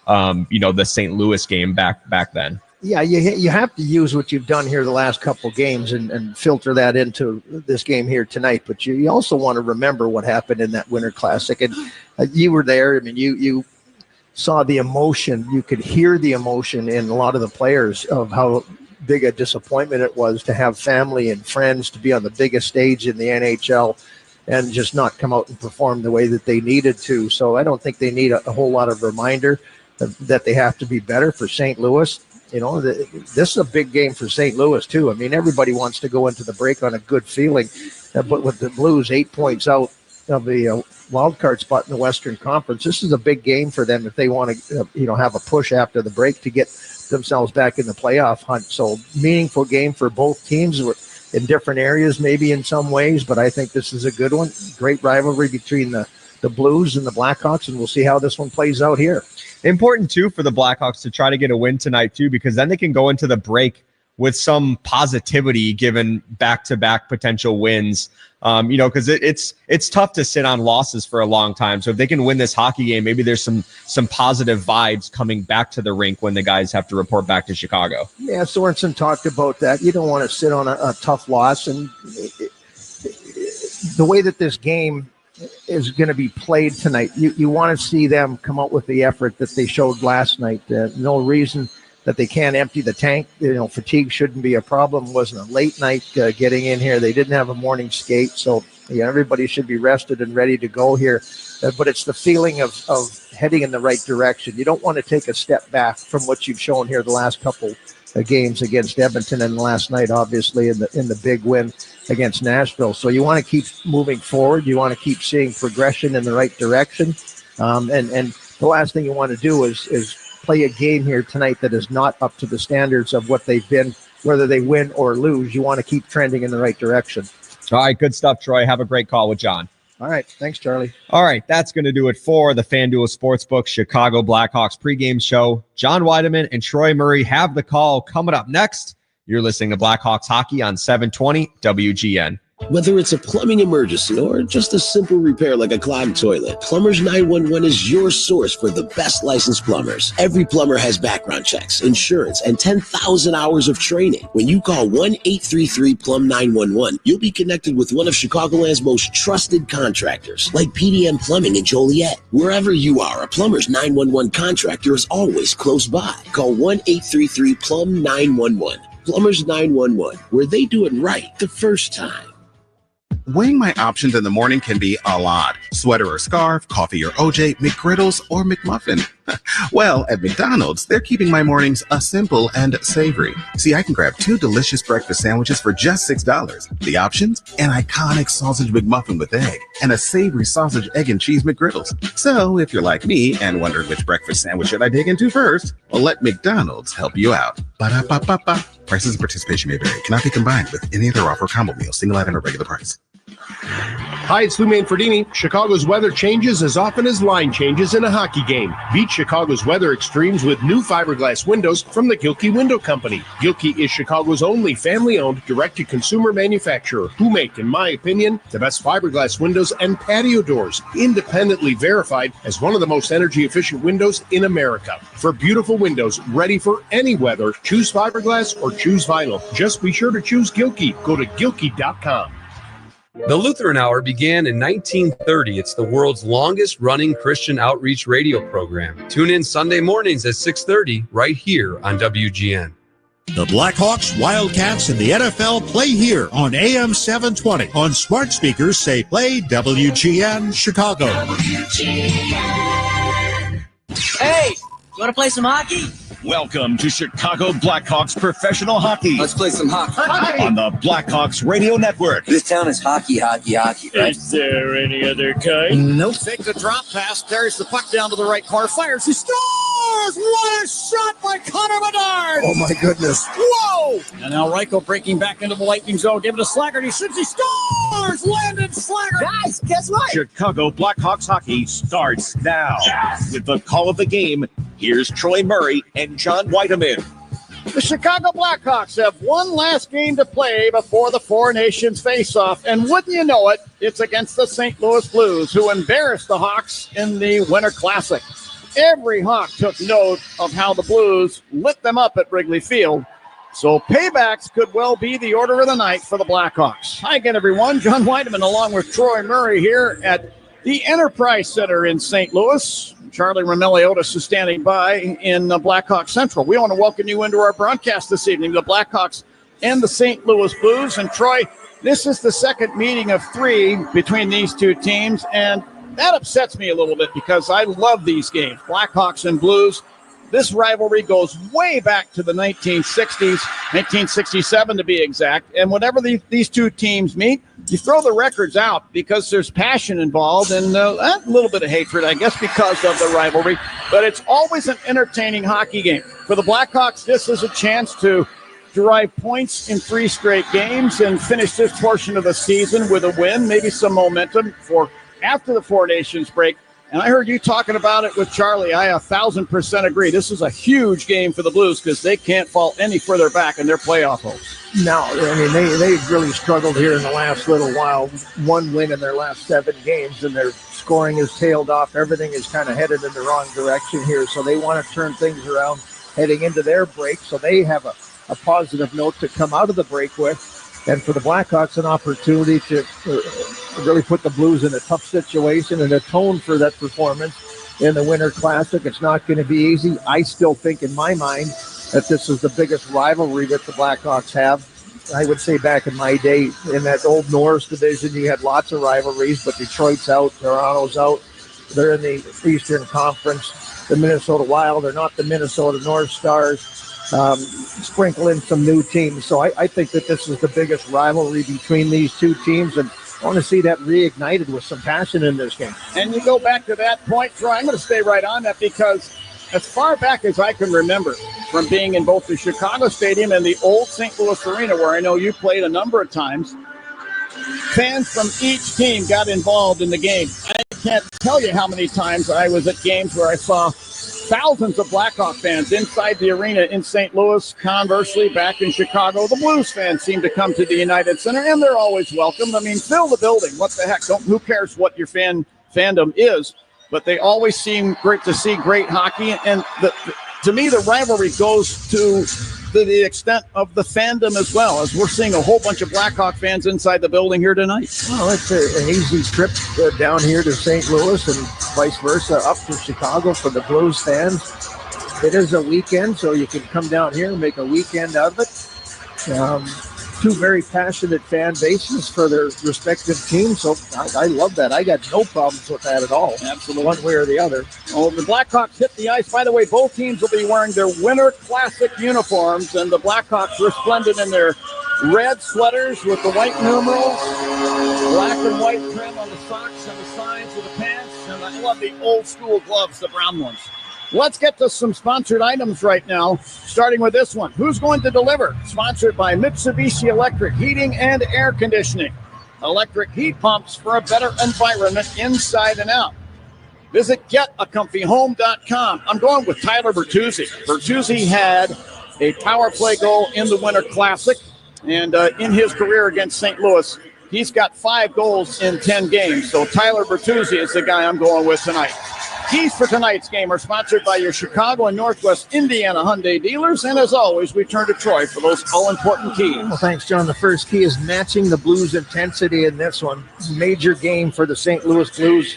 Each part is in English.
the St. Louis game back then. Yeah, you have to use what you've done here the last couple of games and filter that into this game here tonight. But you also want to remember what happened in that Winter Classic. And you were there. I mean, you saw the emotion. You could hear the emotion in a lot of the players of how big a disappointment it was to have family and friends to be on the biggest stage in the NHL and just not come out and perform the way that they needed to. So I don't think they need a whole lot of reminder that they have to be better for St. Louis. This is a big game for St. Louis, too. I mean, everybody wants to go into the break on a good feeling. But with the Blues 8 points out of the wild card spot in the Western Conference, this is a big game for them if they want to, have a push after the break to get themselves back in the playoff hunt. So meaningful game for both teams in different areas, maybe in some ways. But I think this is a good one. Great rivalry between the Blues and the Blackhawks, and we'll see how this one plays out here. Important, too, for the Blackhawks to try to get a win tonight, too, because then they can go into the break with some positivity given back-to-back potential wins, because it's tough to sit on losses for a long time. So if they can win this hockey game, maybe there's some positive vibes coming back to the rink when the guys have to report back to Chicago. Yeah, Sorensen talked about that. You don't want to sit on a tough loss. And the way that this game is going to be played tonight, you want to see them come out with the effort that they showed last night. No reason that they can't empty the tank. Fatigue shouldn't be a problem. It wasn't a late night getting in here. They didn't have a morning skate, so everybody should be rested and ready to go here. But it's the feeling of heading in the right direction. You don't want to take a step back from what you've shown here the last couple games against Edmonton and last night, obviously, in the big win against Nashville. So you want to keep moving forward. You want to keep seeing progression in the right direction. And the last thing you want to do is play a game here tonight that is not up to the standards of what they've been, whether they win or lose. You want to keep trending in the right direction. All right, good stuff, Troy. Have a great call with John. All right, thanks, Charlie. All right, that's going to do it for the FanDuel Sportsbook Chicago Blackhawks pregame show. John Weideman and Troy Murray have the call coming up next. You're listening to Blackhawks Hockey on 720 WGN. Whether it's a plumbing emergency or just a simple repair like a clogged toilet, Plumbers 911 is your source for the best licensed plumbers. Every plumber has background checks, insurance, and 10,000 hours of training. When you call 1-833-PLUM-911, you'll be connected with one of Chicagoland's most trusted contractors, like PDM Plumbing in Joliet. Wherever you are, a Plumbers 911 contractor is always close by. Call 1-833-PLUM-911. Plumbers 911, where they do it right the first time. Weighing my options in the morning can be a lot. Sweater or scarf, coffee or OJ, McGriddles or McMuffin. Well, at McDonald's, they're keeping my mornings simple and savory. See, I can grab 2 delicious breakfast sandwiches for just $6. The options? An iconic sausage McMuffin with egg and a savory sausage, egg, and cheese McGriddles. So if you're like me and wondering which breakfast sandwich should I dig into first, well, let McDonald's help you out. Ba-da-ba-ba-ba. Prices and participation may vary. Cannot be combined with any other offer or combo meal. Single item or regular price. Hi, it's Lou Manfredini. Chicago's weather changes as often as line changes in a hockey game. Beat Chicago's weather extremes with new fiberglass windows from the Gilkey Window Company. Gilkey is Chicago's only family-owned, direct-to-consumer manufacturer who make, in my opinion, the best fiberglass windows and patio doors, independently verified as one of the most energy-efficient windows in America. For beautiful windows ready for any weather, choose fiberglass or choose vinyl. Just be sure to choose Gilkey. Go to Gilkey.com. The Lutheran Hour began in 1930. It's the world's longest-running Christian outreach radio program. Tune in Sunday mornings at 6:30 right here on WGN. The Blackhawks, Wildcats, and the NFL play here on AM 720. On smart speakers, say play WGN Chicago. WGN. Hey, you want to play some hockey? Welcome to Chicago Blackhawks Professional Hockey. Let's play some hockey. On the Blackhawks Radio Network. This town is hockey, right? Is there any other kind? Nope. Fakes a drop pass, carries the puck down to the right corner, fires, he scores! What a shot by Connor Bedard! Oh, my goodness. Whoa! And now Reichel breaking back into the Lightning zone. Give it to Slaggert. He shoots, he scores! Landon Slaggert! Guys, guess what? Chicago Blackhawks Hockey starts now. Yes. With the call of the game, here's Troy Murray and John Weideman. The Chicago Blackhawks have one last game to play before the Four Nations face-off, and wouldn't you know it, it's against the St. Louis Blues, who embarrassed the Hawks in the Winter Classic. Every Hawk took note of how the Blues lit them up at Wrigley Field. So paybacks could well be the order of the night for the Blackhawks. Hi again, everyone. John Weideman along with Troy Murray here at the Enterprise Center in St. Louis. Charlie Ramelli-Otis is standing by in Blackhawk Central. We want to welcome you into our broadcast this evening, the Blackhawks and the St. Louis Blues. And Troy, this is the second meeting of 3 between these two teams, and that upsets me a little bit because I love these games, Blackhawks and Blues. This rivalry goes way back to the 1960s, 1967 to be exact. And whenever these two teams meet, you throw the records out because there's passion involved and a little bit of hatred, I guess, because of the rivalry. But it's always an entertaining hockey game. For the Blackhawks, this is a chance to derive points in 3 straight games and finish this portion of the season with a win, maybe some momentum for after the Four Nations break. And I heard you talking about it with Charlie. I 1,000% agree. This is a huge game for the Blues because they can't fall any further back in their playoff hopes. No, I mean, they've really struggled here in the last little while. 1 win in their last 7 games, and their scoring has tailed off. Everything is kind of headed in the wrong direction here. So they want to turn things around heading into their break. So they have a positive note to come out of the break with. And for the Blackhawks, an opportunity to really put the Blues in a tough situation and atone for that performance in the Winter Classic. It's not going to be easy. I still think in my mind that this is the biggest rivalry that the Blackhawks have. I would say back in my day, in that old Norris division, you had lots of rivalries, but Detroit's out, Toronto's out. They're in the Eastern Conference. The Minnesota Wild are not the Minnesota North Stars. Sprinkle in some new teams. So I think that this is the biggest rivalry between these two teams, and I want to see that reignited with some passion in this game. And you go back to that point, Troy, I'm going to stay right on that because as far back as I can remember from being in both the Chicago Stadium and the old St. Louis Arena, where I know you played a number of times, fans from each team got involved in the game. I can't tell you how many times I was at games where I saw thousands of Blackhawk fans inside the arena in St. Louis. Conversely, back in Chicago, the Blues fans seem to come to the United Center, and they're always welcome. I mean, fill the building. What the heck? Who cares what your fandom is? But they always seem great to see great hockey. And to me, the rivalry goes to the extent of the fandom as well, as we're seeing a whole bunch of Blackhawk fans inside the building here tonight. Well, it's an easy trip down here to St. Louis and vice versa up to Chicago for the Blues fans. It is a weekend, so you can come down here and make a weekend out of it. 2 very passionate fan bases for their respective teams, so I love that. I got no problems with that at all. Absolutely. One way or the other. Oh, the Blackhawks hit the ice. By the way, both teams will be wearing their Winter Classic uniforms, and the Blackhawks resplendent in their red sweaters with the white numerals, black and white trim on the socks and the sides of the pants, and I love the old school gloves, the brown ones. Let's get to some sponsored items right now, starting with this one. Who's going to deliver? Sponsored by Mitsubishi Electric Heating and Air Conditioning. Electric heat pumps for a better environment inside and out. Visit getacomfyhome.com. I'm going with Tyler Bertuzzi. Bertuzzi had a power play goal in the Winter Classic, and in his career against St. Louis, he's got 5 goals in 10 games. So Tyler Bertuzzi is the guy I'm going with tonight. Keys for tonight's game are sponsored by your Chicago and Northwest Indiana Hyundai dealers. And as always, we turn to Troy for those all-important keys. Well, thanks, John. The first key is matching the Blues' intensity in this one. Major game for the St. Louis Blues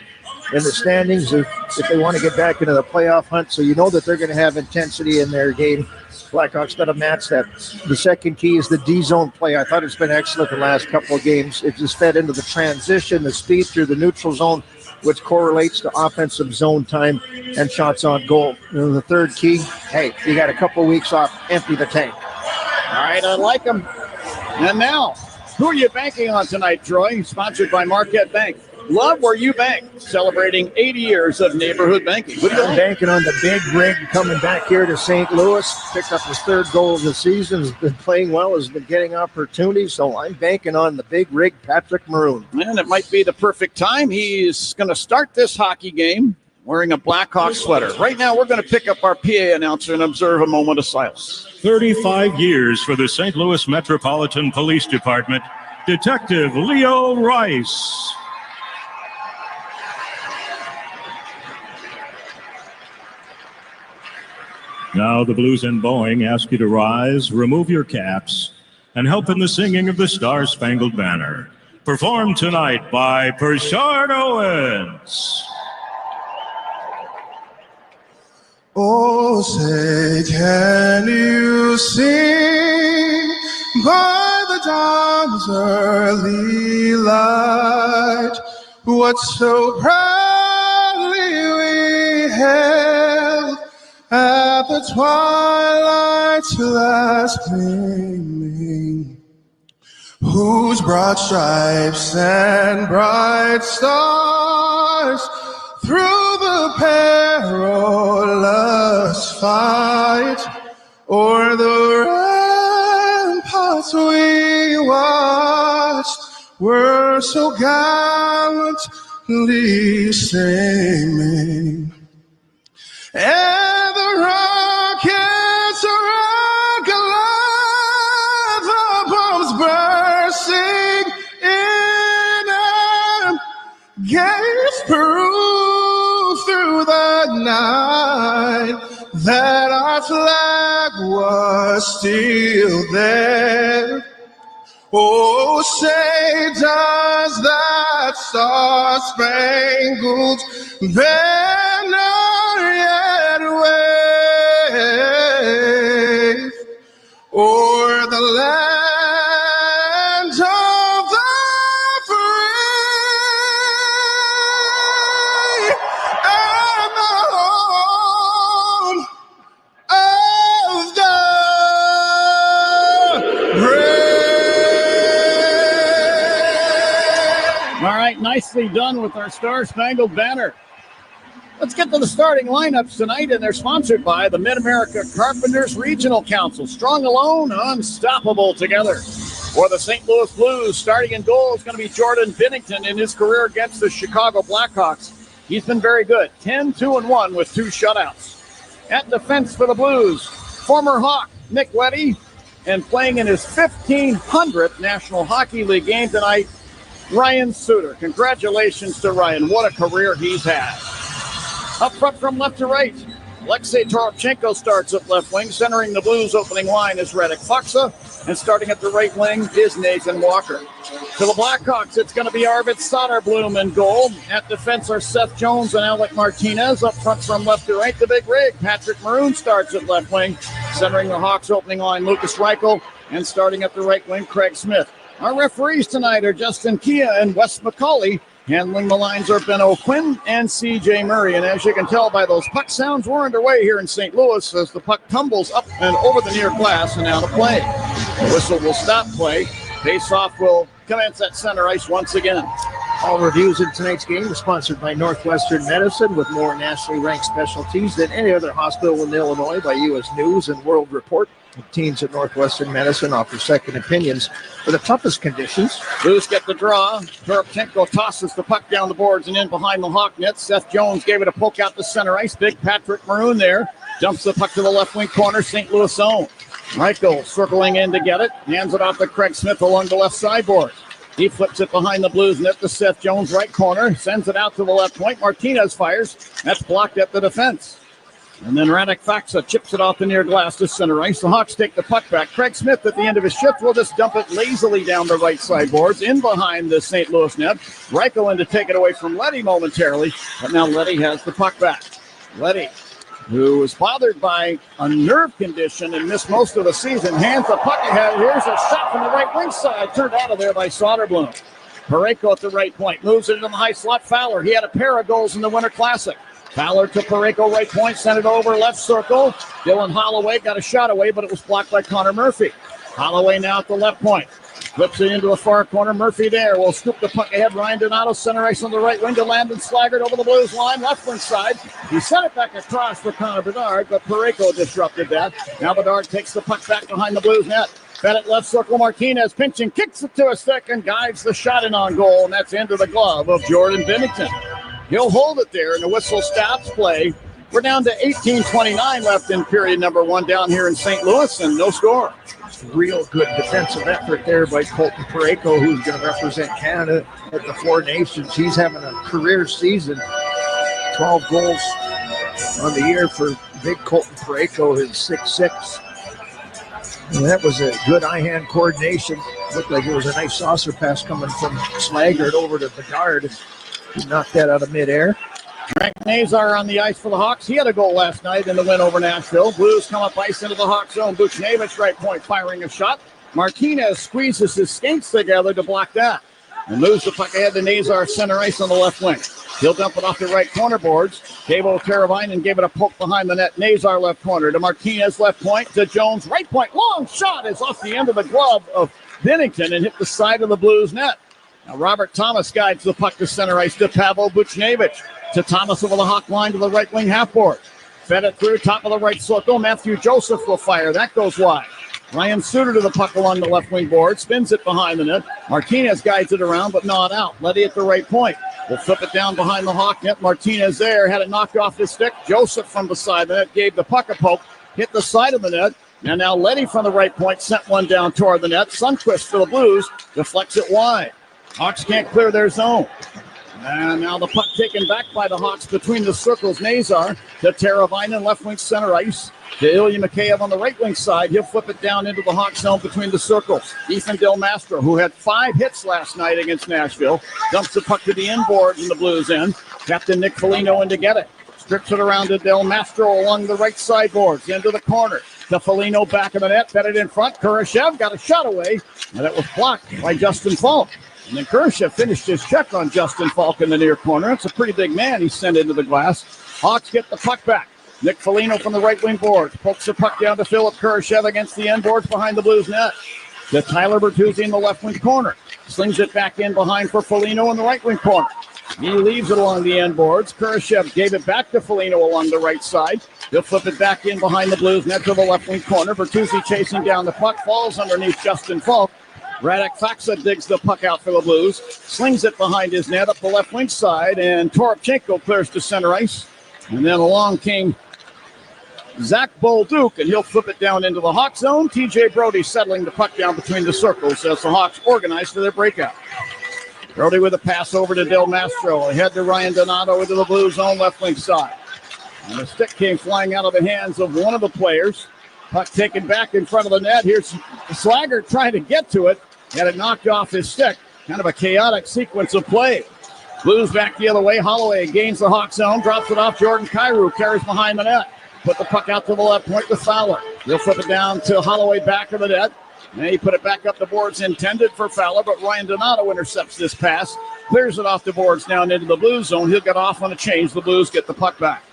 in the standings if they want to get back into the playoff hunt. So you know that they're going to have intensity in their game. Blackhawks got to match that. The second key is the D-zone play. I thought it's been excellent the last couple of games. It just fed into the transition, the speed through the neutral zone, which correlates to offensive zone time and shots on goal. And the third key, hey, you got a couple of weeks off, empty the tank. All right, I like them. And now, who are you banking on tonight, Troy? Sponsored by Marquette Bank. Love where you bank, celebrating 80 years of neighborhood banking. What do you I'm banking on the big rig coming back here to St. Louis. Picked up his 3rd goal of the season. Has been playing well. Has been getting opportunities. So I'm banking on the big rig, Patrick Maroon. And it might be the perfect time. He's going to start this hockey game wearing a Blackhawk sweater. Right now, we're going to pick up our PA announcer and observe a moment of silence. 35 years for the St. Louis Metropolitan Police Department, Detective Leo Rice. Now the Blues and Boeing ask you to rise, remove your caps, and help in the singing of the Star-Spangled Banner. Performed tonight by Pershard Owens. Oh, say, can you see by the dawn's early light what so proudly we hailed at the twilight's last gleaming, whose broad stripes and bright stars through the perilous fight o'er the ramparts we watched were so gallantly streaming, and the rockets regular, the bombs bursting in and gave proof through the night that our flag was still there. Oh, say, does that star-spangled banner yet wave o'er the land of the free and the home of the brave? All right, nicely done with our Star-Spangled Banner. Let's get to the starting lineups tonight, and they're sponsored by the Mid-America Carpenters Regional Council. Strong alone, unstoppable together. For the St. Louis Blues, starting in goal is going to be Jordan Binnington in his career against the Chicago Blackhawks. He's been very good, 10-2-1 with 2 shutouts. At defense for the Blues, former Hawk Nick Leddy, and playing in his 1,500th National Hockey League game tonight, Ryan Suter. Congratulations to Ryan. What a career he's had. Up front from left to right, Alexei Toropchenko starts at left wing. Centering the Blues opening line is Radek Faksa. And starting at the right wing is Nathan Walker. To the Blackhawks, it's going to be Arvid Soderblom in goal. At defense are Seth Jones and Alec Martinez. Up front from left to right, the big rig. Patrick Maroon starts at left wing. Centering the Hawks opening line, Lucas Reichel. And starting at the right wing, Craig Smith. Our referees tonight are Justin Kia and Wes McCauley. Handling the lines are Ben O'Quinn and C.J. Murray. And as you can tell by those puck sounds, we're underway here in St. Louis as the puck tumbles up and over the near glass and out of play. The whistle will stop play. Face-off will commence at center ice once again. All reviews in tonight's game are sponsored by Northwestern Medicine, with more nationally ranked specialties than any other hospital in Illinois by U.S. News and World Report. The teams at Northwestern Medicine offer second opinions for the toughest conditions. Blues get the draw. Toropchenko tosses the puck down the boards and in behind the Hawk net. Seth Jones gave it a poke out to center ice. Big Patrick Maroon there. Dumps the puck to the left wing corner, St. Louis zone. Reichel circling in to get it. Hands it off to Craig Smith along the left sideboard. He flips it behind the Blues net to Seth Jones, right corner. Sends it out to the left point. Martinez fires. That's blocked at the defense. And then Radek Faksa chips it off the near glass to center ice. The Hawks take the puck back. Craig Smith at the end of his shift will just dump it lazily down the right sideboards in behind the St. Louis net. Reichel in to take it away from Leddy momentarily, but now Leddy has the puck back. Leddy, who was bothered by a nerve condition and missed most of the season, hands the puck ahead. Here's a shot from the right wing side, turned out of there by Soderblom. Parayko at the right point, moves it into the high slot. Fowler, he had a pair of goals in the Winter Classic. Fowler to Parayko, right point, sent it over, left circle. Dylan Holloway got a shot away, but it was blocked by Connor Murphy. Holloway now at the left point. Flips it into the far corner. Murphy there will scoop the puck ahead. Ryan Donato, center ice on the right wing to Landon Slaggert over the Blues line, left wing side. He sent it back across for Connor Bedard, but Parayko disrupted that. Now Bedard takes the puck back behind the Blues net. Fed it left circle. Martinez pinching, kicks it to a stick and guides the shot in on goal, and that's into the glove of Jordan Binnington. He'll hold it there, and the whistle stops play. We're down to 18:29 left in period number 1 down here in St. Louis, and no score. Real good defensive effort there by Colton Parayko, who's going to represent Canada at the Four Nations. He's having a career season, 12 goals on the year for big Colton Parayko is 6'6". And that was a good eye-hand coordination. Looked like it was a nice saucer pass coming from Slaggert over to Bedard. And he knocked that out of midair. Frank Nazar on the ice for the Hawks. He had a goal last night in the win over Nashville. Blues come up ice into the Hawks zone. Buchnevich right point firing a shot. Martinez squeezes his skates together to block that and moves the puck ahead to Nazar center ice on the left wing. He'll dump it off the right corner boards. Teuvo Teravainen gave it a poke behind the net. Nazar left corner to Martinez left point to Jones right point. Long shot is off the end of the glove of Binnington and hit the side of the Blues net. Now Robert Thomas guides the puck to center ice to Pavel Buchnevich. To Thomas over the Hawk line to the right wing half board. Fed it through top of the right circle. Matthew Joseph will fire. That goes wide. Ryan Suter to the puck along the left wing board. Spins it behind the net. Martinez guides it around but not out. Letty at the right point. Will flip it down behind the Hawk net. Martinez there. Had it knocked off his stick. Joseph from beside the net gave the puck a poke. Hit the side of the net. And now Letty from the right point sent one down toward the net. Sundqvist for the Blues deflects it wide. Hawks can't clear their zone. And now the puck taken back by the Hawks between the circles. Nazar to Teravainen, left wing center ice. To Ilya Mikheyev on the right wing side. He'll flip it down into the Hawks zone between the circles. Ethan Del Mastro, who had 5 hits last night against Nashville, dumps the puck to the inboards in the Blues end. Captain Nick Foligno in to get it. Strips it around to Del Mastro along the right sideboards. Into the corner. To Foligno back of the net. Fed it in front. Kurashev got a shot away. And it was blocked by Justin Falk. And then Kurashev finished his check on Justin Falk in the near corner. It's a pretty big man he sent into the glass. Hawks get the puck back. Nick Foligno from the right wing boards. Pokes the puck down to Philip Kurashev against the end boards behind the Blues net. To Tyler Bertuzzi in the left wing corner. Slings it back in behind for Foligno in the right wing corner. He leaves it along the end boards. Kurashev gave it back to Foligno along the right side. He'll flip it back in behind the Blues net to the left wing corner. Bertuzzi chasing down the puck. Falls underneath Justin Falk. Radek Faksa digs the puck out for the Blues. Slings it behind his net up the left wing side. And Toropchenko clears to center ice. And then along came Zach Bolduc, and he'll flip it down into the Hawk zone. TJ Brody settling the puck down between the circles as the Hawks organize for their breakout. Brody with a pass over to Del Mastro. Ahead to Ryan Donato into the Blues zone left wing side. And the stick came flying out of the hands of one of the players. Puck taken back in front of the net. Here's Slaggert trying to get to it. Had it knocked off his stick. Kind of a chaotic sequence of play. Blues back the other way. Holloway gains the Hawk zone. Drops it off Jordan Kyrou. Carries behind the net. Put the puck out to the left point with Fowler. He'll flip it down to Holloway back of the net. And he put it back up the boards intended for Fowler, but Ryan Donato intercepts this pass. Clears it off the boards down into the Blues zone. He'll get off on a change. The Blues get the puck back.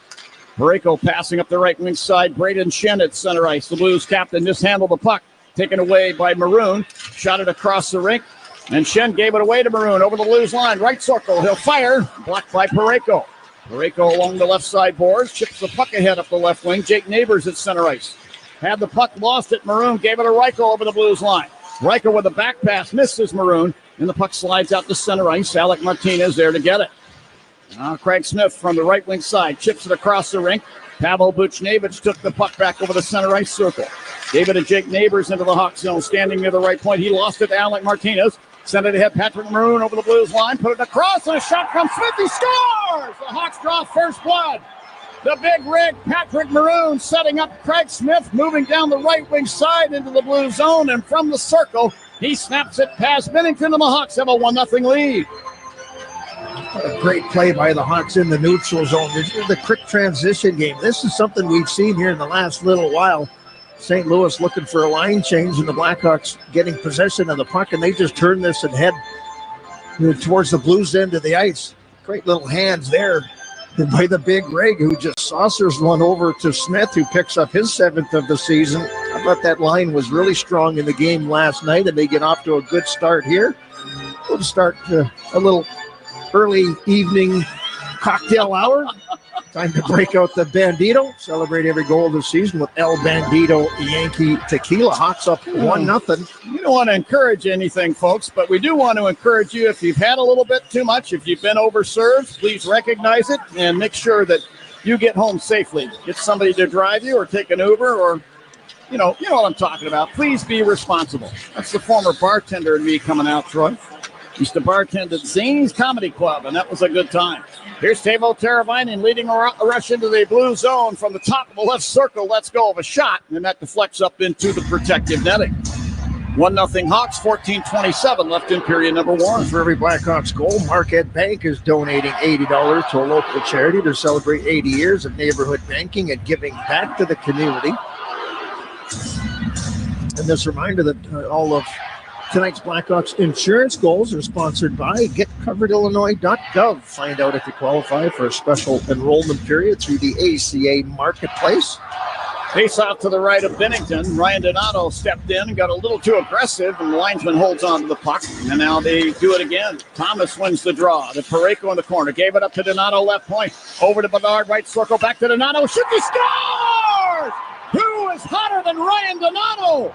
Parayko passing up the right wing side. Braden Shen at center ice. The Blues captain mishandled the puck. Taken away by Maroon. Shot it across the rink. And Shen gave it away to Maroon over the Blues line. Right circle. He'll fire. Blocked by Parayko. Parayko along the left side boards. Chips the puck ahead up the left wing. Jake Neighbors at center ice. Had the puck, lost it. Maroon gave it to Reichel over the Blues line. Reichel with a back pass. Misses Maroon. And the puck slides out to center ice. Alec Martinez there to get it. Now Craig Smith from the right wing side. Chips it across the rink. Pavel Buchnevich took the puck back over the center ice circle. Gave it to Jake Neighbors into the Hawk zone. Standing near the right point. He lost it to Alec Martinez. Sent it ahead. Patrick Maroon over the Blues line. Put it across. And a shot from Smith. He scores! The Hawks draw first blood. The big rig, Patrick Maroon, setting up Craig Smith, moving down the right wing side into the Blue zone. And from the circle, he snaps it past Binnington, and the Hawks have a 1-0 lead. What a great play by the Hawks in the neutral zone. This is the quick transition game. This is something we've seen here in the last little while. St. Louis looking for a line change, and the Blackhawks getting possession of the puck, and they just turn this and head towards the Blues end of the ice. Great little hands there by the big rig, who just saucers one over to Smith, who picks up his 7th of the season. I thought that line was really strong in the game last night, and they get off to a good start here. We'll start a little early evening cocktail hour. Time to break out the Bandito. Celebrate every goal of the season with El Bandito Yankee Tequila. Hawks up 1-0. You don't want to encourage anything, folks, but we do want to encourage you if you've had a little bit too much, if you've been overserved, please recognize it and make sure that you get home safely. Get somebody to drive you or take an Uber or, you know what I'm talking about. Please be responsible. That's the former bartender in me coming out, Troy. Used to bartend at Zane's Comedy Club, and that was a good time. Here's Teuvo Teravainen leading a rush into the blue zone from the top of the left circle. Let's go of a shot, and that deflects up into the protective netting. 1-0 Hawks, 14:27 left in period number 1. For every Blackhawks goal, Marquette Bank is donating $80 to a local charity to celebrate 80 years of neighborhood banking and giving back to the community. And this reminder that all of tonight's Blackhawks insurance goals are sponsored by getcoveredillinois.gov. Find out if you qualify for a special enrollment period through the ACA Marketplace. Face off to the right of Bennington. Ryan Donato stepped in and got a little too aggressive, and the linesman holds on to the puck. And now they do it again. Thomas wins the draw. The Parayko in the corner. Gave it up to Donato, left point. Over to Bedard, right circle. Back to Donato. Shoot, he scores! Who is hotter than Ryan Donato?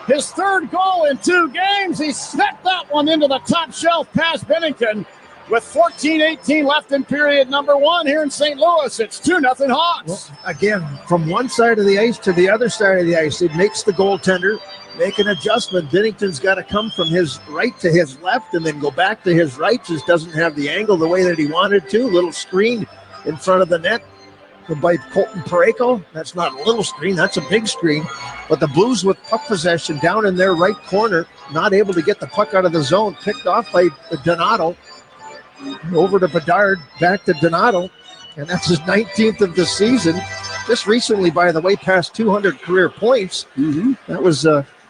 His third goal in 2 games. He snuck that one into the top shelf past Bennington. With 14:18 left in period number 1 here in St. Louis, it's 2-0 Hawks. Well, again, from one side of the ice to the other side of the ice, it makes the goaltender make an adjustment. Bennington's got to come from his right to his left and then go back to his right. Just doesn't have the angle the way that he wanted to. Little screen in front of the net by Colton Parayko. That's not a little screen, that's a big screen. But the Blues with puck possession down in their right corner, not able to get the puck out of the zone, picked off by Donato. Over to Bedard, back to Donato, and that's his 19th of the season. Just recently, by the way, past 200 career points. That was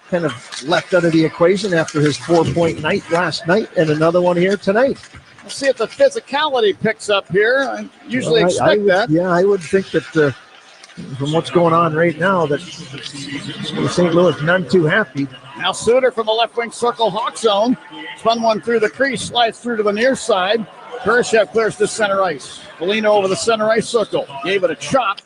kind of left out of the equation after his 4-point night last night, and another one here tonight. Let's see if the physicality picks up here. I usually expect that. Yeah, I would think that from what's going on right now, that St. Louis none too happy. Now Suter from the left wing circle, Hawk zone. Spun one through the crease, slides through to the near side. Kurashev clears to center ice. Foligno over the center ice circle. Gave it a chop.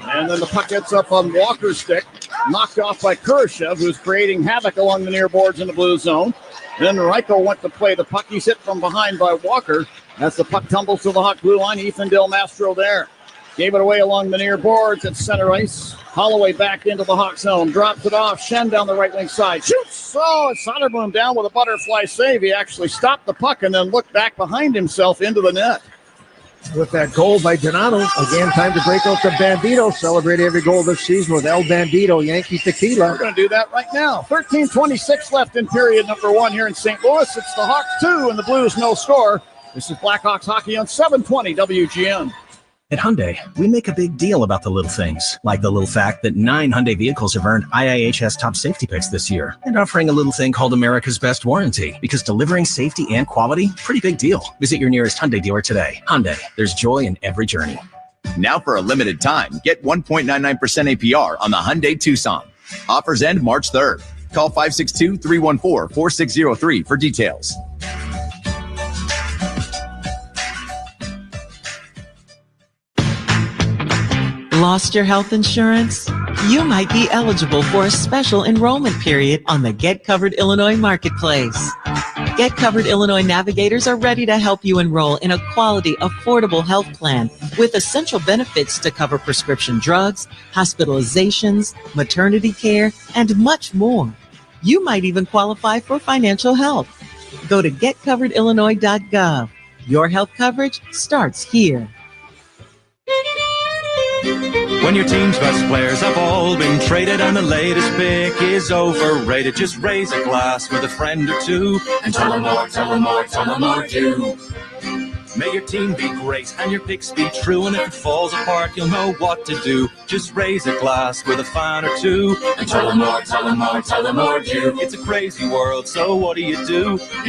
And then the puck gets up on Walker's stick. Knocked off by Kurashev, who's creating havoc along the near boards in the blue zone. Then Reichel went to play the puck. He's hit from behind by Walker. As the puck tumbles to the Hawk blue line, Ethan Del Mastro there. Gave it away along the near boards at center ice. Holloway back into the Hawk zone. Drops it off. Shen down the right wing side. Shoots! Oh, it's Soderblom down with a butterfly save. He actually stopped the puck and then looked back behind himself into the net. With that goal by Donato, again, time to break out the Bandito. Celebrate every goal this season with El Bandito Yankee Tequila. We're going to do that right now. 13:26 left in period number 1 here in St. Louis. It's the Hawks 2 and the Blues no score. This is Blackhawks hockey on 720 WGN. At Hyundai, we make a big deal about the little things, like the little fact that 9 Hyundai vehicles have earned IIHS top safety picks this year, and offering a little thing called America's Best Warranty, because delivering safety and quality, pretty big deal. Visit your nearest Hyundai dealer today. Hyundai, there's joy in every journey. Now for a limited time, get 1.99% APR on the Hyundai Tucson. Offers end March 3rd. Call 562-314-4603 for details. Lost your health insurance? You might be eligible for a special enrollment period on the Get Covered Illinois Marketplace. Get Covered Illinois navigators are ready to help you enroll in a quality, affordable health plan with essential benefits to cover prescription drugs, hospitalizations, maternity care, and much more. You might even qualify for financial help. Go to getcoveredillinois.gov. Your health coverage starts here. When your team's best players have all been traded and the latest pick is overrated, just raise a glass with a friend or two and tell them more, tell them more, tell them more do. May your team be great and your picks be true, and if it falls apart, you'll know what to do. Just raise a glass with a fan or two and tell them more, tell them more, tell them more do. It's a crazy world, so what do? You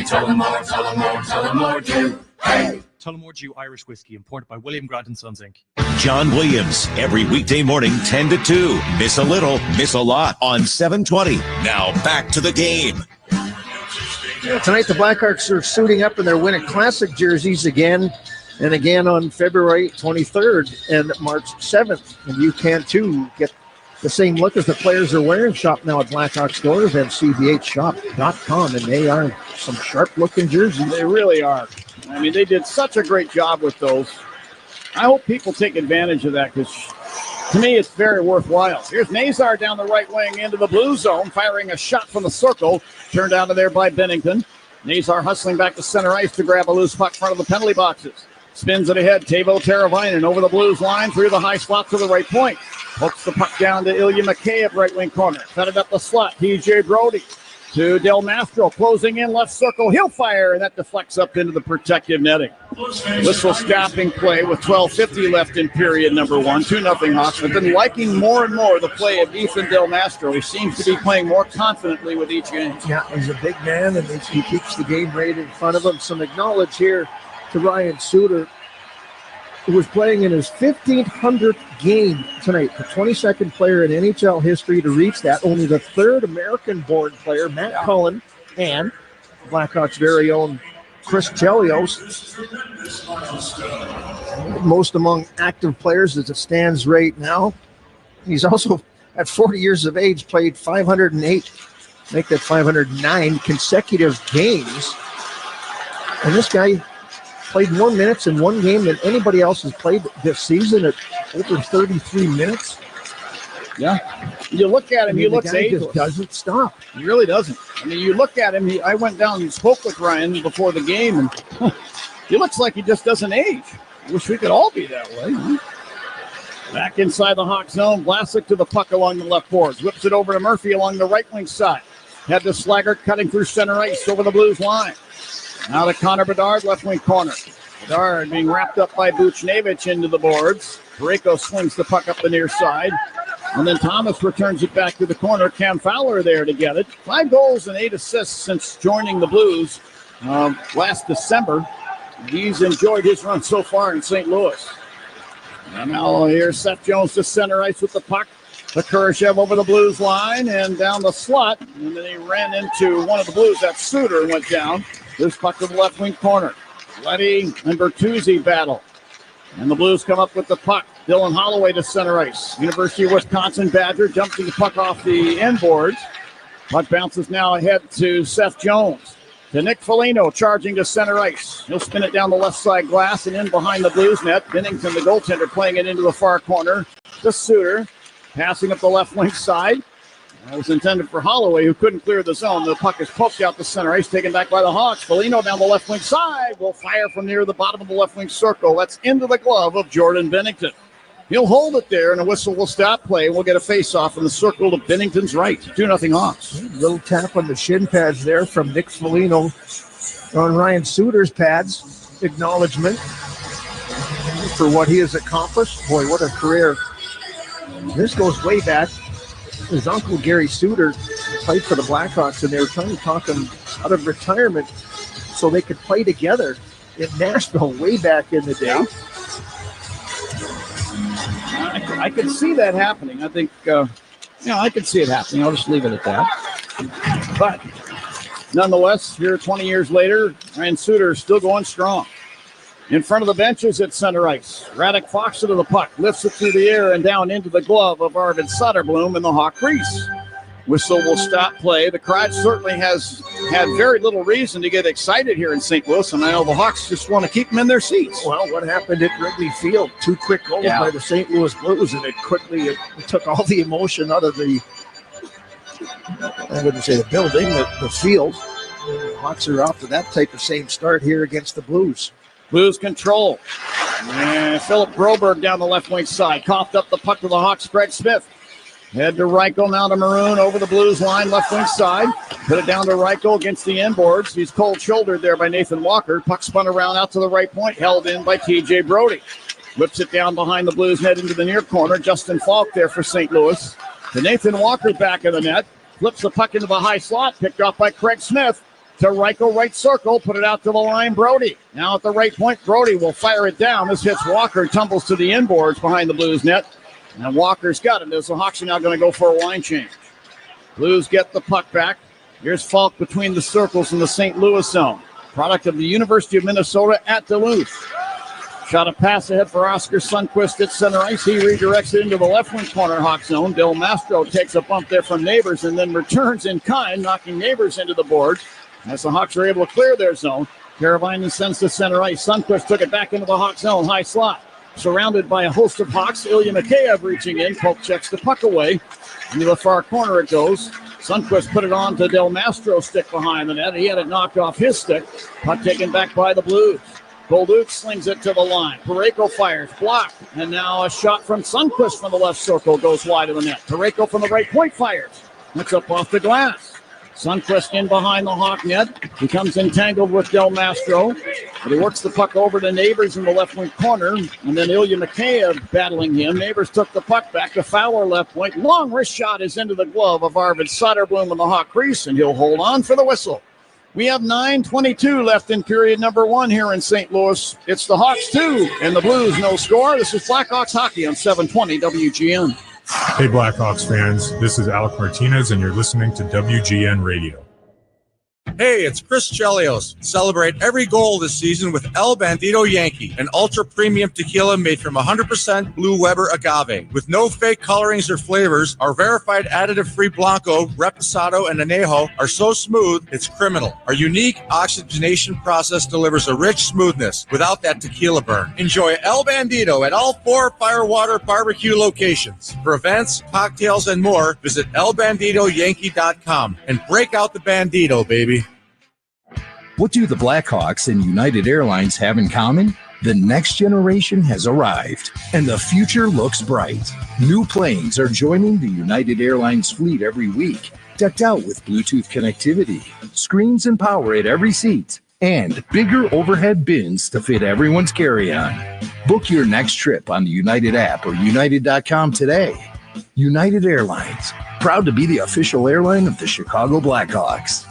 tell them more, tell them more, tell them more do. Hey! Tullamore Dew Irish Whiskey, imported by William Grant & Sons, Inc. John Williams, every weekday morning, 10 to 2. Miss a little, miss a lot on 720. Now back to the game. Yeah, tonight the Blackhawks are suiting up in their Winter Classic jerseys again and again on February 23rd and March 7th. And you can, too, get the same look as the players are wearing. Shop now at Blackhawks stores and cbhshop.com. And they are some sharp-looking jerseys. They really are. I mean, they did such a great job with those. I hope people take advantage of that, because to me, it's very worthwhile. Here's Nazar down the right wing into the blue zone, firing a shot from the circle. Turned out of there by Bennington. Nazar hustling back to center ice to grab a loose puck front of the penalty boxes. Spins it ahead. Teuvo Teravainen over the Blues line through the high slot to the right point. Hooks the puck down to Ilya Mikheyev, right wing corner. Cut it up the slot. TJ Brody to Del Mastro, closing in left circle. He'll fire, and that deflects up into the protective netting. Whistle stopping play with 12:50 left in period number 1. 2-0 Hawks. I've been liking more and more the play of Ethan Del Mastro. He seems to be playing more confidently with each game. Yeah, he's a big man, and he keeps the game right in front of him. Some acknowledge here to Ryan Suter, who was playing in his 1,500th game tonight, the 22nd player in NHL history to reach that. Only the third American-born player, Matt Cullen, and Blackhawks' very own Chris Chelios. Most among active players as it stands right now. He's also, at 40 years of age, played 508, make that 509 consecutive games. And this guy played more minutes in one game than anybody else has played this season at over 33 minutes. Yeah. You look at him, he looks ageless. Just doesn't stop. He really doesn't. I mean, you look at him, I went down and spoke with Ryan before the game, and he looks like he just doesn't age. I wish we could all be that way. Back inside the Hawk zone, Vlasic to the puck along the left boards. Whips it over to Murphy along the right wing side. Had the Slaggert cutting through center ice over the Blues line. Now to Connor Bedard, left wing corner. Bedard being wrapped up by Buchnevich into the boards. Parayko swings the puck up the near side. And then Thomas returns it back to the corner. Cam Fowler there to get it. 5 goals and 8 assists since joining the Blues last December. He's enjoyed his run so far in St. Louis. And now here's Seth Jones to center ice with the puck. The Kurashev over the Blues line and down the slot. And then he ran into one of the Blues. That's Suter and went down. This puck to the left wing corner. Letty and Bertuzzi battle. And the Blues come up with the puck. Dylan Holloway to center ice. University of Wisconsin Badger jumps the puck off the end boards. Puck bounces now ahead to Seth Jones. To Nick Foligno charging to center ice. He'll spin it down the left side glass and in behind the Blues net. Binnington, the goaltender, playing it into the far corner. To Suter. Passing up the left wing side. That was intended for Holloway, who couldn't clear the zone. The puck is poked out the center ice, taken back by the Hawks. Foligno down the left wing side will fire from near the bottom of the left wing circle. That's into the glove of Jordan Binnington. He'll hold it there, and a whistle will stop play. We'll get a face-off in the circle to Binnington's right. 2-0 Hawks. Little tap on the shin pads there from Nick Foligno on Ryan Suter's pads. Acknowledgement for what he has accomplished. Boy, what a career. This goes way back. His uncle, Gary Suter, played for the Blackhawks, and they were trying to talk him out of retirement so they could play together in Nashville way back in the day. I could see that happening. I think, I could see it happening. I'll just leave it at that. But nonetheless, here 20 years later, Ryan Suter is still going strong. In front of the benches at center ice. Radek Fox to the puck, lifts it through the air and down into the glove of Arvid Soderblom in the Hawk crease. Whistle will stop play. The crowd certainly has had very little reason to get excited here in St. Louis, and I know the Hawks just want to keep them in their seats. Well, what happened at Wrigley Field? 2 quick goals by the St. Louis Blues, and it took all the emotion out of the, I wouldn't say the building, the field. The Hawks are off to that type of same start here against the Blues. Blues control. And Philip Broberg down the left wing side. Coughed up the puck to the Hawks, Craig Smith. Head to Reichel, now to Maroon over the Blues line, left wing side. Put it down to Reichel against the inboards. He's cold-shouldered there by Nathan Walker. Puck spun around out to the right point, held in by T.J. Brody. Whips it down behind the Blues net into the near corner. Justin Falk there for St. Louis. To Nathan Walker back of the net. Flips the puck into the high slot, picked off by Craig Smith. To Reichel, right circle, put it out to the line, Brody. Now at the right point, Brody will fire it down. This hits Walker, tumbles to the inboards behind the Blues net. And Walker's got it. The Hawks are now going to go for a line change. Blues get the puck back. Here's Falk between the circles in the St. Louis zone. Product of the University of Minnesota at Duluth. Shot a pass ahead for Oscar Sundqvist at center ice. He redirects it into the left wing corner Hawk zone. Del Mastro takes a bump there from Neighbors and then returns in kind, knocking Neighbors into the board. As the Hawks are able to clear their zone, Carabinen sends to center ice. Sundqvist took it back into the Hawk zone, high slot. Surrounded by a host of Hawks, Ilya Mikheyev reaching in. Polk checks the puck away. Into the far corner it goes. Sundqvist put it on to Del Mastro's stick behind the net. He had it knocked off his stick. Puck taken back by the Blues. Bolduc slings it to the line. Parayko fires, blocked. And now a shot from Sundqvist from the left circle goes wide of the net. Parayko from the right point fires. That's up off the glass. Sundqvist in behind the Hawk net. He comes entangled with Del Mastro. But he works the puck over to Neighbors in the left wing corner. And then Ilya Mikheyev battling him. Neighbors took the puck back to Fowler left point. Long wrist shot is into the glove of Arvid Soderblom in the Hawk crease. And he'll hold on for the whistle. We have 9:22 left in period number 1 here in St. Louis. It's the Hawks 2 and the Blues no score. This is Blackhawks hockey on 720 WGN. Hey Blackhawks fans, this is Alec Martinez and you're listening to WGN Radio. Hey, it's Chris Chelios. Celebrate every goal this season with El Bandito Yankee, an ultra-premium tequila made from 100% Blue Weber agave. With no fake colorings or flavors, our verified additive-free Blanco, Reposado, and Anejo are so smooth, it's criminal. Our unique oxygenation process delivers a rich smoothness without that tequila burn. Enjoy El Bandito at all 4 Firewater Barbecue locations. For events, cocktails, and more, visit elbanditoyankee.com and break out the Bandito, baby. What do the Blackhawks and United Airlines have in common? The next generation has arrived, and the future looks bright. New planes are joining the United Airlines fleet every week, decked out with Bluetooth connectivity, screens and power at every seat, and bigger overhead bins to fit everyone's carry-on. Book your next trip on the United app or United.com today. United Airlines, proud to be the official airline of the Chicago Blackhawks.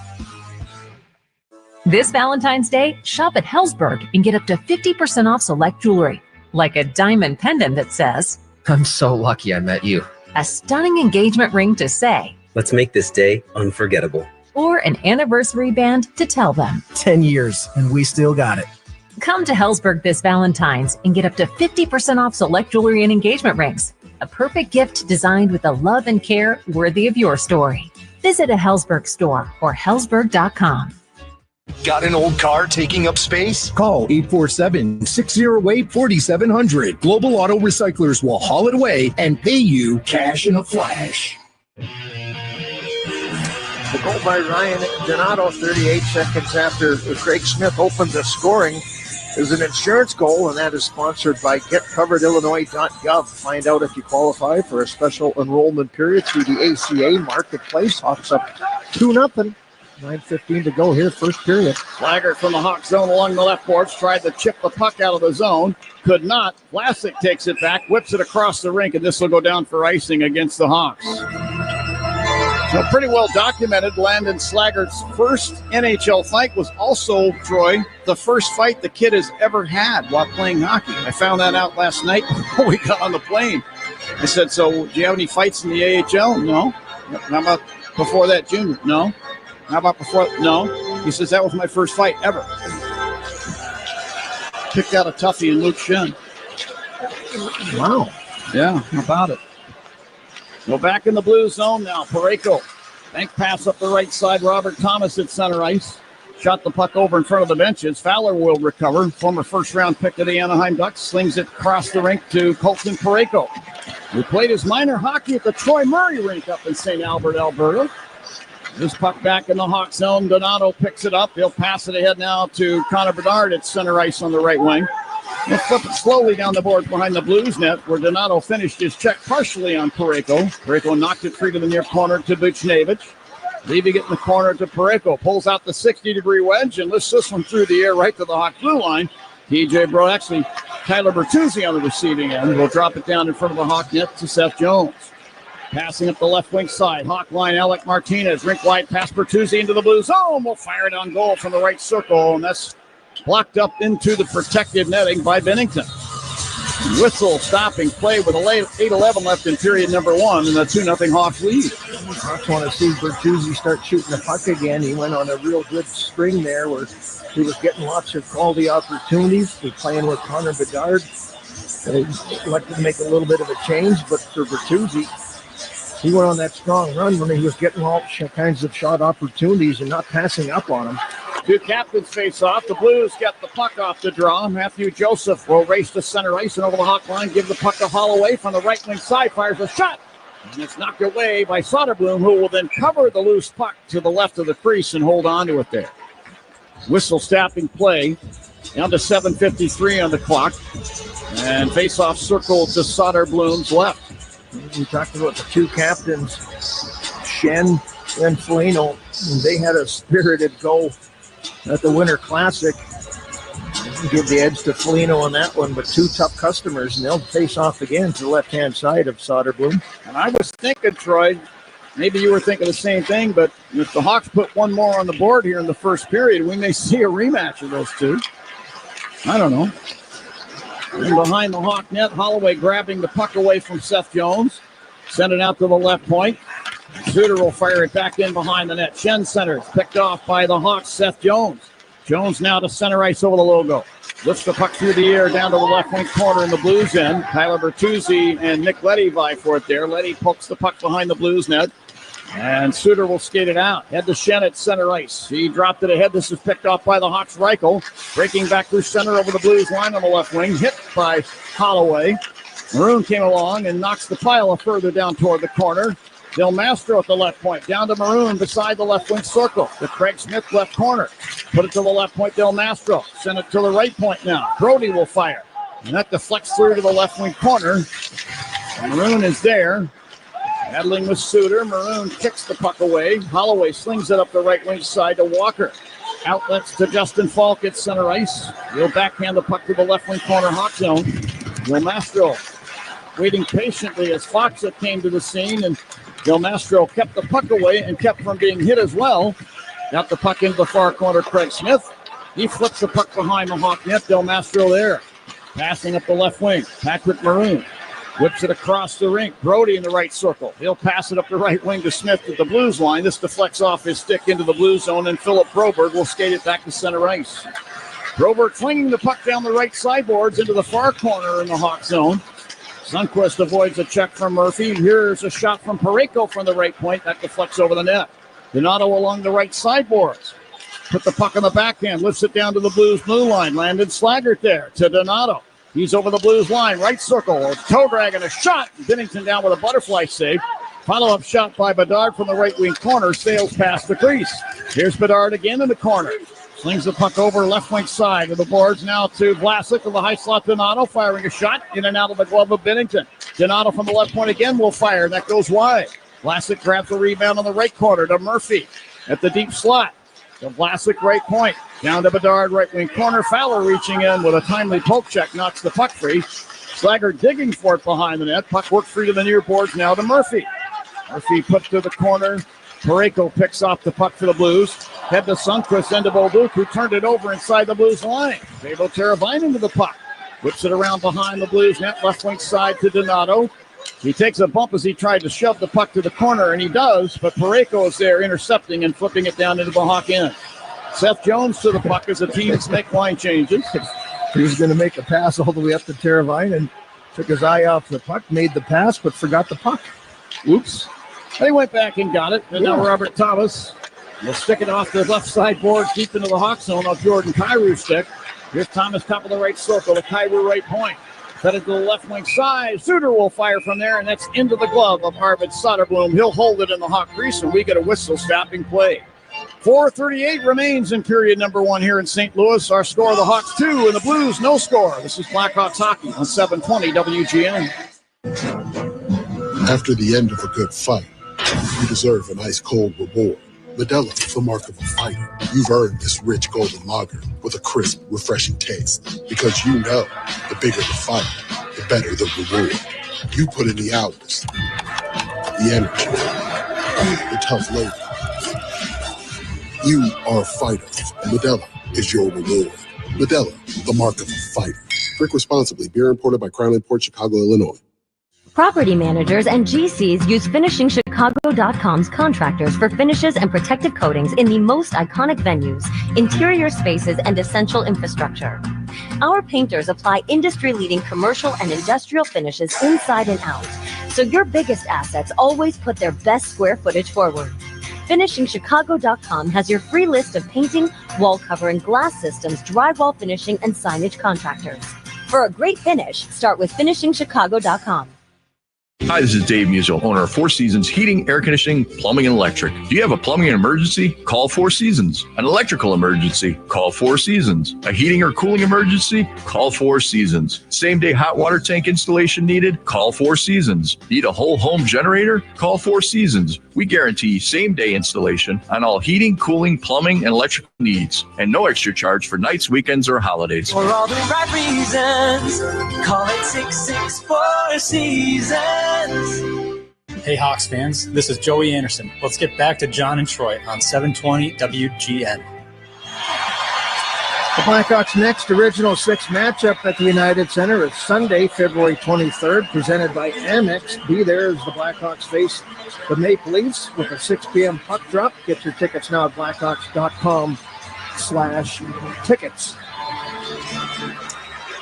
This Valentine's Day, shop at Helzberg and get up to 50% off select jewelry, like a diamond pendant that says, I'm so lucky I met you. a stunning engagement ring to say, Let's make this day unforgettable. or an anniversary band to tell them. 10 years, and we still got it. Come to Helzberg this Valentine's and get up to 50% off select jewelry and engagement rings. A perfect gift designed with the love and care worthy of your story. Visit a Helzberg store or helzberg.com. Got an old car taking up space? Call 847-608-4700. Global Auto Recyclers will haul it away and pay you cash in a flash. The goal by Ryan Donato, 38 seconds after Craig Smith opened the scoring, is an insurance goal, and that is sponsored by GetCoveredIllinois.gov. Find out if you qualify for a special enrollment period through the ACA Marketplace. Hawks up 2-0. 9:15 to go here, first period. Flagger from the Hawk zone along the left boards, tried to chip the puck out of the zone. Could not. Vlasic takes it back, whips it across the rink, and this will go down for icing against the Hawks. So pretty well documented, Landon Slaggert's first NHL fight was also, Troy, the first fight the kid has ever had while playing hockey. I found that out last night before we got on the plane. I said, so do you have any fights in the AHL? No. How about before that, junior? No. How about before? No. He says, that was my first fight ever. Picked out a toughie in Luke Shen. Wow. Yeah, how about it? Go back in the blue zone now. Parayko. Bank pass up the right side. Robert Thomas at center ice. Shot the puck over in front of the benches. Fowler will recover. Former first-round pick of the Anaheim Ducks. Slings it across the rink to Colton Parayko, who played his minor hockey at the Troy Murray rink up in St. Albert, Alberta. This puck back in the Hawk zone. Donato picks it up. He'll pass it ahead now to Connor Bedard at center ice on the right wing. He'll flip it slowly down the boards behind the Blues net, where Donato finished his check partially on Parayko. Parayko knocked it free to the near corner to Buchnevich. Leaving it in the corner to Parayko. Pulls out the 60-degree wedge and lifts this one through the air right to the Hawk blue line. TJ Bro, actually Tyler Bertuzzi on the receiving end. Will drop it down in front of the Hawk net to Seth Jones. Passing up the left wing side. Hawk line, Alec Martinez. Rink wide pass Bertuzzi into the blue zone. Will fire it on goal from the right circle. And that's blocked up into the protected netting by Bennington. Whistle stopping play with 8:11 left in period number 1 and a 2-0 Hawks lead. Hawks want to see Bertuzzi start shooting the puck again. He went on a real good string there where he was getting lots of quality opportunities. He's playing with Connor Bedard. They'd like to make a little bit of a change, but for Bertuzzi, he went on that strong run when he was getting all kinds of shot opportunities and not passing up on them. Two captains face off. The Blues get the puck off the draw. Matthew Joseph will race to center ice and over the Hawk line. Give the puck to Holloway from the right wing side. Fires a shot. And it's knocked away by Soderblom, who will then cover the loose puck to the left of the crease and hold on to it there. Whistle stopping play. Down to 7:53 on the clock. And face-off circle to Soderblom's left. We talked about the two captains, Shen and Foligno. They had a spirited go at the Winter Classic. Give the edge to Foligno on that one, but two tough customers, and they'll face off again to the left-hand side of Soderblom. And I was thinking, Troy, maybe you were thinking the same thing, but if the Hawks put one more on the board here in the first period, we may see a rematch of those two. I don't know. And behind the Hawk net, Holloway grabbing the puck away from Seth Jones. Send it out to the left point. Suter will fire it back in behind the net. Shen centers, picked off by the Hawks, Seth Jones. Jones now to center ice over the logo. Lifts the puck through the air down to the left wing corner in the Blues end. Tyler Bertuzzi and Nick Leddy vie for it there. Leddy pokes the puck behind the Blues net. And Suter will skate it out. Head to Shen at center ice. He dropped it ahead. This is picked off by the Hawks. Reichel breaking back through center over the Blues line on the left wing. Hit by Holloway. Maroon came along and knocks the pile further down toward the corner. Del Mastro at the left point. Down to Maroon beside the left wing circle. The Craig Smith left corner. Put it to the left point, Del Mastro. Send it to the right point now. Brody will fire. And that deflects through to the left wing corner. Maroon is there. Battling with Suter. Maroon kicks the puck away. Holloway slings it up the right wing side to Walker. Outlets to Justin Falk at center ice. He'll backhand the puck to the left wing corner Hawk zone. Del Mastro waiting patiently as Foxett came to the scene, and Del Mastro kept the puck away and kept from being hit as well. Got the puck into the far corner, Craig Smith. He flips the puck behind the Hawk net. Del Mastro there. Passing up the left wing. Patrick Maroon whips it across the rink. Brody in the right circle. He'll pass it up the right wing to Smith at the Blues line. This deflects off his stick into the Blues zone, and Philip Broberg will skate it back to center ice. Broberg flinging the puck down the right sideboards into the far corner in the Hawk zone. Sundqvist avoids a check from Murphy. Here's a shot from Parayko from the right point. That deflects over the net. Donato along the right sideboards. Put the puck on the backhand. Lifts it down to the Blues blue line. Landon Slaggert there to Donato. He's over the Blues line. Right circle. Toe drag and a shot. Bennington down with a butterfly save. Follow-up shot by Bedard from the right wing corner. Sails past the crease. Here's Bedard again in the corner. Slings the puck over left wing side of the boards now to Vlasic of the high slot. Donato firing a shot in and out of the glove of Bennington. Donato from the left point again will fire. That goes wide. Vlasic grabs the rebound on the right corner to Murphy at the deep slot. To Vlasic right point. Down to Bedard right wing corner. Fowler reaching in with a timely poke check. Knocks the puck free. Slaggert digging for it behind the net. Puck worked free to the near boards now to Murphy. Murphy put to the corner. Parayko picks off the puck for the Blues. Head to Sundqvist, end to Bolduc, who turned it over inside the Blues line. Fabo Teravainen to the puck. Whips it around behind the Blues net, left wing side to Donato. He takes a bump as he tried to shove the puck to the corner, and he does, but Parayko is there intercepting and flipping it down into the Hawk end. Seth Jones to the puck as the teams make line changes. He was going to make a pass all the way up to Teravainen. Took his eye off the puck, made the pass, but forgot the puck. Oops. They went back and got it, and now Robert Thomas will stick it off the left side board deep into the Hawk zone off Jordan Kyrie's stick. Here's Thomas, top of the right circle, the Kyrie right point. Set it to the left wing side. Suter will fire from there, and that's into the glove of Arvid Soderblom. He'll hold it in the Hawk crease, and we get a whistle stopping play. 4:38 remains in period number one here in St. Louis. Our score, the Hawks 2 and the Blues no score. This is Blackhawks hockey on 720 WGN. After the end of a good fight, you deserve an ice-cold reward. Modelo, the mark of a fighter. You've earned this rich golden lager with a crisp, refreshing taste. Because you know, the bigger the fight, the better the reward. You put in the hours, the energy, the tough labor. You are a fighter, and Modelo is your reward. Modelo, the mark of a fighter. Drink responsibly. Beer imported by Crown Imports, Chicago, Illinois. Property managers and GCs use FinishingChicago.com's contractors for finishes and protective coatings in the most iconic venues, interior spaces, and essential infrastructure. Our painters apply industry-leading commercial and industrial finishes inside and out, so your biggest assets always put their best square footage forward. FinishingChicago.com has your free list of painting, wall covering, glass systems, drywall finishing, and signage contractors. For a great finish, start with FinishingChicago.com. Hi, this is Dave Musial, owner of Four Seasons Heating, Air Conditioning, Plumbing, and Electric. Do you have a plumbing emergency? Call Four Seasons. An electrical emergency? Call Four Seasons. A heating or cooling emergency? Call Four Seasons. Same-day hot water tank installation needed? Call Four Seasons. Need a whole home generator? Call Four Seasons. We guarantee same-day installation on all heating, cooling, plumbing, and electrical needs, and no extra charge for nights, weekends, or holidays. For all the right reasons, call it 664 Seasons. Hey Hawks fans, this is Joey Anderson. Let's get back to John and Troy on 720 WGN. The Blackhawks' next Original Six matchup at the United Center is Sunday, February 23rd, presented by Amex. Be there as the Blackhawks face the Maple Leafs with a 6 p.m. puck drop. Get your tickets now at blackhawks.com/tickets.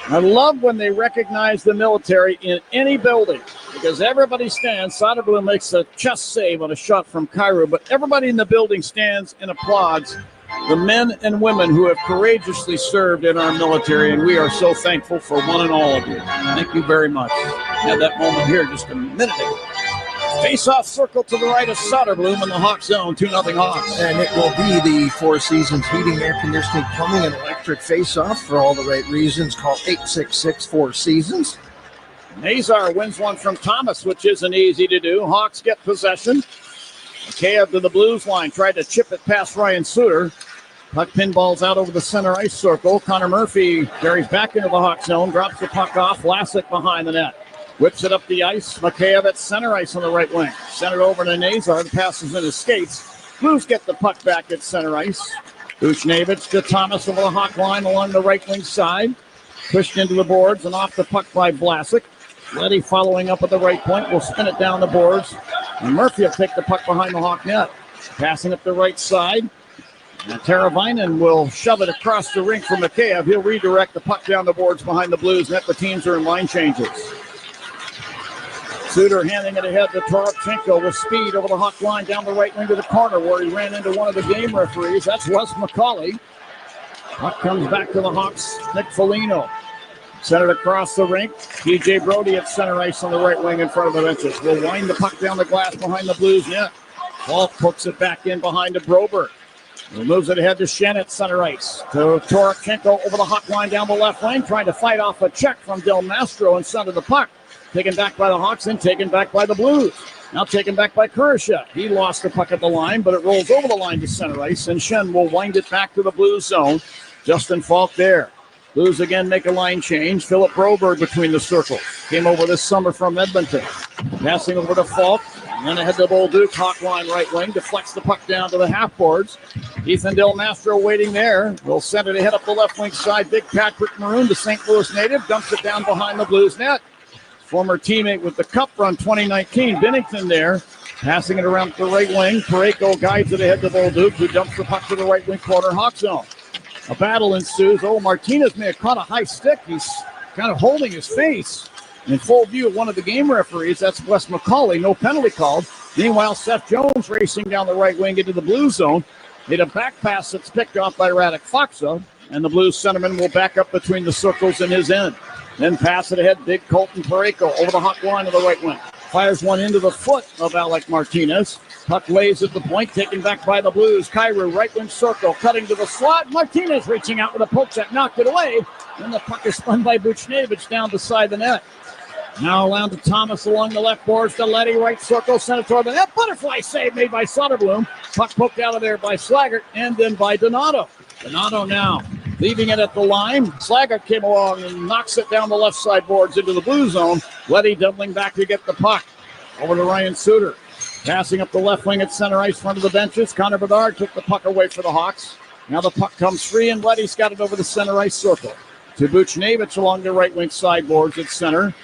I love when they recognize the military in any building because everybody stands. Soderblom makes a chest save on a shot from Cairo, but everybody in the building stands and applauds the men and women who have courageously served in our military, and we are so thankful for one and all of you. Thank you very much. Had that moment here just a minute ago. Face-off circle to the right of Soderblom in the Hawk zone, 2-0 Hawks. And it will be the Four Seasons Heating, Air Conditioning, Plumbing, and Electric face-off for all the right reasons. Call 866-4-SEASONS. Nazar wins one from Thomas, which isn't easy to do. Hawks get possession. Mikheyev to the Blues line, tried to chip it past Ryan Suter. Puck pinballs out over the center ice circle. Connor Murphy carries back into the Hawk zone, drops the puck off. Vlasic behind the net. Whips it up the ice. Mikheyev at center ice on the right wing. Sent it over to Nazar. The pass is in his skates. Blues get the puck back at center ice. Buchnevich to Thomas over the Hawk line along the right wing side. Pushed into the boards and off the puck by Vlasic. Leddy following up at the right point. Will spin it down the boards. And Murphy will take the puck behind the Hawk net. Passing up the right side. And Teravainen will shove it across the rink for Mikheyev. He'll redirect the puck down the boards behind the Blues net. The teams are in line changes. Suter handing it ahead to Torochenko with speed over the Hawk line down the right wing to the corner where he ran into one of the game referees. That's Wes McCauley. Puck comes back to the Hawks. Nick Foligno. Sent it across the rink. TJ Brody at center ice on the right wing in front of the benches. Will wind the puck down the glass behind the Blues net. Falk hooks it back in behind to Broberg. He moves it ahead to Shen at center ice. To Torochenko over the Hawk line down the left lane, trying to fight off a check from Del Mastro in front of the puck. Taken back by the Hawks and taken back by the Blues. Now taken back by Kurashev. He lost the puck at the line, but it rolls over the line to center ice, and Shen will wind it back to the Blues zone. Justin Falk there. Blues again make a line change. Philip Broberg between the circles. Came over this summer from Edmonton. Passing over to Falk. And then ahead to Bolduc. Hawk line right wing. Deflects the puck down to the half boards. Ethan Del Mastro waiting there. Will send it ahead up the left wing side. Big Patrick Maroon, the St. Louis native. Dumps it down behind the Blues net. Former teammate with the Cup run 2019. Binnington there. Passing it around to the right wing. Parayko guides it ahead to Bolduc, who dumps the puck to the right wing corner. Hawk zone. A battle ensues. Oh, Martinez may have caught a high stick. He's kind of holding his face in full view of one of the game referees. That's Wes McCauley. No penalty called. Meanwhile, Seth Jones racing down the right wing into the Blues zone. Made a back pass that's picked off by Radek Faksa, and the Blues centerman will back up between the circles in his end. Then pass it ahead. Big Colton Parayko over the Hawk line to the right wing. Fires one into the foot of Alec Martinez. Puck lays at the point, taken back by the Blues. Kyrou, right wing circle, cutting to the slot. Martinez reaching out with a poke check, knocked it away. Then the puck is spun by Buchnevich down beside the net. Now around to Thomas along the left boards to Leddy, right circle, sent it toward the net. Butterfly save made by Soderblom. Puck poked out of there by Slaggert and then by Donato. Donato now leaving it at the line. Slaggert came along and knocks it down the left side boards into the Blue zone. Leddy doubling back to get the puck. Over to Ryan Suter. Passing up the left wing at center ice, front of the benches. Connor Bedard took the puck away for the Hawks. Now the puck comes free, and Leddy's got it over the center ice circle. To Buchnevich along the right wing sideboards at center.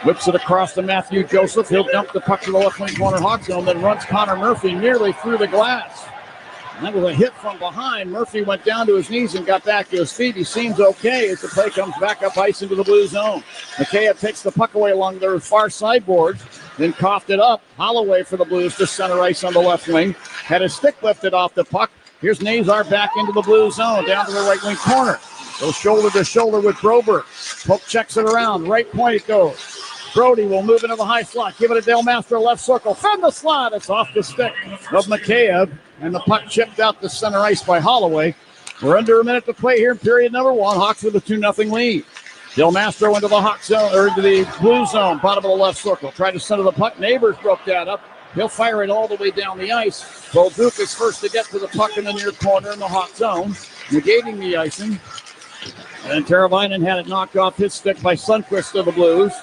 Whips it across to Matthew Joseph. He'll dump the puck to the left wing corner Hawk zone, then runs Connor Murphy nearly through the glass. And that was a hit from behind. Murphy went down to his knees and got back to his feet. He seems okay as the play comes back up ice into the Blue zone. Mikheyev takes the puck away along their far sideboards, then coughed it up. Holloway for the Blues to center ice on the left wing. Had his stick lifted off the puck. Here's Nazar back into the Blue zone, down to the right wing corner. Goes shoulder to shoulder with Broberg. Poke checks it around. Right point it goes. Brody will move into the high slot. Give it to Del Mastro, left circle. From the slot. It's off the stick of McCabe. And the puck chipped out to center ice by Holloway. We're under a minute to play here in period number 1. Hawks with a 2-0 lead. Del Mastro into the Hawk zone, or into the blue zone, bottom of the left circle. Tried to center the puck. Neighbors broke that up. He'll fire it all the way down the ice. Bolduc is first to get to the puck in the near corner in the Hawk zone, negating the icing. And Teravainen had it knocked off his stick by Sundqvist of the Blues.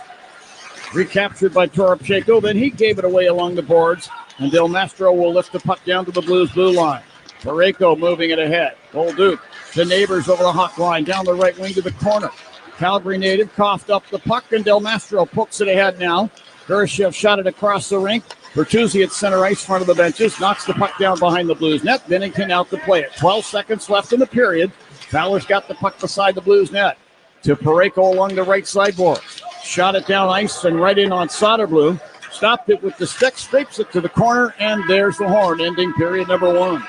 Recaptured by Toropchenko. Then he gave it away along the boards. And Del Mastro will lift the puck down to the Blues blue line. Parayko moving it ahead. Bolduc to Neighbors over the Hawk line. Down the right wing to the corner. Calgary native coughed up the puck. And Del Mastro pokes it ahead now. Kurashev shot it across the rink. Bertuzzi at center ice, front of the benches. Knocks the puck down behind the Blues net. Bennington out to play it. 12 seconds left in the period. Fowler's got the puck beside the Blues net. To Parayko along the right sideboard. Shot it down ice and right in on Soderblom. Stopped it with the stick, scrapes it to the corner, and there's the horn, ending period number 1.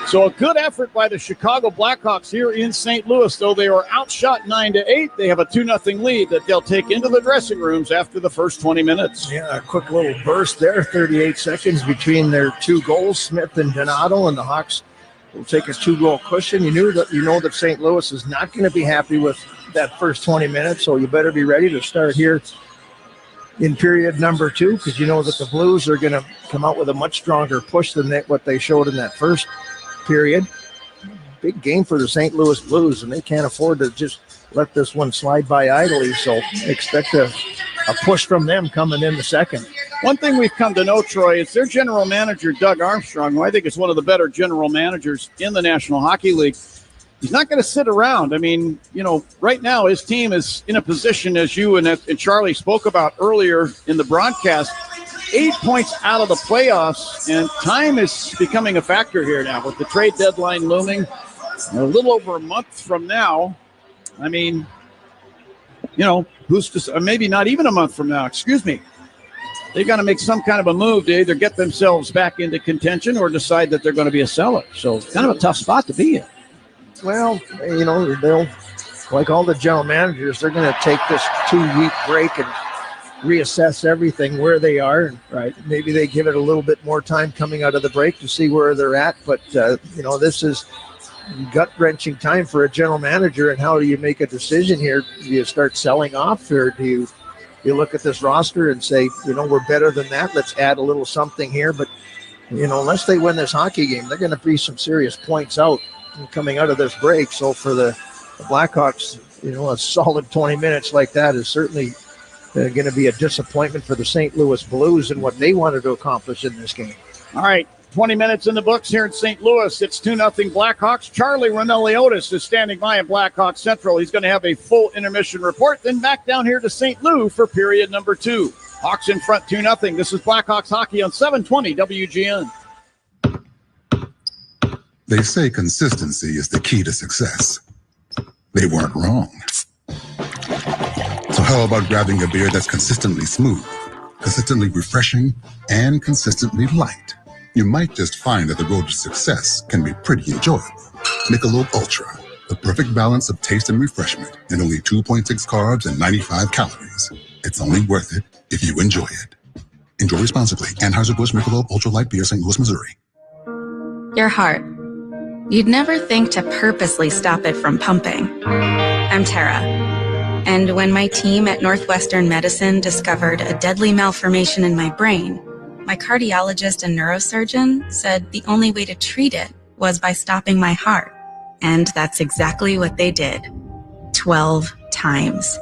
So a good effort by the Chicago Blackhawks here in St. Louis, though they were outshot 9-8. They have a 2-0 lead that they'll take into the dressing rooms after the first 20 minutes. Yeah, a quick little burst there, 38 seconds between their 2 goals, Smith and Donato, and the Hawks will take a 2-goal cushion. You know that St. Louis is not going to be happy with that first 20 minutes, so you better be ready to start here in period number 2, because you know that the Blues are going to come out with a much stronger push than what they showed in that first period. Big game for the St. Louis Blues, and they can't afford to just let this one slide by idly, so expect a push from them coming in the second. One thing we've come to know, Troy, is their general manager, Doug Armstrong, who I think is one of the better general managers in the National Hockey League. He's not going to sit around. I mean, right now his team is in a position, as you and Charlie spoke about earlier in the broadcast, 8 points out of the playoffs, and time is becoming a factor here now with the trade deadline looming a little over a month from now. I mean, who's to, maybe not even a month from now, excuse me. They got to make some kind of a move to either get themselves back into contention or decide that they're going to be a seller. So it's kind of a tough spot to be in. Well, they'll, like all the general managers, they're going to take this 2-week break and reassess everything where they are. And right, maybe they give it a little bit more time coming out of the break to see where they're at. But, this is gut-wrenching time for a general manager. And how do you make a decision here? Do you start selling off, or do you look at this roster and say, we're better than that, let's add a little something here? But, unless they win this hockey game, they're going to be some serious points out coming out of this break. So for the Blackhawks, a solid 20 minutes like that is certainly going to be a disappointment for the St. Louis Blues and what they wanted to accomplish in this game. All right, 20 minutes in the books here in St. Louis. It's 2-0 Blackhawks. Charlie Ronelli-Otis is standing by at Blackhawks Central. He's going to have a full intermission report, then back down here to St. Louis for period number 2. Hawks in front 2-0. This is Blackhawks hockey on 720 WGN. They say consistency is the key to success. They weren't wrong. So how about grabbing a beer that's consistently smooth, consistently refreshing, and consistently light? You might just find that the road to success can be pretty enjoyable. Michelob Ultra, the perfect balance of taste and refreshment, and only 2.6 carbs and 95 calories. It's only worth it if you enjoy it. Enjoy responsibly. Anheuser-Busch Michelob Ultra Light Beer, St. Louis, Missouri. Your heart. You'd never think to purposely stop it from pumping. I'm Tara. And when my team at Northwestern Medicine discovered a deadly malformation in my brain, my cardiologist and neurosurgeon said the only way to treat it was by stopping my heart. And that's exactly what they did. 12 times.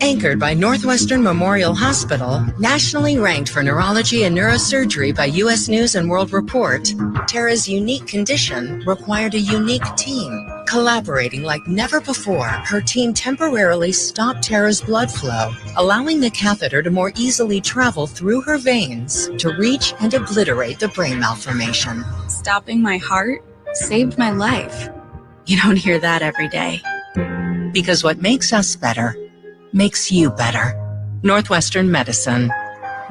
Anchored by Northwestern Memorial Hospital, nationally ranked for neurology and neurosurgery by U.S. News and World Report, Tara's unique condition required a unique team. Collaborating like never before, her team temporarily stopped Tara's blood flow, allowing the catheter to more easily travel through her veins to reach and obliterate the brain malformation. Stopping my heart saved my life. You don't hear that every day. Because what makes us better makes you better. Northwestern Medicine.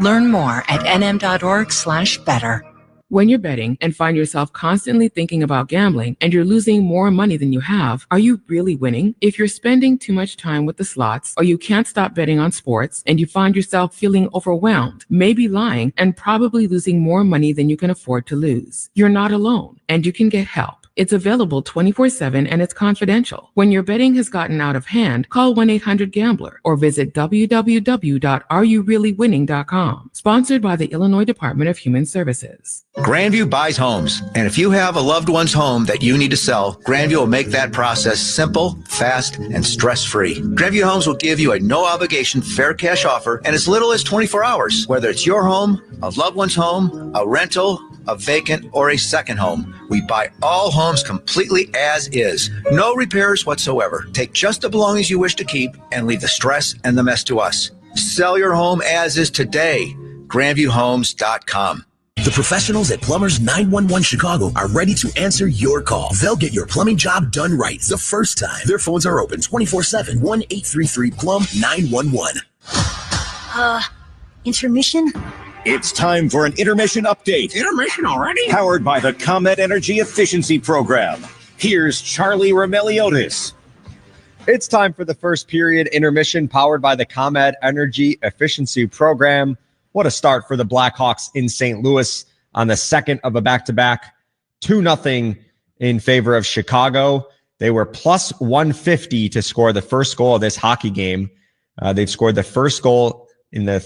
Learn more at nm.org/better. When you're betting and find yourself constantly thinking about gambling and you're losing more money than you have, are you really winning? If you're spending too much time with the slots or you can't stop betting on sports and you find yourself feeling overwhelmed, maybe lying, and probably losing more money than you can afford to lose, you're not alone and you can get help. It's available 24/7 and it's confidential. When your betting has gotten out of hand, call 1-800-GAMBLER or visit www.areyoureallywinning.com. Sponsored by the Illinois Department of Human Services. Grandview buys homes, and if you have a loved one's home that you need to sell, Grandview will make that process simple, fast, and stress-free. Grandview Homes will give you a no-obligation fair cash offer in as little as 24 hours. Whether it's your home, a loved one's home, a rental, a vacant, or a second home, we buy all homes completely as is. No repairs whatsoever. Take just the belongings you wish to keep and leave the stress and the mess to us. Sell your home as is today. GrandviewHomes.com. The professionals at Plumbers 911 Chicago are ready to answer your call. They'll get your plumbing job done right the first time. Their phones are open 24/7, 1-833-PLUM-911. Intermission? It's time for an intermission update. Intermission already? Powered by the ComEd Energy Efficiency Program. Here's Charlie Remeliotis. It's time for the first period intermission powered by the ComEd Energy Efficiency Program. What a start for the Blackhawks in St. Louis on the second of a back-to-back. 2-0 in favor of Chicago. They were plus 150 to score the first goal of this hockey game. They've scored the first goal in the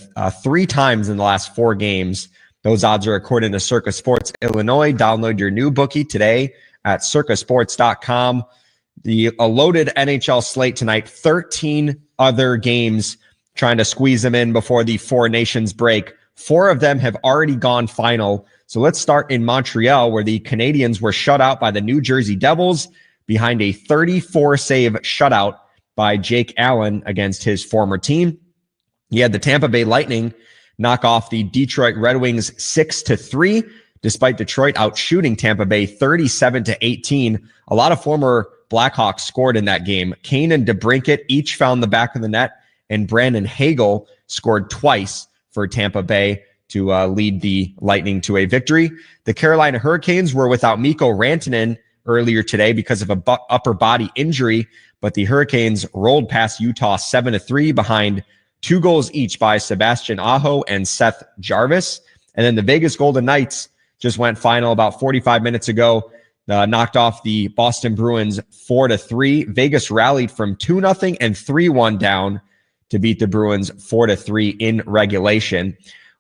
3 times in the last 4 games. Those odds are according to Circa Sports Illinois. Download your new bookie today at circasports.com. A loaded NHL slate tonight, 13 other games trying to squeeze them in before the Four Nations break. 4 of them have already gone final. So let's start in Montreal, where the Canadiens were shut out by the New Jersey Devils behind a 34-save shutout by Jake Allen against his former team. He had the Tampa Bay Lightning knock off the Detroit Red Wings 6-3, despite Detroit outshooting Tampa Bay 37-18. A lot of former Blackhawks scored in that game. Kane and DeBrincat each found the back of the net, and Brandon Hagel scored twice for Tampa Bay to lead the Lightning to a victory. The Carolina Hurricanes were without Mikko Rantanen earlier today because of a upper body injury, but the Hurricanes rolled past Utah 7-3 behind 2 goals each by Sebastian Aho and Seth Jarvis. And then the Vegas Golden Knights just went final about 45 minutes ago, knocked off the Boston Bruins 4-3. Vegas rallied from 2-0 and 3-1 down to beat the Bruins 4-3 in regulation.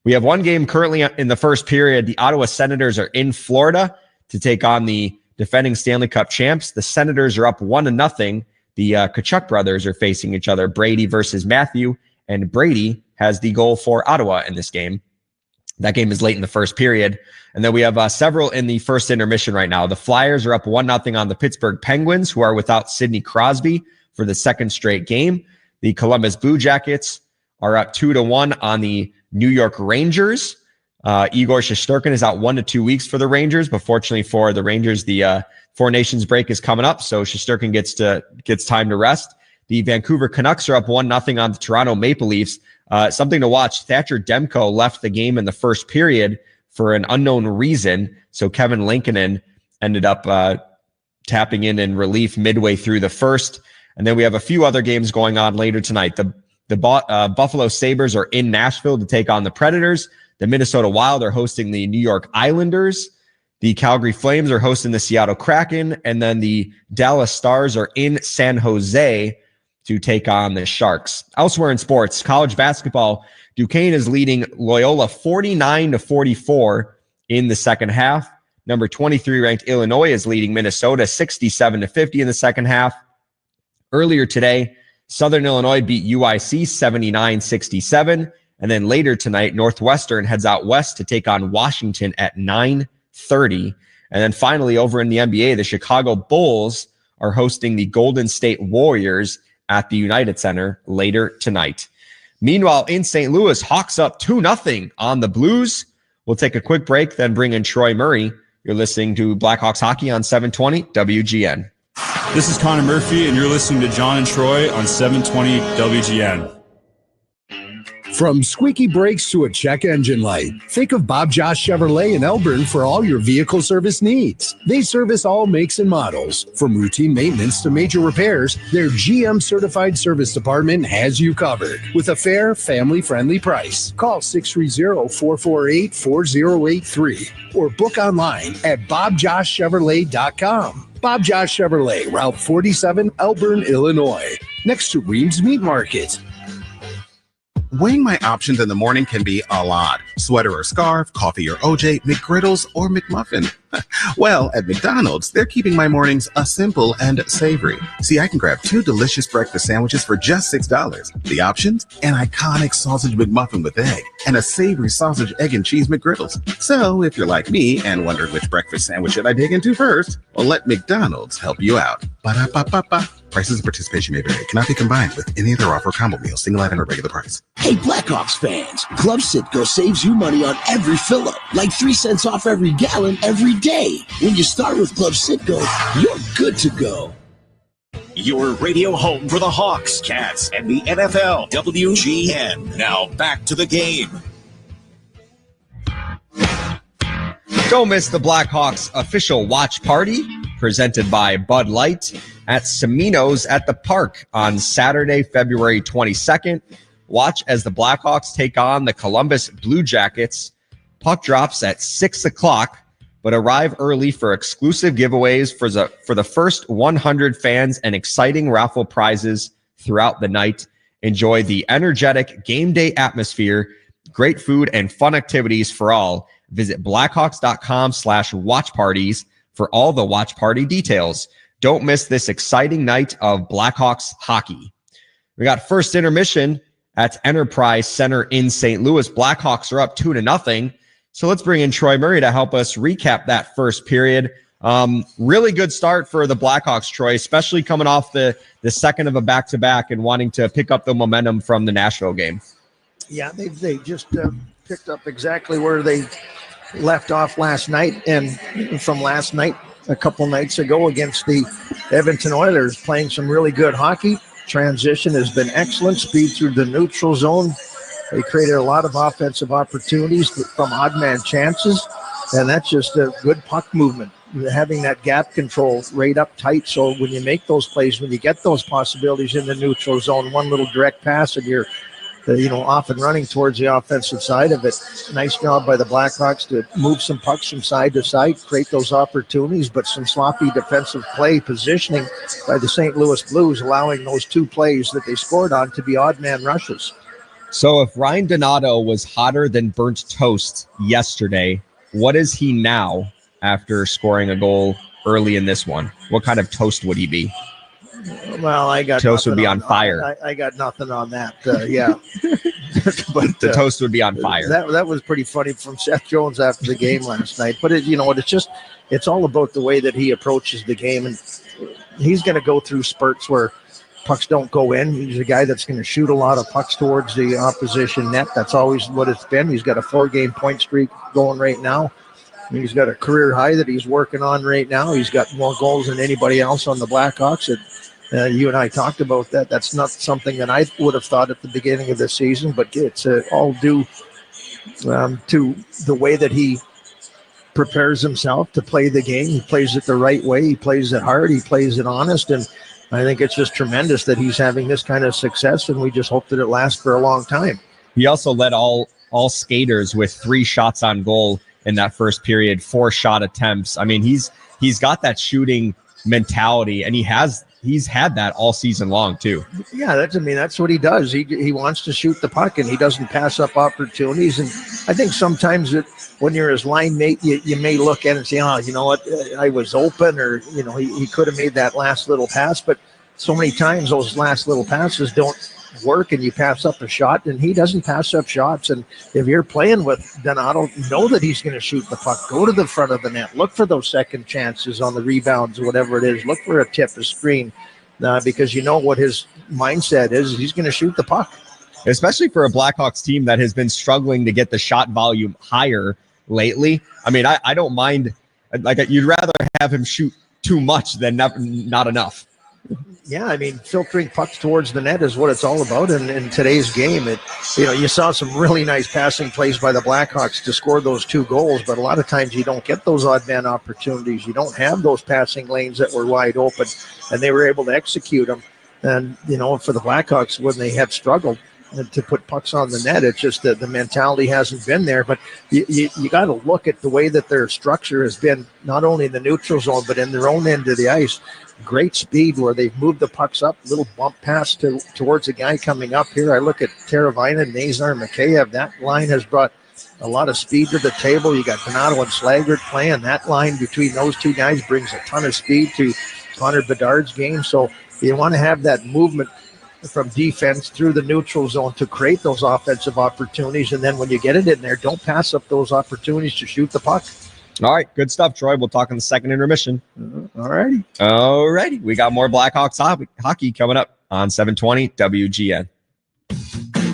We have one game currently in the first period. The Ottawa Senators are in Florida to take on the defending Stanley Cup champs. The Senators are up 1-0. The Tkachuk brothers are facing each other, Brady versus Matthew, and Brady has the goal for Ottawa in this game. That game is late in the first period. And then we have several in the first intermission right now. The Flyers are up 1-0 on the Pittsburgh Penguins, who are without Sidney Crosby for the second straight game. The Columbus Blue Jackets are up 2-1 on the New York Rangers. Igor Shesterkin is out 1 to 2 weeks for the Rangers, but fortunately for the Rangers, the Four Nations break is coming up, so Shesterkin gets time to rest. The Vancouver Canucks are up 1-0 on the Toronto Maple Leafs. Something to watch, Thatcher Demko left the game in the first period for an unknown reason, so Kevin Lankinen ended up tapping in relief midway through the first. And then we have a few other games going on later tonight. The Buffalo Sabres are in Nashville to take on the Predators. The Minnesota Wild are hosting the New York Islanders. The Calgary Flames are hosting the Seattle Kraken. And then the Dallas Stars are in San Jose to take on the Sharks. Elsewhere in sports, college basketball, Duquesne is leading Loyola 49-44 in the second half. Number 23 ranked Illinois is leading Minnesota 67-50 in the second half. Earlier today, Southern Illinois beat UIC 79-67. And then later tonight, Northwestern heads out west to take on Washington at 9:30. And then finally, over in the NBA, the Chicago Bulls are hosting the Golden State Warriors at the United Center later tonight. Meanwhile, in St. Louis, Hawks up 2-0 on the Blues. We'll take a quick break, then bring in Troy Murray. You're listening to Blackhawks Hockey on 720 WGN. This is Connor Murphy, and you're listening to John and Troy on 720 WGN. From squeaky brakes to a check engine light, think of Bob Josh Chevrolet in Elburn for all your vehicle service needs. They service all makes and models. From routine maintenance to major repairs, their GM certified service department has you covered with a fair, family-friendly price. Call 630-448-4083 or book online at bobjoshchevrolet.com. Bob Josh Chevrolet, Route 47, Elburn, Illinois, next to Weems Meat Market. Weighing my options in the morning can be a lot. Sweater or scarf, coffee or OJ, McGriddles or McMuffin. Well, at McDonald's, they're keeping my mornings simple and savory. See, I can grab 2 delicious breakfast sandwiches for just $6. The options? An iconic sausage McMuffin with egg and a savory sausage, egg, and cheese McGriddles. So if you're like me and wondering which breakfast sandwich should I dig into first, well, let McDonald's help you out. Ba-da-ba-ba-ba. Prices and participation may vary. Cannot be combined with any other offer, combo meal, single item, or regular price. Hey, Blackhawks fans, Club Citgo saves you money on every fill-up, like 3 cents off every gallon every day. When you start with Club Citgo, you're good to go. Your radio home for the Hawks, Cats, and the NFL, WGN. Now back to the game. Don't miss the Blackhawks official watch party presented by Bud Light at Semino's at the Park on Saturday, February 22nd. Watch as the Blackhawks take on the Columbus Blue Jackets. Puck drops at 6 o'clock, but arrive early for exclusive giveaways for the first 100 fans and exciting raffle prizes throughout the night. Enjoy the energetic game day atmosphere, great food, and fun activities for all. Visit blackhawks.com/watch parties for all the watch party details. Don't miss this exciting night of Blackhawks hockey. We got first intermission at Enterprise Center in St. Louis. Blackhawks are up 2-0. So let's bring in Troy Murray to help us recap that first period. Really good start for the Blackhawks, Troy, especially coming off the second of a back-to-back and wanting to pick up the momentum from the Nashville game. Yeah, they just picked up exactly where they left off last night, and from last night a couple nights ago against the Edmonton Oilers, playing some really good hockey. Transition has been excellent. Speed through the neutral zone. They created a lot of offensive opportunities from odd man chances, and that's just a good puck movement. Having that gap control right up tight, so when you make those plays, when you get those possibilities in the neutral zone, one little direct pass and you're off and running towards the offensive side of it. Nice job by the Blackhawks to move some pucks from side to side, create those opportunities, but some sloppy defensive play positioning by the St. Louis Blues, allowing those 2 plays that they scored on to be odd man rushes. So if Ryan Donato was hotter than burnt toast yesterday, what is he now after scoring a goal early in this one? What kind of toast would he be? Well, I got toast would be on fire. I got nothing on that. Yeah, but the toast would be on fire. That was pretty funny from Seth Jones after the game last night. But it's all about the way that he approaches the game, and he's going to go through spurts where pucks don't go in. He's a guy that's going to shoot a lot of pucks towards the opposition net. That's always what it's been. He's got a 4-game point streak going right now. He's got a career high that he's working on right now. He's got more goals than anybody else on the Blackhawks. You and I talked about that. That's not something that I would have thought at the beginning of the season, but it's all due to the way that he prepares himself to play the game. He plays it the right way. He plays it hard. He plays it honest. And I think it's just tremendous that he's having this kind of success, and we just hope that it lasts for a long time. He also led all skaters with 3 shots on goal in that first period, 4 shot attempts. I mean, he's got that shooting mentality, and he's had that all season long too. Yeah, that's what he does. He wants to shoot the puck, and he doesn't pass up opportunities. And I think sometimes when you're his line mate, you may look at it and say, oh, you know what, I was open, or he could have made that last little pass. But so many times those last little passes don't work, and you pass up a shot, and he doesn't pass up shots. And if you're playing with Donato, know that he's going to shoot the puck, go to the front of the net, look for those second chances on the rebounds, whatever it is, look for a tip, a screen, because you know what his mindset is. He's going to shoot the puck. Especially for a Blackhawks team that has been struggling to get the shot volume higher lately. I mean, I don't mind. Like, you'd rather have him shoot too much than not enough. Yeah, I mean, filtering pucks towards the net is what it's all about. And in today's game, you saw some really nice passing plays by the Blackhawks to score those 2 goals. But a lot of times you don't get those odd man opportunities. You don't have those passing lanes that were wide open, and they were able to execute them. And, for the Blackhawks, when they have struggled to put pucks on the net, it's just that the mentality hasn't been there. But you got to look at the way that their structure has been, not only in the neutral zone, but in their own end of the ice. Great speed where they've moved the pucks up, little bump pass towards a guy coming up here. I look at Teravainen, Nazar, Mikheyev. That line has brought a lot of speed to the table. You got Donato and Slaggert playing. That line between those 2 guys brings a ton of speed to Connor Bedard's game. So you want to have that movement from defense through the neutral zone to create those offensive opportunities. And then when you get it in there, don't pass up those opportunities to shoot the puck. All right, good stuff, Troy. We'll talk in the second intermission. All righty. All righty. We got more Blackhawks hockey coming up on 720 WGN.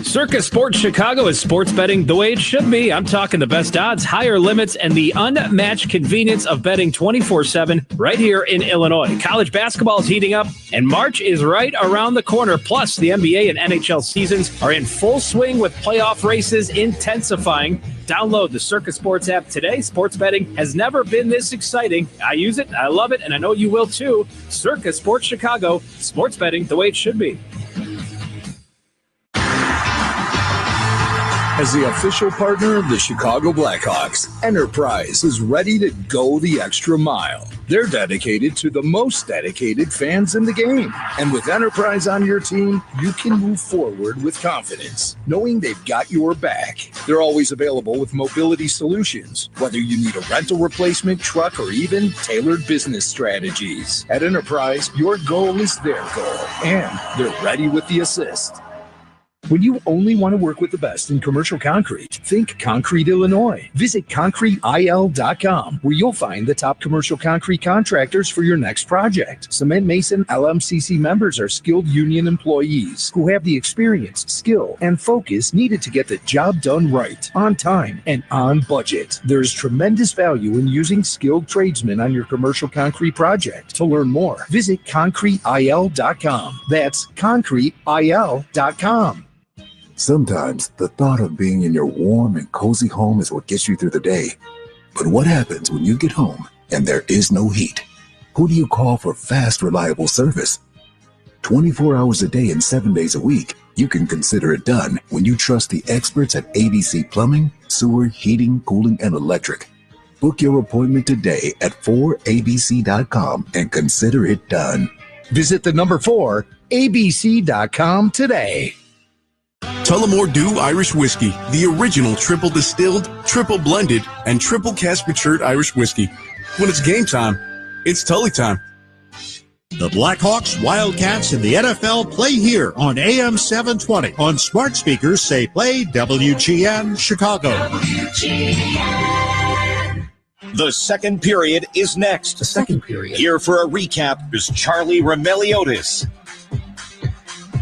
Circa Sports Chicago is sports betting the way it should be. I'm talking the best odds, higher limits, and the unmatched convenience of betting 24/7 right here in Illinois. College basketball is heating up, and March is right around the corner. Plus, the NBA and NHL seasons are in full swing with playoff races intensifying. Download the Circa Sports app today. Sports betting has never been this exciting. I use it, I love it, and I know you will too. Circa Sports Chicago, sports betting the way it should be. As the official partner of the Chicago Blackhawks, Enterprise is ready to go the extra mile. They're dedicated to the most dedicated fans in the game. And with Enterprise on your team, you can move forward with confidence, knowing they've got your back. They're always available with mobility solutions, whether you need a rental replacement, truck, or even tailored business strategies. At Enterprise, your goal is their goal, and they're ready with the assist. When you only want to work with the best in commercial concrete, think Concrete Illinois. Visit ConcreteIL.com, where you'll find the top commercial concrete contractors for your next project. Cement Mason LMCC members are skilled union employees who have the experience, skill, and focus needed to get the job done right, on time, and on budget. There's tremendous value in using skilled tradesmen on your commercial concrete project. To learn more, visit ConcreteIL.com. That's ConcreteIL.com. Sometimes the thought of being in your warm and cozy home is what gets you through the day. But what happens when you get home and there is no heat? Who do you call for fast, reliable service? 24 hours a day and 7 days a week, you can consider it done when you trust the experts at ABC Plumbing, Sewer, Heating, Cooling, and Electric. Book your appointment today at 4abc.com and consider it done. Visit the number 4abc.com today. Tullamore Dew Irish Whiskey, the original triple distilled, triple blended, and triple cask matured Irish whiskey. When it's game time, it's Tully time. The Blackhawks, Wildcats, and the NFL play here on AM 720. On smart speakers, say play WGN Chicago. WGN. The second period is next. The second period. Here for a recap is Charlie Remeliotis.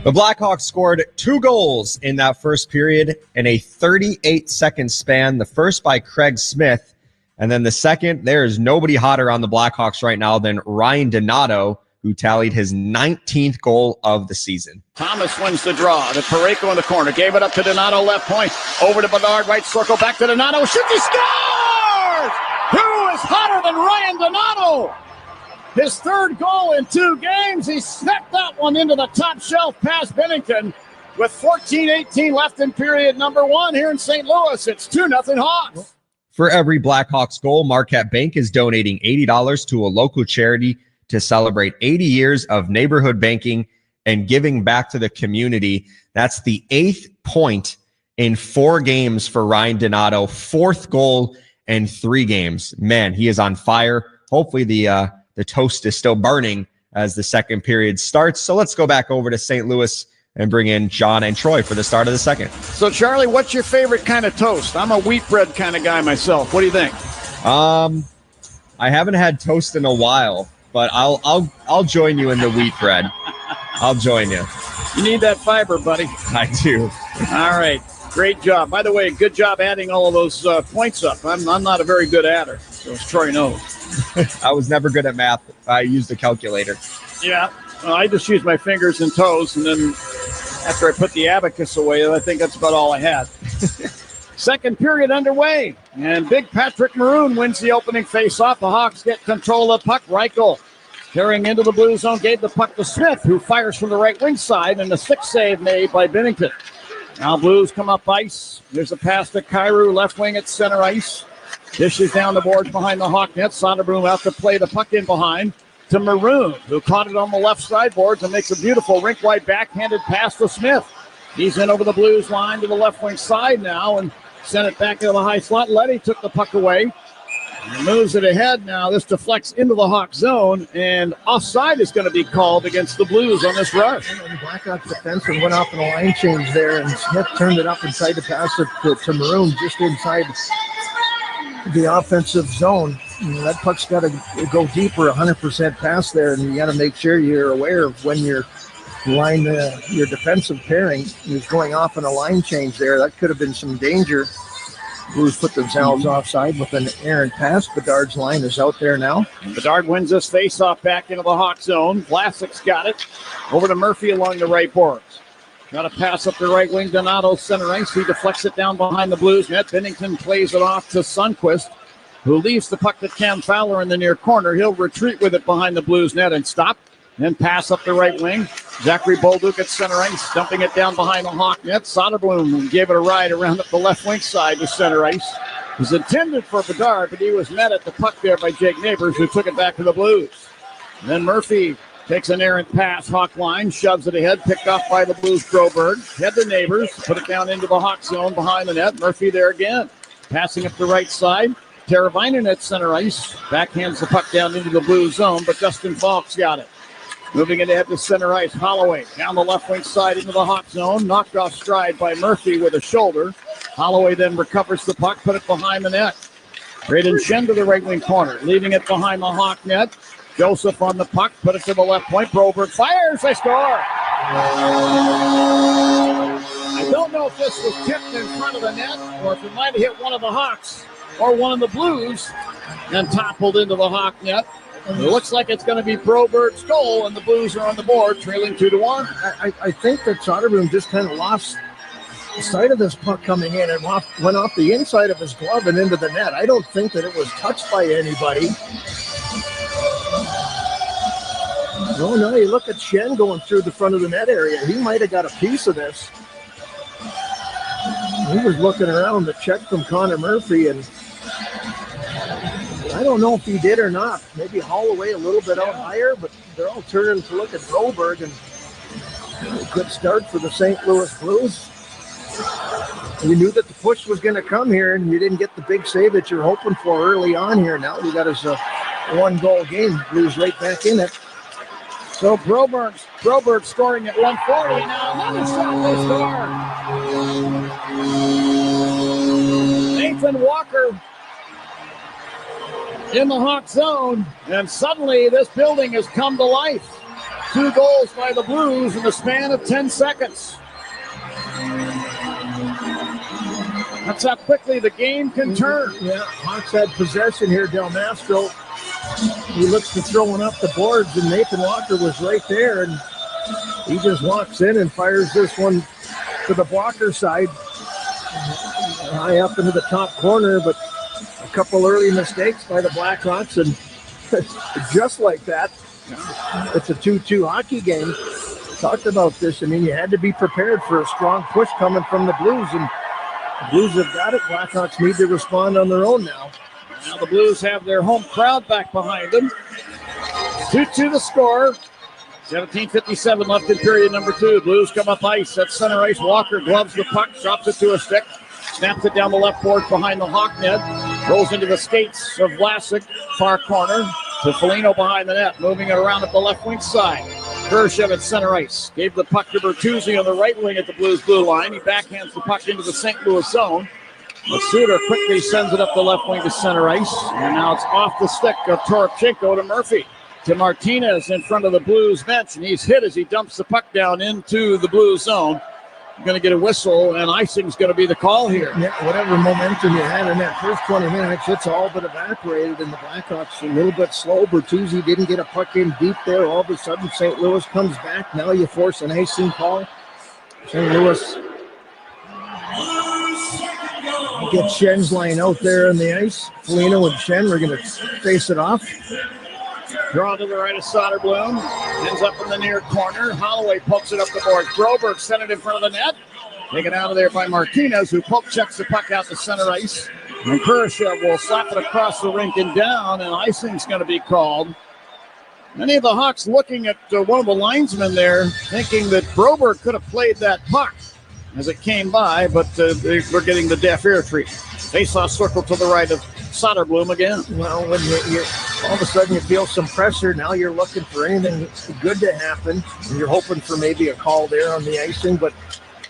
The Blackhawks scored 2 goals in that first period in a 38-second span. The first by Craig Smith, and then the second, there is nobody hotter on the Blackhawks right now than Ryan Donato, who tallied his 19th goal of the season. Thomas wins the draw. The Parayko in the corner. Gave it up to Donato, left point. Over to Bedard, right circle, back to Donato. Shoots, he scores! Who is hotter than Ryan Donato? His third goal in 2 games. He snuck that one into the top shelf past Bennington with 14-18 left in period number 1 here in St. Louis. It's 2-0 Hawks. For every Blackhawks goal, Marquette Bank is donating $80 to a local charity to celebrate 80 years of neighborhood banking and giving back to the community. That's the 8th point in 4 games for Ryan Donato, 4th goal in 3 games. Man, he is on fire. Hopefully the toast is still burning as the second period starts. So let's go back over to St. Louis and bring in John and Troy for the start of the second. So, Charlie, what's your favorite kind of toast? I'm a wheat bread kind of guy myself. What do you think? I haven't had toast in a while, but I'll join you in the wheat bread. I'll join you. You need that fiber, buddy. I do. All right. Great job. By the way, good job adding all of those points up. I'm not a very good adder, so as Troy knows. I was never good at math. I used a calculator. Yeah. Well, I just used my fingers and toes, and then after I put the abacus away, I think that's about all I had. Second period underway, and big Patrick Maroon wins the opening faceoff. The Hawks get control of the puck. Reichel carrying into the blue zone, gave the puck to Smith, who fires from the right wing side, and a stick save made by Binnington. Now Blues come up ice. There's a pass to Kyrou, left wing at center ice. Dishes down the boards behind the Hawk net. Soderblom out to play the puck in behind to Maroon, who caught it on the left side boards and makes a beautiful rink-wide backhanded pass to Smith. He's in over the Blues line to the left wing side now and sent it back into the high slot. Leddy took the puck away and moves it ahead now. This deflects into the Hawk zone, and offside is going to be called against the Blues on this rush. The Blackhawks defenseman went off in a line change there, and Smith turned it up and tried to pass it to Maroon just inside the offensive zone. That puck's got to go deeper, 100% pass there, and you got to make sure you're aware of when your defensive pairing is going off in a line change there. That could have been some danger. Blues put themselves offside with an errant pass. Bedard's line is out there now. Bedard wins this faceoff back into the Hawk zone. Vlasic's got it. Over to Murphy along the right boards. Got a pass up the right wing. Donato center ice. He deflects it down behind the Blues net. Binnington plays it off to Sundqvist, who leaves the puck to Cam Fowler in the near corner. He'll retreat with it behind the Blues net and stop. Then pass up the right wing. Zachary Bolduc at center ice, dumping it down behind the Hawk net. Soderblom gave it a ride around up the left wing side to center ice. It was intended for Bedard, but he was met at the puck there by Jake Neighbors, who took it back to the Blues. And then Murphy takes an errant pass, Hawk line, shoves it ahead, picked off by the Blues Broberg. Head to Neighbors, put it down into the Hawk zone behind the net. Murphy there again. Passing up the right side. Teravainen at center ice. Backhands the puck down into the Blues zone, but Dustin Falk's got it. Moving it ahead to center ice. Holloway down the left wing side into the Hawk zone. Knocked off stride by Murphy with a shoulder. Holloway then recovers the puck, put it behind the net. Braden Shen to the right wing corner, leaving it behind the Hawk net. Joseph on the puck, put it to the left point. Broberg fires, they score! I don't know if this was tipped in front of the net or if it might have hit one of the Hawks or one of the Blues and toppled into the Hawk net. It looks like it's going to be Broberg's goal, and the Blues are on the board, trailing 2-1. I think that Soderblom just kind of lost sight of this puck coming in and went off the inside of his glove and into the net. I don't think that it was touched by anybody. Oh, no, you look at Shen going through the front of the net area. He might have got a piece of this. He was looking around the check from Connor Murphy, and I don't know if he did or not. Maybe Holloway a little bit out higher, but they're all turning to look at Broberg, and a good start for the St. Louis Blues. You knew that the push was going to come here, and you didn't get the big save that you're hoping for early on here. Now we got us a one-goal game. Blues right back in it. So Broberg scoring at 140 now. Another shot they score. Nathan Walker in the Hawk zone, and suddenly this building has come to life. 2 goals by the Blues in the span of 10 seconds. That's how quickly the game can turn. Yeah, Hawks had possession here. Del Mastro, he looks to throwing up the boards, and Nathan Walker was right there, and he just walks in and fires this one to the blocker side, high up into the top corner, but a couple early mistakes by the Blackhawks, and just like that, it's a 2-2 hockey game. Talked about this. I mean, you had to be prepared for a strong push coming from the Blues, and the Blues have got it. Blackhawks need to respond on their own now. Now the Blues have their home crowd back behind them. 2-2 the score. 17:57 left in period number 2. Blues come up ice at center ice. Walker gloves the puck, drops it to a stick, snaps it down the left board behind the Hawk net, rolls into the skates of Vlasic, far corner, to Foligno behind the net, moving it around at the left wing side. Kurashev at center ice. Gave the puck to Bertuzzi on the right wing at the Blues blue line. He backhands the puck into the St. Louis zone. Masuda quickly sends it up the left wing to center ice. And now it's off the stick of Toropchenko to Murphy. To Martinez in front of the Blues bench. And he's hit as he dumps the puck down into the Blues zone. going to get a whistle, and icing's going to be the call here. Yeah, whatever momentum you had in that first 20 minutes, it's all but evaporated, and the Blackhawks a little bit slow. Bertuzzi didn't get a puck in deep there. All of a sudden, St. Louis comes back. Now you force an icing call. St. Louis get Schen's line out there on the ice. Foligno and Schenn, we're going to face it off. Draw to the right of Soderblom. Ends up in the near corner. Holloway pokes it up the board. Broberg sent it in front of the net. Taken out of there by Martinez, who poke checks the puck out to center ice. And Kurashev will slap it across the rink and down, and icing's going to be called. Many of the Hawks looking at one of the linesmen there, thinking that Broberg could have played that puck as it came by, but we're getting the deaf ear treatment. Face-off circle to the right of Soderblom again. Well, when you all of a sudden you feel some pressure, now you're looking for anything good to happen. And you're hoping for maybe a call there on the icing, but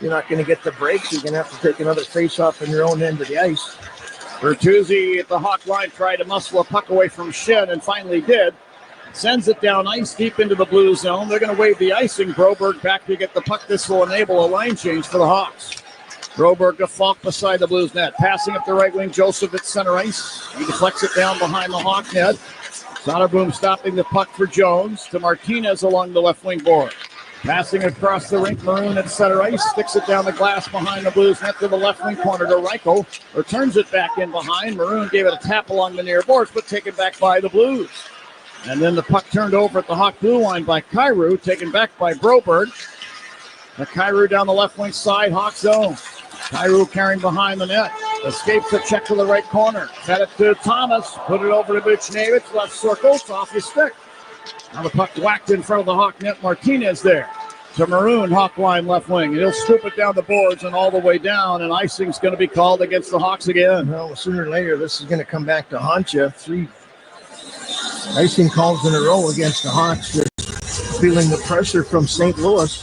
you're not going to get the breaks. You're going to have to take another face-off on your own end of the ice. Bertuzzi at the Hawk line tried to muscle a puck away from Schenn and finally did. Sends it down ice deep into the blue zone. They're going to wave the icing. Broberg back to get the puck. This will enable a line change for the Hawks. Broberg to Falk beside the Blues net. Passing up the right wing. Joseph at center ice. He deflects it down behind the Hawk net. Soderblom stopping the puck for Jones to Martinez along the left wing board. Passing across the rink. Maroon at center ice. Sticks it down the glass behind the Blues net to the left wing corner to Reichel. Returns it back in behind. Maroon gave it a tap along the near boards, but taken back by the Blues. And then the puck turned over at the Hawk blue line by Kyrou, taken back by Broberg. The Kyrou down the left wing side, Hawk zone. Kyrou carrying behind the net. Escapes a check to the right corner. Fed it to Thomas. Put it over to Buchnevich. Left circle. It's off his stick. Now the puck whacked in front of the Hawk net. Martinez there. To Maroon, Hawk line left wing. And he'll scoop it down the boards and all the way down. And icing's going to be called against the Hawks again. Well, sooner or later, this is going to come back to haunt you. 3 icing calls in a row against the Hawks. They're feeling the pressure from St. Louis.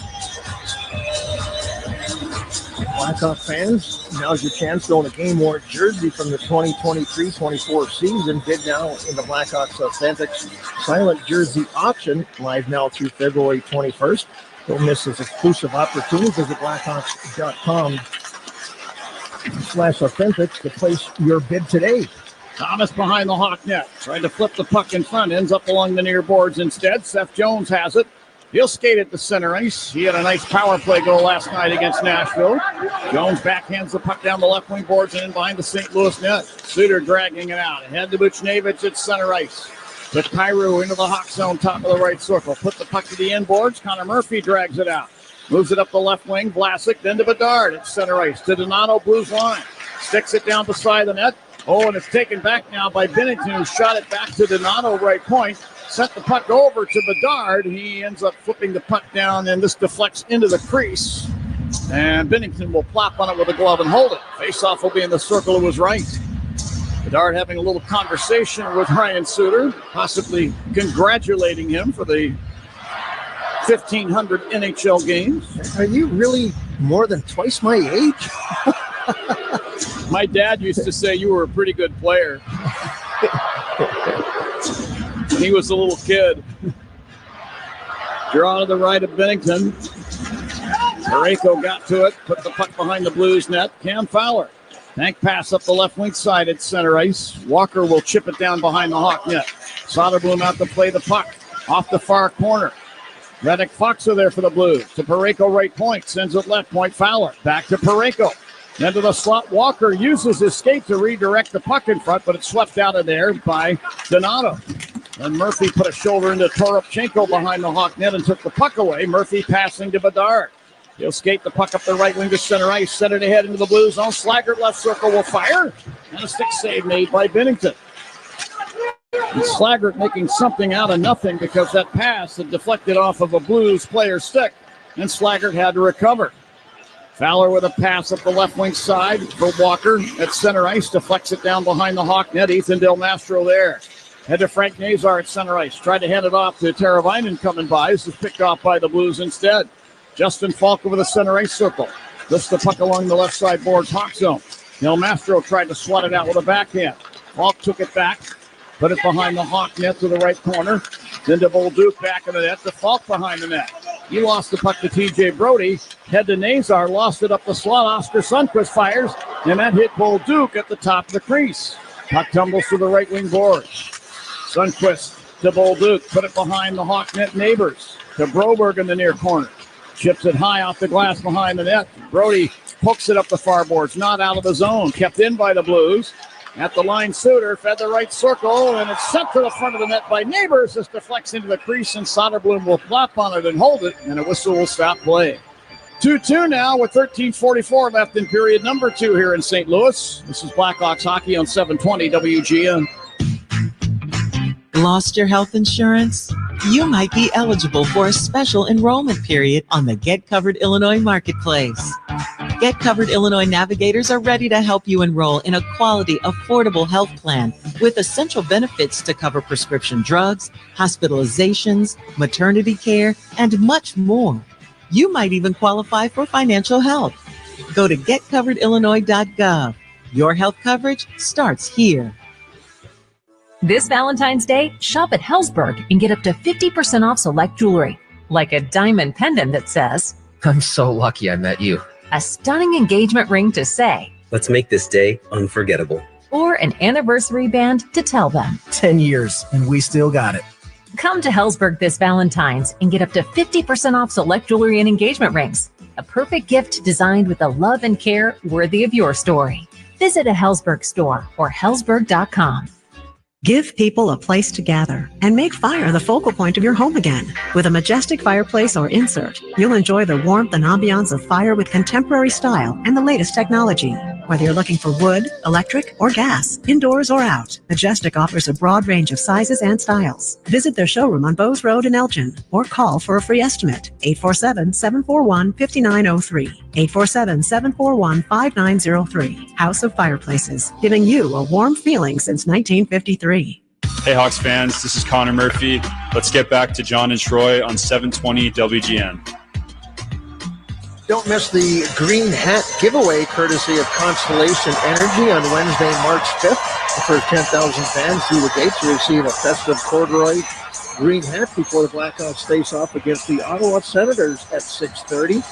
Blackhawk fans, now's your chance to own a game-worn jersey from the 2023-24 season. Bid now in the Blackhawks Authentic Silent Jersey Auction, live now through February 21st. Don't miss this exclusive opportunity. Visit blackhawks.com/authentic to place your bid today. Thomas behind the Hawk net. Trying to flip the puck in front. Ends up along the near boards instead. Seth Jones has it. He'll skate it to center ice. He had a nice power play goal last night against Nashville. Jones backhands the puck down the left wing boards and in behind the St. Louis net. Suter dragging it out. Ahead to Buchnevich at center ice. To Kyrou into the Hawk zone, top of the right circle. Put the puck to the end boards. Connor Murphy drags it out. Moves it up the left wing. Vlasic then to Bedard at center ice. To Donato, Blues line. Sticks it down beside the net. Oh, and it's taken back now by Binnington, who shot it back to Donato, right point. Sent the puck over to Bedard. He ends up flipping the puck down, and this deflects into the crease. And Binnington will plop on it with a glove and hold it. Faceoff will be in the circle of his right. Bedard having a little conversation with Ryan Suter, possibly congratulating him for the 1,500 NHL games. Are you really more than twice my age? My dad used to say you were a pretty good player. When he was a little kid. Draw to the right of Binnington. Parayko got to it, put the puck behind the Blues net. Cam Fowler. Tank pass up the left wing side at center ice. Walker will chip it down behind the Hawk net. Soderblom out to play the puck. Off the far corner. Reddick Fox are there for the Blues. To Parayko right point. Sends it left point. Fowler. Back to Parayko. Then to the slot. Walker uses his skate to redirect the puck in front, but it's swept out of there by Donato. And Murphy put a shoulder into Toropchenko behind the Hawk net and took the puck away. Murphy passing to Bedard. He'll skate the puck up the right wing to center ice. Set it ahead into the blue zone. Slaggert left circle will fire. And a stick save made by Binnington. And Slaggert making something out of nothing because that pass had deflected off of a Blues player's stick. And Slaggert had to recover. Fowler with a pass up the left wing side for Walker at center ice. Deflects it down behind the Hawk net. Ethan Del Mastro there. Head to Frank Nazar at center ice. Tried to hand it off to Teravainen coming by. This is picked off by the Blues instead. Justin Falk over the center ice circle. Lifts the puck along the left side boards, Hawk zone. Del Mastro tried to swat it out with a backhand. Falk took it back. Put it behind the Hawk net to the right corner. Then to Bolduc back in the net. To Falk behind the net. He lost the puck to T.J. Brody. Head to Nazar, lost it up the slot. Oscar Sundqvist fires, and that hit Bolduc at the top of the crease. Puck tumbles to the right wing boards. Sundqvist to Bolduc, put it behind the Hawk net. Neighbors to Broberg in the near corner. Chips it high off the glass behind the net. Brody pokes it up the far boards, not out of the zone. Kept in by the Blues. At the line, Suter fed the right circle, and it's sent to the front of the net by Neighbors. This deflects into the crease, and Soderblom will flop on it and hold it, and a whistle will stop play. 2-2 now with 13:44 left in period number 2 here in St. Louis. This is Blackhawks hockey on 720 WGN. Lost your health insurance? You might be eligible for a special enrollment period on the Get Covered Illinois Marketplace. Get Covered Illinois navigators are ready to help you enroll in a quality, affordable health plan with essential benefits to cover prescription drugs, hospitalizations, maternity care, and much more. You might even qualify for financial help. Go to getcoveredillinois.gov. Your health coverage starts here. This Valentine's Day, shop at Helzberg and get up to 50% off select jewelry, like a diamond pendant that says, I'm so lucky I met you. a stunning engagement ring to say, Let's make this day unforgettable. or an anniversary band to tell them. 10 years, and we still got it. Come to Helzberg this Valentine's and get up to 50% off select jewelry and engagement rings. A perfect gift designed with the love and care worthy of your story. Visit a Helzberg store or helzberg.com. Give people a place to gather and make fire the focal point of your home again. With a majestic fireplace or insert, you'll enjoy the warmth and ambiance of fire with contemporary style and the latest technology. Whether you're looking for wood, electric, or gas, indoors or out, Majestic offers a broad range of sizes and styles. Visit their showroom on Bowes Road in Elgin or call for a free estimate. 847-741-5903. 847-741-5903. House of Fireplaces, giving you a warm feeling since 1953. Hey Hawks fans, this is Connor Murphy. Let's get back to John and Troy on 720 WGN. Don't miss the green hat giveaway courtesy of Constellation Energy on Wednesday, March 5th. The first 10,000 fans through the gates will receive a festive corduroy green hat before the Blackhawks face off against the Ottawa Senators at 6:30.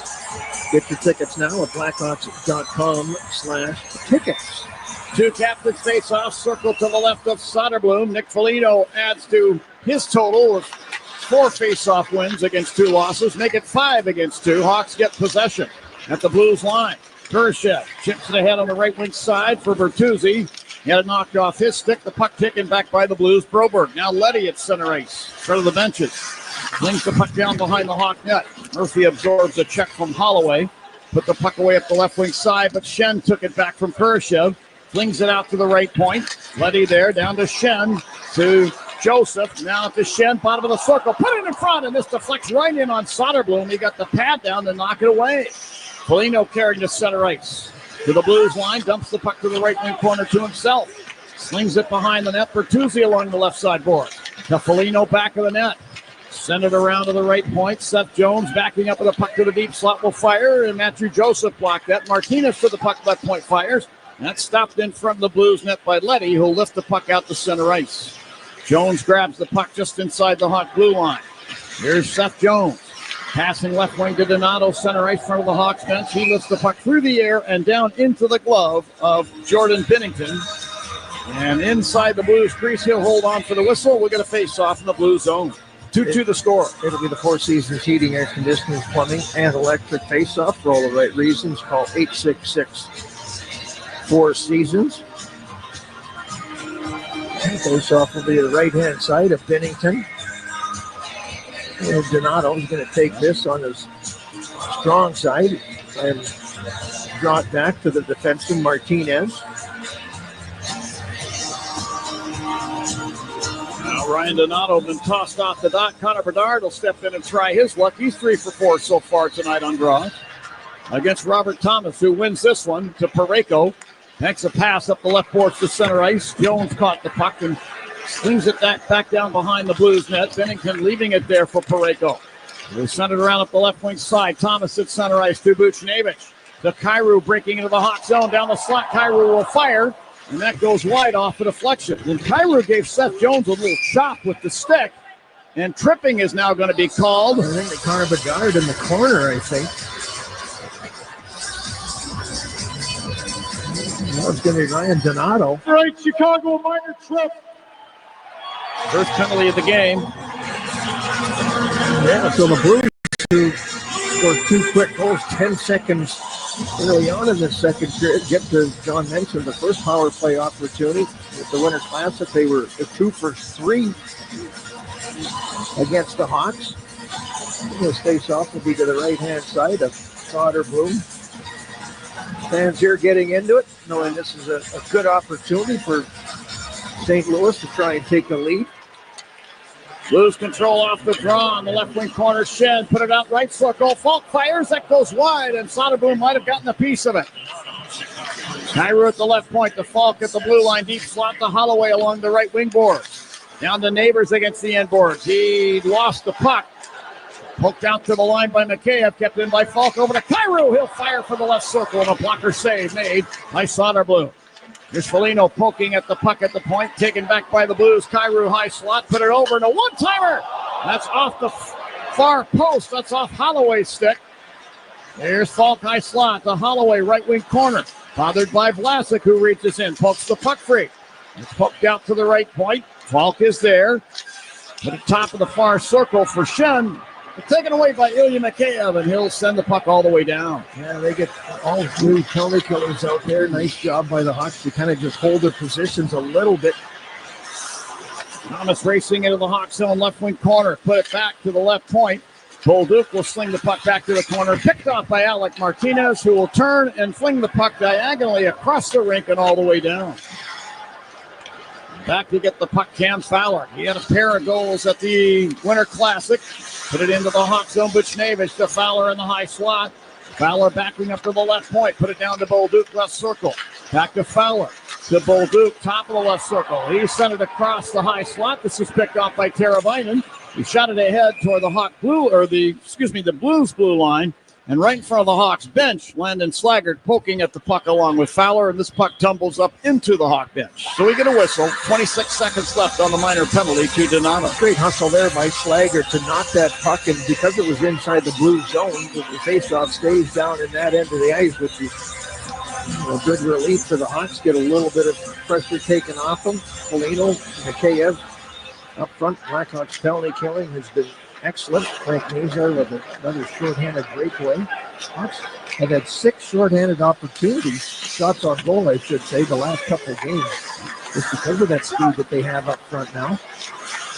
Get your tickets now at blackhawks.com/tickets. Two captains face off, circle to the left of Soderblom. Nick Foligno adds to his total of 4 face-off wins against 2 losses. Make it 5 against 2. Hawks get possession at the Blues line. Kurashev chips it ahead on the right wing side for Bertuzzi. He had it knocked off his stick. The puck taken back by the Blues. Broberg. Now Leddy at center ice. Front of the benches. Flings the puck down behind the Hawk net. Murphy absorbs a check from Holloway. Put the puck away up the left wing side, but Shen took it back from Kurashev. Flings it out to the right point. Leddy there, down to Shen, to Joseph. Now to Shen, bottom of the circle. Put it in front, and this deflects right in on Soderblom. He got the pad down to knock it away. Foligno carrying to center ice. To the Blues line, dumps the puck to the right wing corner to himself. Slings it behind the net. Bertuzzi along the left side board. To Foligno, back of the net. Send it around to the right point. Seth Jones backing up with a puck to the deep slot will fire, and Matthew Joseph blocked that. Martinez to the puck left point fires. That's stopped in front of the Blues net by Leddy, who'll lift the puck out to center ice. Jones grabs the puck just inside the Hawk blue line. Here's Seth Jones. Passing left wing to Donato, center ice front of the Hawks bench. He lifts the puck through the air and down into the glove of Jordan Binnington. And inside the Blues crease, he'll hold on for the whistle. We'll get a face-off in the Blues zone. 2-2 the score. It'll be the Four Seasons Heating, Air Conditioning, Plumbing, and Electric face-off. For all the right reasons, call 866-4 Seasons. Face-off will be the right-hand side of Binnington. And Donato is going to take this on his strong side and draw it back to the defenseman Martinez. Now Ryan Donato been tossed off the dot. Connor Bedard will step in and try his luck. He's 3 for 4 so far tonight on draws. Against Robert Thomas, who wins this one to Parayko. Makes a pass up the left boards to center ice. Jones caught the puck and slings it back down behind the Blues net. Binnington leaving it there for Parayko. They send it around up the left wing side. Thomas at center ice to Buchnevich. The Kyrou breaking into the Hawk zone. Down the slot, Kyrou will fire. And that goes wide off a deflection. And Kyrou gave Seth Jones a little chop with the stick. And tripping is now going to be called. I think they Connor Bedard in the corner, I think. Now it's going to be Ryan Donato. Right, Chicago minor trip. First penalty of the game. Yeah, so the Blues who scored 2 quick goals 10 seconds early on in the second period get to, John mentioned, the first power play opportunity at the Winter Classic. They were 2 for 3 against the Hawks. This face-off will be to the right-hand side of Soderblom. Fans here getting into it, knowing this is a good opportunity for St. Louis to try and take the lead. Blues control off the draw on the left wing corner. Shed put it out right circle. Falk fires. That goes wide, and Soderblom might have gotten a piece of it. Kyrou at the left point. The Falk at the blue line. Deep slot to Holloway along the right wing boards. Down to Neighbors against the end boards. He lost the puck. Poked out to the line by Mikheyev. Kept in by Falk over to Kyrou. He'll fire for the left circle, and a blocker save made by Soderblom. Here's Foligno poking at the puck at the point, taken back by the Blues. Kyrou high slot, put it over, and a one-timer. That's off the far post. That's off Holloway's stick. Here's Falk high slot to Holloway, right wing corner. Bothered by Vlasic, who reaches in, pokes the puck free. It's poked out to the right point. Falk is there. To the top of the far circle for Shen. Taken away by Ilya Mikheyev, and he'll send the puck all the way down. Yeah, they get all 3 penalty killers out there. Nice job by the Hawks to kind of just hold their positions a little bit. Thomas racing into the Hawks zone, left wing corner. Put it back to the left point. Bolduc will sling the puck back to the corner. Picked off by Alec Martinez, who will turn and fling the puck diagonally across the rink and all the way down. Back to get the puck, Cam Fowler. He had a pair of goals at the Winter Classic. Put it into the Hawk zone. Buchnevich to Fowler in the high slot. Fowler backing up to the left point. Put it down to Bolduc, left circle. Back to Fowler. To Bolduc, top of the left circle. He sent it across the high slot. This is picked off by Teravainen. He shot it ahead toward the Blues blue line. And right in front of the Hawks bench, Landon Slaggert poking at the puck along with Fowler, and this puck tumbles up into the Hawk bench. So we get a whistle. 26 seconds left on the minor penalty to Donato. Great hustle there by Slaggert to knock that puck, and because it was inside the blue zone, the faceoff stays down in that end of the ice, which is a good relief for the Hawks. Get a little bit of pressure taken off them. Foligno, Mikheyev up front. Blackhawks penalty killing has been excellent. Frank Nazar with another shorthanded breakaway. Hawks have had 6 shorthanded opportunities, shots on goal, I should say, the last couple of games. Just because of that speed that they have up front now.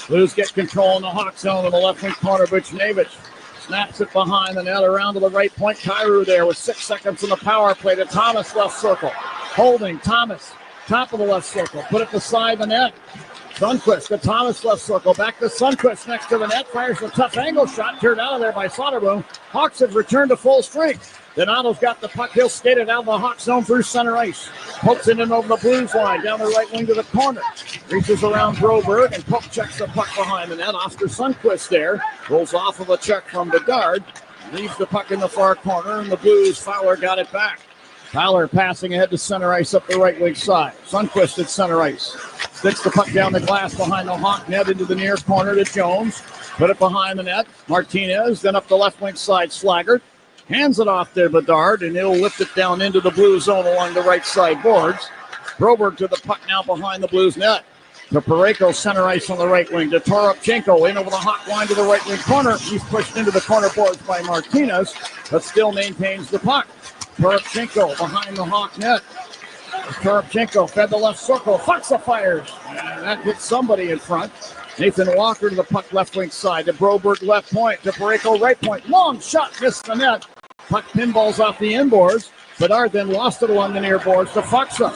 Blues get control in the Hawk zone in the left wing corner. Buchnevich snaps it behind the net around to the right point. Kyrou there with 6 seconds in the power play to Thomas, left circle. Holding Thomas, top of the left circle. Put it beside the net. Sundqvist to Thomas, left circle. Back to Sundqvist next to the net. Fires a tough angle shot. Turned out of there by Soderblom. Hawks have returned to full strength. Donato's got the puck. He'll skate it out of the Hawk zone through center ice. Pokes it in over the Blues line. Down the right wing to the corner. Reaches around Broberg and poke checks the puck behind the net. Oscar Sundqvist there. Rolls off of a check from Bedard. Leaves the puck in the far corner, and the Blues, Fowler got it back. Fowler passing ahead to center ice up the right wing side. Sundqvist at center ice. Sticks the puck down the glass behind the Hawk net into the near corner to Jones. Put it behind the net. Martinez, then up the left wing side, Slaggert. Hands it off there, Bedard, and he'll lift it down into the blue zone along the right side boards. Broberg to the puck now behind the Blues net. To Parayko, center ice on the right wing. To Toropchenko, in over the Hawk line to the right wing corner. He's pushed into the corner boards by Martinez, but still maintains the puck. Toropchenko behind the Hawk net. Toropchenko fed the left circle. Faksa fires. And that hits somebody in front. Nathan Walker to the puck left wing side. To Broberg left point. To Parayko right point. Long shot. Missed the net. Puck pinballs off the inboards. Bedard then lost it along the near boards to Faksa.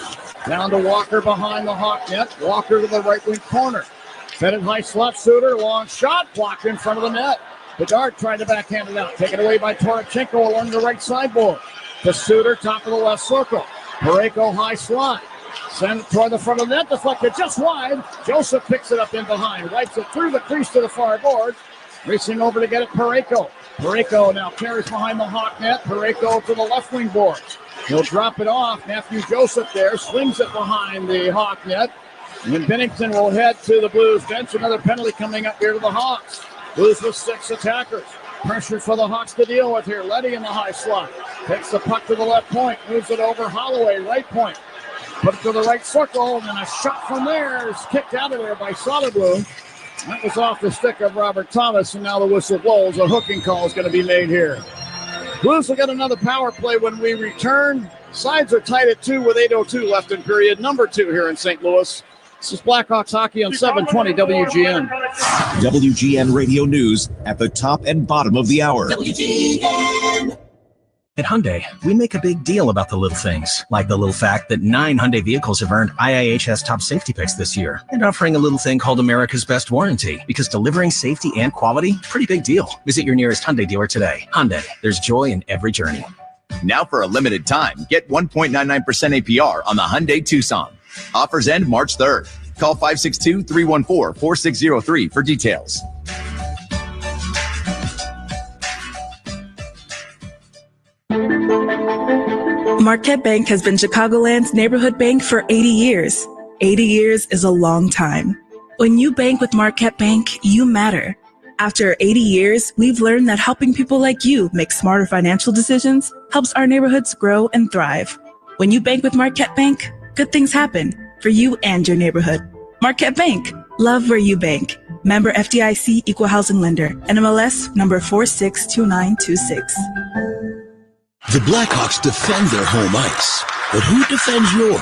Down to Walker behind the Hawk net. Walker to the right wing corner. Fed it high slot. Suter. Long shot. Blocked in front of the net. Bedard tried to backhand it out. Taken away by Toropchenko along the right sideboard. To Suter, top of the left circle. Parayko high slot. Send it toward the front of the net. Deflected just wide. Joseph picks it up in behind. Wipes it through the crease to the far board. Racing over to get it, Parayko. Parayko now carries behind the Hawk net. Parayko to the left wing boards. He'll drop it off. Matthew Joseph there. Swings it behind the Hawk net. And Bennington will head to the Blues bench. Another penalty coming up here to the Hawks. Blues with 6 attackers. Pressure for the Hawks to deal with here. Leddy in the high slot. Takes the puck to the left point. Moves it over Holloway, right point. Put it to the right circle, and a shot from there is kicked out of there by Soderblom. That was off the stick of Robert Thomas, and now the whistle blows. A hooking call is going to be made here. Blues will get another power play when we return. Sides are tied at 2 with 8:02 left in period number 2 here in St. Louis. This is Blackhawks hockey on 720 WGN. WGN Radio News at the top and bottom of the hour. WGN. At Hyundai, we make a big deal about the little things, like the little fact that 9 Hyundai vehicles have earned IIHS top safety picks this year, and offering a little thing called America's Best Warranty, because delivering safety and quality, pretty big deal. Visit your nearest Hyundai dealer today. Hyundai, there's joy in every journey. Now for a limited time, get 1.99% APR on the Hyundai Tucson. Offers end March 3rd. Call 562-314-4603 for details. Marquette Bank has been Chicagoland's neighborhood bank for 80 years. 80 years is a long time. When you bank with Marquette Bank, you matter. After 80 years, we've learned that helping people like you make smarter financial decisions helps our neighborhoods grow and thrive. When you bank with Marquette Bank, good things happen for you and your neighborhood. Marquette Bank, love where you bank. Member FDIC Equal Housing Lender, NMLS number 462926. The Blackhawks defend their home ice, but who defends yours?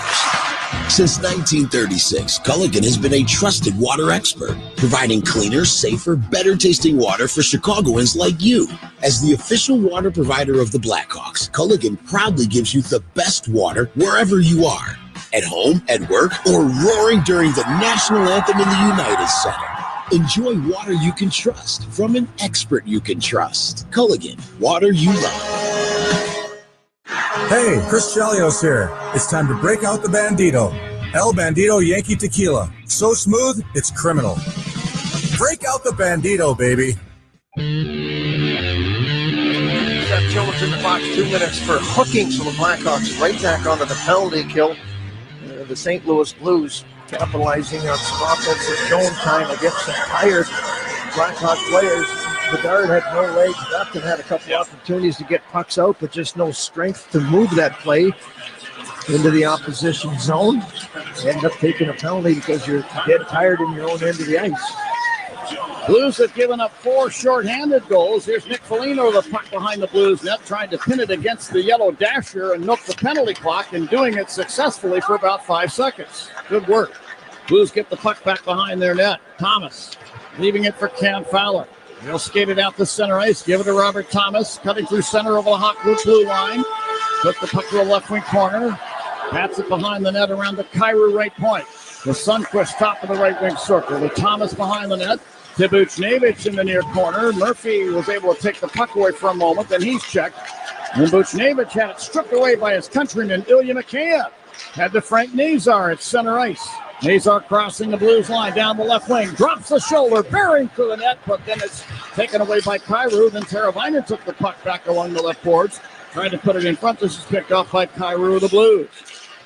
Since 1936, Culligan has been a trusted water expert, providing cleaner, safer, better-tasting water for Chicagoans like you. As the official water provider of the Blackhawks, Culligan proudly gives you the best water wherever you are. At home, at work, or roaring during the national anthem in the United Center. Enjoy water you can trust from an expert you can trust. Culligan, water you love. Hey, Chris Chelios here. It's time to break out the Bandito. El Bandito Yankee Tequila. So smooth, it's criminal. Break out the Bandito, baby. Got Jones in the box, 2 minutes for hooking, so the Blackhawks right back onto the penalty kill. The St. Louis Blues capitalizing on some offensive zone time against some tired Blackhawk players. Bedard had no legs left and had a couple opportunities to get pucks out, but just no strength to move that play into the opposition zone. End up taking a penalty because you're dead tired in your own end of the ice. Blues have given up 4 shorthanded goals. Here's Nick Foligno, the puck behind the Blues net, trying to pin it against the yellow dasher and milk the penalty clock, and doing it successfully for about 5 seconds. Good work. Blues get the puck back behind their net. Thomas leaving it for Cam Fowler. He'll skate it out the center ice, give it to Robert Thomas, cutting through center over the Hawk blue line. Put the puck to the left wing corner. Pats it behind the net around the Kyrou right point. The Sundqvist top of the right wing circle. The Thomas behind the net. Buchnevich in the near corner. Murphy was able to take the puck away for a moment, then he's checked. And Buchnevich had it stripped away by his countryman, Ilya Mikheyev. Had to Frank Nazar at center ice. Nazar crossing the Blues line down the left wing. Drops the shoulder, bearing through the net, but then it's taken away by Kyrou. Then Teravainen took the puck back along the left boards. Trying to put it in front. This is picked off by Kyrou of the Blues.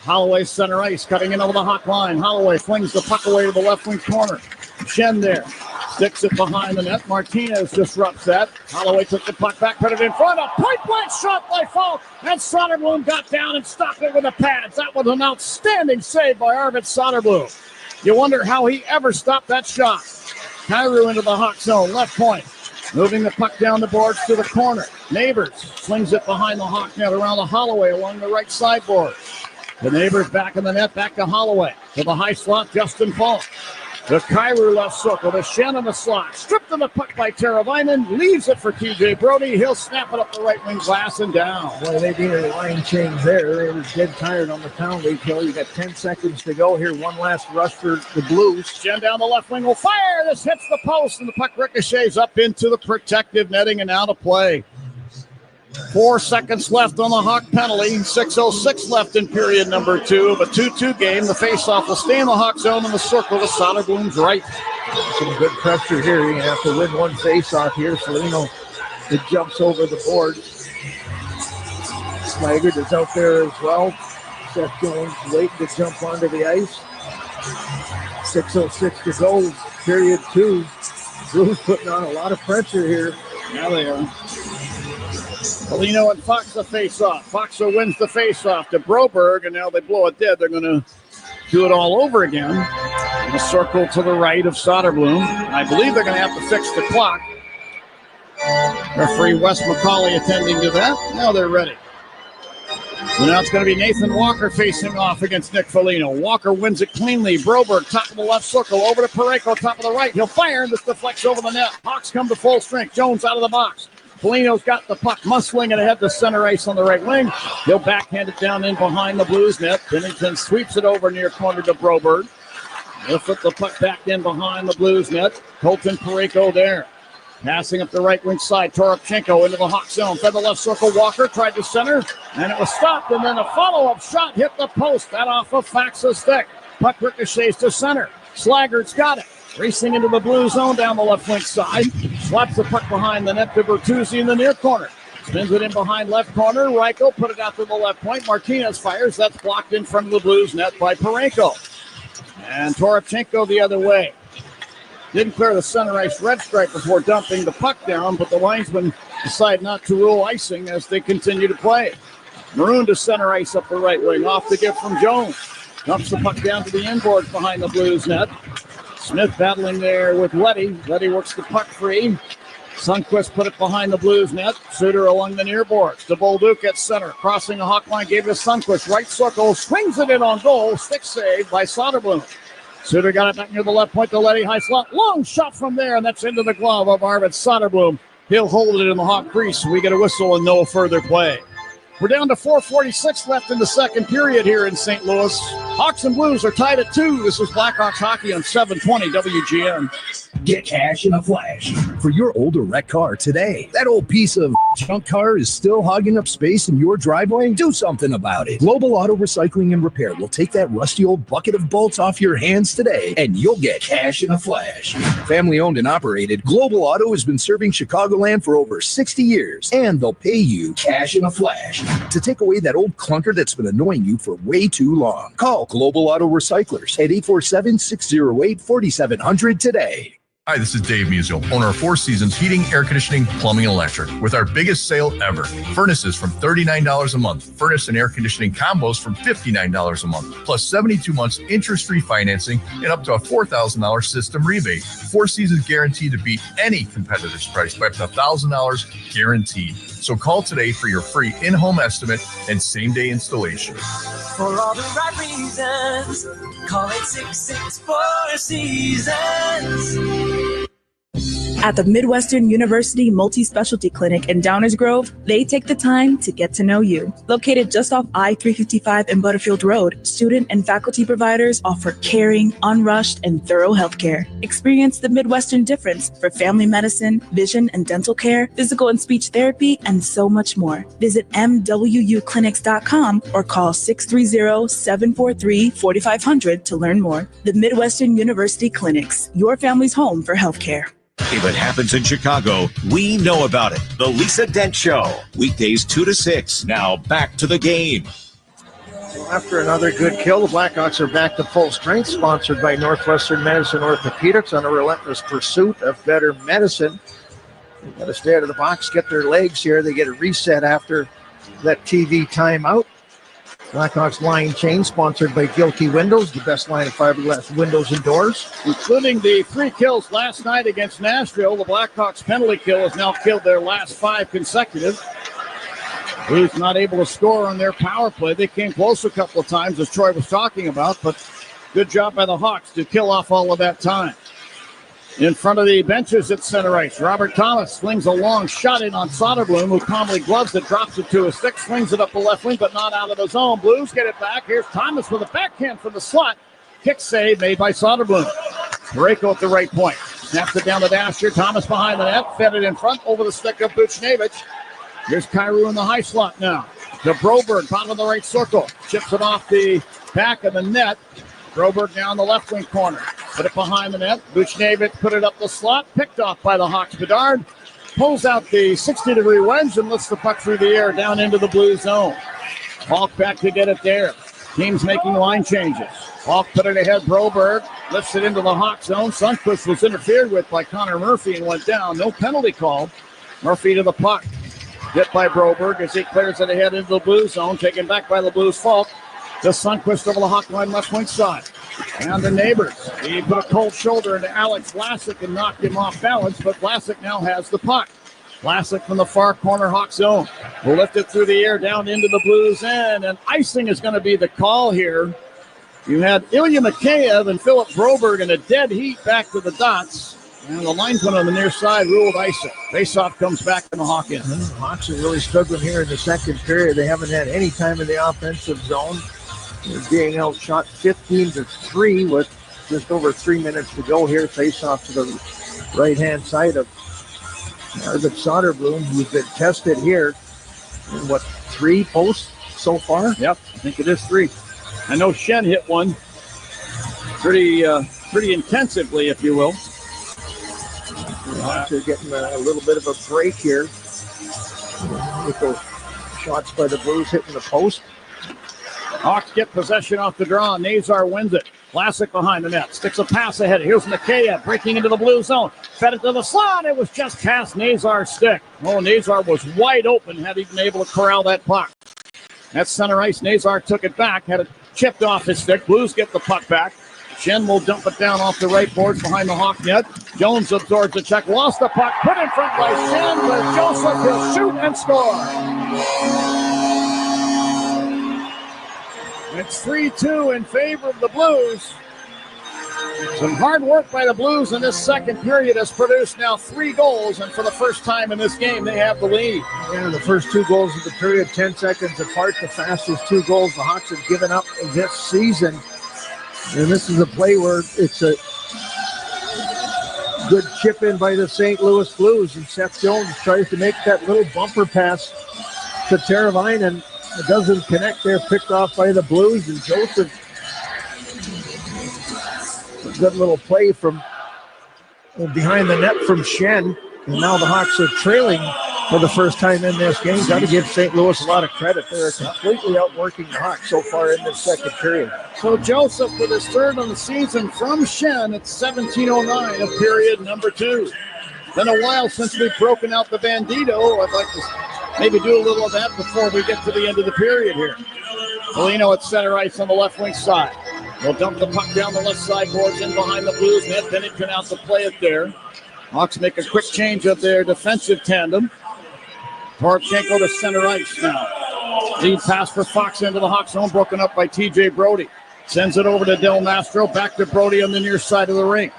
Holloway center ice, cutting in over the Hawk line. Holloway flings the puck away to the left wing corner. Shen there. Sticks it behind the net. Martinez disrupts that. Holloway took the puck back, put it in front. A point-blank shot by Falk. And Soderblom got down and stopped it with the pads. That was an outstanding save by Arvid Soderblom. You wonder how he ever stopped that shot. Kyrou into the Hawk zone, left point. Moving the puck down the boards to the corner. Neighbors slings it behind the Hawk net around the Holloway along the right sideboard. The Neighbors back in the net, back to Holloway. To the high slot, Justin Falk. The Kyrou left circle, the Shen in the slot. Stripped of the puck by Teravainen, leaves it for TJ Brody. He'll snap it up the right wing glass and down. Boy, they did a line change there. They were dead tired on the penalty kill. You got 10 seconds to go here. One last rush for the Blues. Shen down the left wing will fire. This hits the post, and the puck ricochets up into the protective netting and out of play. 4 seconds left on the Hawk penalty. 6:06 left in period number 2 of a 2-2 game. The faceoff will stay in the Hawk zone in the circle to Soderblom's right. Some good pressure here. You're going to have to win one faceoff here. Foligno, it jumps over the board. Slaggert is out there as well. Seth Jones waiting to jump onto the ice. 6:06 to go, period 2. Blues putting on a lot of pressure here. Now they are. Foligno and Foxa face off. Foxa wins the face off to Broberg, and now they blow it dead. They're going to do it all over again. In a circle to the right of Soderblom. I believe they're going to have to fix the clock. Referee Wes McCauley attending to that. Now they're ready. So now it's going to be Nathan Walker facing off against Nick Foligno. Walker wins it cleanly. Broberg, top of the left circle, over to Parayko, top of the right. He'll fire, and this deflects over the net. Hawks come to full strength. Jones out of the box. Foligno's got the puck, muscling it ahead to center ice on the right wing. He'll backhand it down in behind the Blues net. Bennington sweeps it over near corner to Broberg. He'll flip the puck back in behind the Blues net. Colton Parayko there. Passing up the right wing side, Toropchenko into the Hawk zone. Fed the left circle, Walker tried to center, and it was stopped, and then a follow-up shot hit the post. That off of Faxa's stick. Puck ricochets to center. Slaggert's got it. Racing into the blue zone down the left wing side. Slaps the puck behind the net to Bertuzzi in the near corner. Spins it in behind left corner. Reichel put it out to the left point. Martinez fires. That's blocked in front of the Blues net by Parayko. And Toropchenko the other way. Didn't clear the center ice red stripe before dumping the puck down, but the linesmen decide not to rule icing as they continue to play. Maroon to center ice up the right wing. Off the gift from Jones. Dumps the puck down to the inboards behind the Blues net. Smith battling there with Letty. Letty works the puck free. Sundqvist put it behind the Blues net. Suter along the near boards. The Bolduc at center. Crossing the Hawk line, gave it to Sundqvist. Right circle, swings it in on goal. Stick save by Soderblom. Suter got it back near the left point to Letty. High slot. Long shot from there, and that's into the glove of Arvid Soderblom. He'll hold it in the Hawk crease. We get a whistle and no further play. We're down to 4:46 left in the second period here in St. Louis. Hawks and Blues are tied at 2. This is Blackhawks hockey on 720 WGN. Get cash in a flash for your older wrecked car today. That old piece of junk car is still hogging up space in your driveway. Do something about it. Global Auto Recycling and Repair will take that rusty old bucket of bolts off your hands today, and you'll get cash in a flash. Family owned and operated, Global Auto has been serving Chicagoland for over 60 years, and they'll pay you cash in a flash to take away that old clunker that's been annoying you for way too long. Call Global Auto Recyclers at 847-608-4700 today. Hi, this is Dave Musial, owner of Four Seasons Heating, Air Conditioning, Plumbing, and Electric, with our biggest sale ever. Furnaces from $39 a month. Furnace and air conditioning combos from $59 a month, plus 72 months interest-free financing and up to a $4,000 system rebate. Four Seasons guaranteed to beat any competitor's price by up to $1,000 guaranteed. So call today for your free in-home estimate and same-day installation. For all the right reasons, call 866-4 Seasons. At the Midwestern University Multi-Specialty Clinic in Downers Grove, they take the time to get to know you. Located just off I-355 and Butterfield Road, student and faculty providers offer caring, unrushed, and thorough healthcare. Experience the Midwestern difference for family medicine, vision and dental care, physical and speech therapy, and so much more. Visit MWUclinics.com or call 630-743-4500 to learn more. The Midwestern University Clinics, your family's home for healthcare. If it happens in Chicago, we know about it. The Lisa Dent Show. Weekdays 2 to 6. Now back to the game. After another good kill, the Blackhawks are back to full strength, sponsored by Northwestern Medicine Orthopedics on a relentless pursuit of better medicine. They've got to stay out of the box, get their legs here. They get a reset after that TV timeout. Blackhawks line chain sponsored by Gilkey Windows, the best line of fiberglass windows and doors. Including the 3 kills last night against Nashville, the Blackhawks penalty kill has now killed their last 5 consecutive. Blues not able to score on their power play. They came close a couple of times, as Troy was talking about, but good job by the Hawks to kill off all of that time. In front of the benches at center ice, Robert Thomas swings a long shot in on Soderblom, who calmly gloves it, drops it to his stick, swings it up the left wing, but not out of the zone. Blues get it back. Here's Thomas with a backhand from the slot. Kick save made by Soderblom. Parayko at the right point. Snaps it down the dash here. Thomas behind the net. Fed it in front over the stick of Buchnevich. Here's Kyrou in the high slot now. To Broberg, bottom of the right circle. Chips it off the back of the net. Broberg down the left wing corner. Put it behind the net. Buchnevich put it up the slot. Picked off by the Hawks. Bedard pulls out the 60-degree wedge and lifts the puck through the air down into the blue zone. Falk back to get it there. Teams making line changes. Falk put it ahead. Broberg lifts it into the Hawk zone. Sundqvist was interfered with by Connor Murphy and went down. No penalty called. Murphy to the puck. Hit by Broberg as he clears it ahead into the blue zone. Taken back by the Blues. Falk. To Sundqvist over the Hawk line left wing side. And the neighbors. He put a cold shoulder into Alex Vlasic and knocked him off balance, but Vlasic now has the puck. Vlasic from the far corner Hawk zone will lift it through the air down into the Blues end, and icing is going to be the call here. You had Ilya Mikheyev and Philip Broberg in a dead heat back to the dots, and the linesman on the near side ruled icing. Faceoff comes back in the Hawk end. The Hawks are really struggling here in the second period. They haven't had any time in the offensive zone. They're being outshot 15-3 with just over 3 minutes to go here. Faceoff to the right-hand side of Arvid Soderblom, who's been tested here in, 3 posts so far? Yep, I think it is 3. I know Shen hit one pretty intensively, if you will. The Hawks are getting a little bit of a break here with those shots by the Blues hitting the post. Hawks get possession off the draw. Nazar wins it. Vlasic behind the net. Sticks a pass ahead. Here's Mikheyev breaking into the blue zone. Fed it to the slot. It was just past Nazar's stick. Oh, Nazar was wide open had he been able to corral that puck. That's center ice. Nazar took it back. Had it chipped off his stick. Blues get the puck back. Shen will dump it down off the right boards behind the Hawk net. Jones absorbs the check. Lost the puck. Put in front by Shen. But Joseph will shoot and score. It's 3-2 in favor of the Blues. Some hard work by the Blues in this second period has produced now 3 goals, and for the first time in this game, they have the lead. Yeah, the first 2 goals of the period, 10 seconds apart, the fastest 2 goals the Hawks have given up this season. And this is a play where it's a good chip in by the St. Louis Blues, and Seth Jones tries to make that little bumper pass to Teravainen, and it doesn't connect there, picked off by the Blues, and Joseph. A good little play from behind the net from Shen, and now the Hawks are trailing for the first time in this game. Got to give St. Louis a lot of credit. They're completely outworking the Hawks so far in this second period. So Joseph with his third on the season from Shen at 17:09 of period number 2. Been a while since we've broken out the Bandito. I'd like to maybe do a little of that before we get to the end of the period here. Foligno at center ice on the left wing side. They'll dump the puck down the left side boards in behind the Blues net. Bennington out to play it there. Hawks make a quick change of their defensive tandem. Poroshenko to center ice now. Lead pass for Fox into the Hawks zone, broken up by TJ Brody. Sends it over to Del Mastro. Back to Brody on the near side of the ring.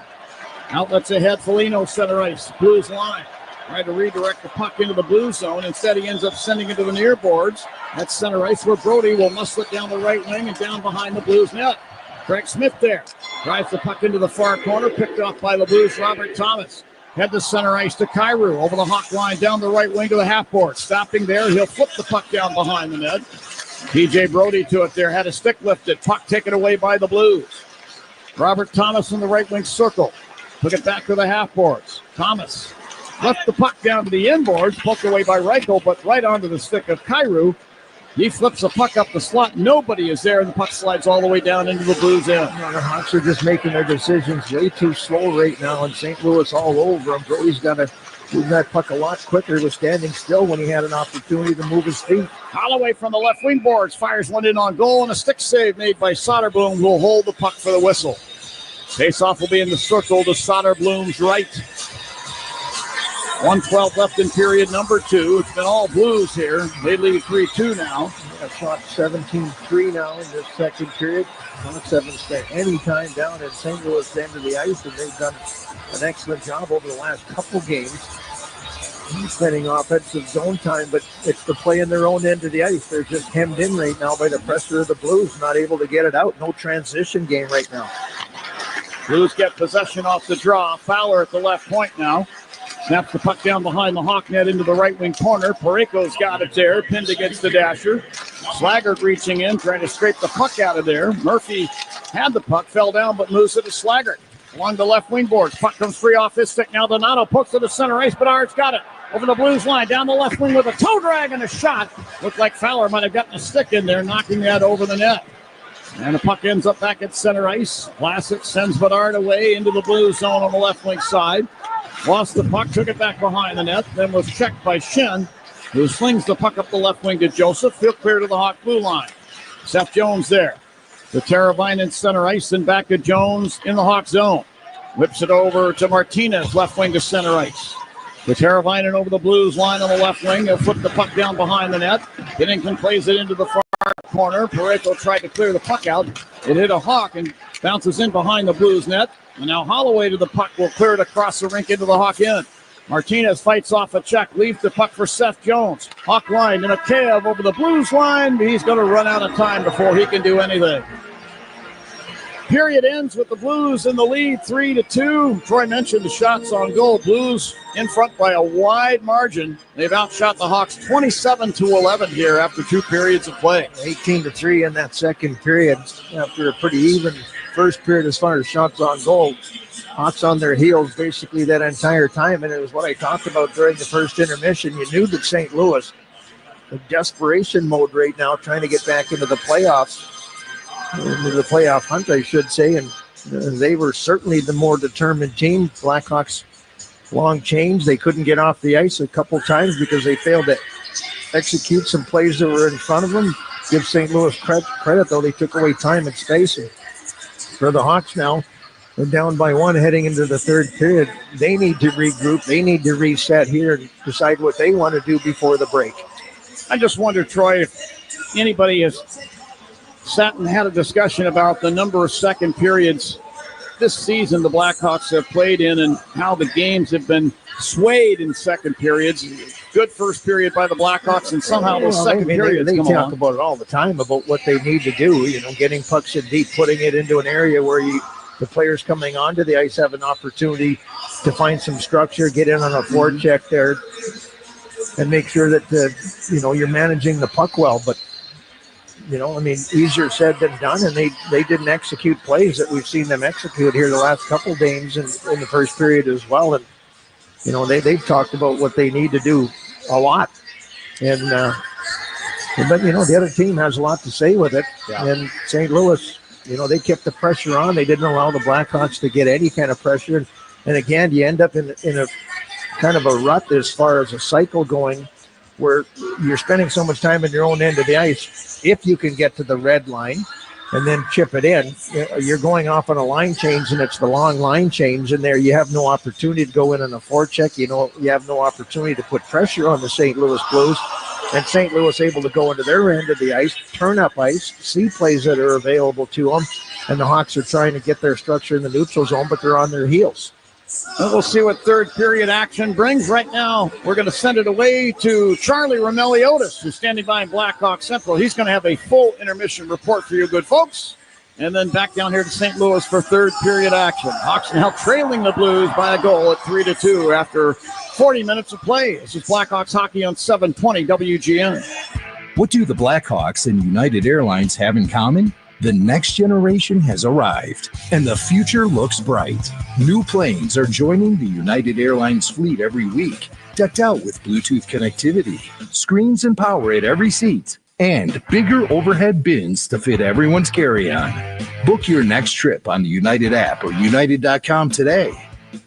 Outlets ahead. Foligno center ice. Blues line. Trying to redirect the puck into the blue zone. Instead, he ends up sending it to the near boards. That's center ice where Brody will muscle it down the right wing and down behind the Blues net. Craig Smith there. Drives the puck into the far corner. Picked off by the Blues. Robert Thomas. Head to center ice to Kyrou. Over the Hawk line down the right wing to the half board. Stopping there. He'll flip the puck down behind the net. TJ Brody to it there. Had a stick lifted. Puck taken away by the Blues. Robert Thomas in the right wing circle. Took it back to the half boards. Thomas left the puck down to the inboards. Poked away by Reichel, but right onto the stick of Kyrou. He flips the puck up the slot. Nobody is there, and the puck slides all the way down into the Blues end. The Hawks are just making their decisions way too slow right now, and St. Louis all over him. Brody's got to move that puck a lot quicker. He was standing still when he had an opportunity to move his feet. Holloway from the left wing boards fires one in on goal, and a stick save made by Soderblom, who will hold the puck for the whistle. Face-off will be in the circle to Soderblom's right. 1:12 left in period number 2. It's been all Blues here. They lead 3-2 now. Shot 17-3 now in this second period. Hawks haven't spent any time down at St. Louis end of the ice, and they've done an excellent job over the last couple games spending offensive zone time, but it's the play in their own end of the ice. They're just hemmed in right now by the pressure of the Blues, not able to get it out. No transition game right now. Blues get possession off the draw. Fowler at the left point now. Snaps the puck down behind the Hawk net into the right wing corner. Parayko's got it there, pinned against the dasher. Slaggert reaching in, trying to scrape the puck out of there. Murphy had the puck, fell down, but moves it to Slaggert. Along the left wing board. Puck comes free off his stick. Now Donato pokes to the center ice. Bedard's got it. Over the Blues line. Down the left wing with a toe drag and a shot. Looked like Fowler might have gotten a stick in there, knocking that over the net. And the puck ends up back at center ice. Vlasic sends Bedard away into the blue zone on the left wing side. Lost the puck, took it back behind the net, then was checked by Shen, who slings the puck up the left wing to Joseph. Field clear to the Hawk blue line. Seth Jones there. The Teravainen center ice and back to Jones in the Hawk zone. Whips it over to Martinez, left wing to center ice. The Teravainen over the Blues line on the left wing. He'll flip the puck down behind the net. Binnington plays it into the far corner. Pareto tried to clear the puck out. It hit a Hawk and bounces in behind the Blues net. And now Holloway to the puck will clear it across the rink into the Hawk end. Martinez fights off a check, leaves the puck for Seth Jones. Hawk line and a Kev over the Blues line. He's going to run out of time before he can do anything. Period ends with the Blues in the lead, 3-2. Troy mentioned the shots on goal. Blues in front by a wide margin. They've outshot the Hawks 27-11 here after 2 periods of play. 18-3 in that second period after a pretty even first period as far as shots on goal. Hawks on their heels basically that entire time, and it was what I talked about during the first intermission. You knew that St. Louis, in desperation mode right now, trying to get back into the playoffs. Into the playoff hunt, I should say, and they were certainly the more determined team. Blackhawks long change. They couldn't get off the ice a couple times because they failed to execute some plays that were in front of them. Give St. Louis credit, though. They took away time and space. And for the Hawks now, they're down by 1 heading into the third period. They need to regroup. They need to reset here and decide what they want to do before the break. I just wonder, Troy, if anybody has sat and had a discussion about the number of second periods this season the Blackhawks have played in and how the games have been swayed in second periods. Good first period by the Blackhawks, and somehow those second periods they come talk along. about it all the time about what they need to do, getting pucks in deep, putting it into an area where the players coming onto the ice have an opportunity to find some structure, get in on a forecheck there, and make sure that you're managing the puck well. But easier said than done, and they didn't execute plays that we've seen them execute here the last couple games in the first period as well. And they've talked about what they need to do a lot, but the other team has a lot to say with it. Yeah. And St. Louis, they kept the pressure on. They didn't allow the Blackhawks to get any kind of pressure, and again, you end up in a kind of a rut as far as a cycle going, where you're spending so much time in your own end of the ice. If you can get to the red line and then chip it in, you're going off on a line change, and it's the long line change, and there you have no opportunity to go in on a forecheck. You have no opportunity to put pressure on the St. Louis Blues, and St. Louis able to go into their end of the ice, turn up ice, see plays that are available to them, and the Hawks are trying to get their structure in the neutral zone, but they're on their heels. And we'll see what third period action brings. Right now, we're going to send it away to Charlie Romeliotis, who's standing by in Blackhawk Central. He's going to have a full intermission report for you good folks. And then back down here to St. Louis for third period action. Hawks now trailing the Blues by a goal at 3-2 after 40 minutes of play. This is Blackhawks hockey on 720 WGN. What do the Blackhawks and United Airlines have in common? The next generation has arrived, and the future looks bright. New planes are joining the United Airlines fleet every week, decked out with Bluetooth connectivity, screens and power at every seat, and bigger overhead bins to fit everyone's carry-on. Book your next trip on the United app or United.com today.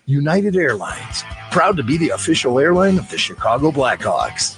United Airlines, proud to be the official airline of the Chicago Blackhawks.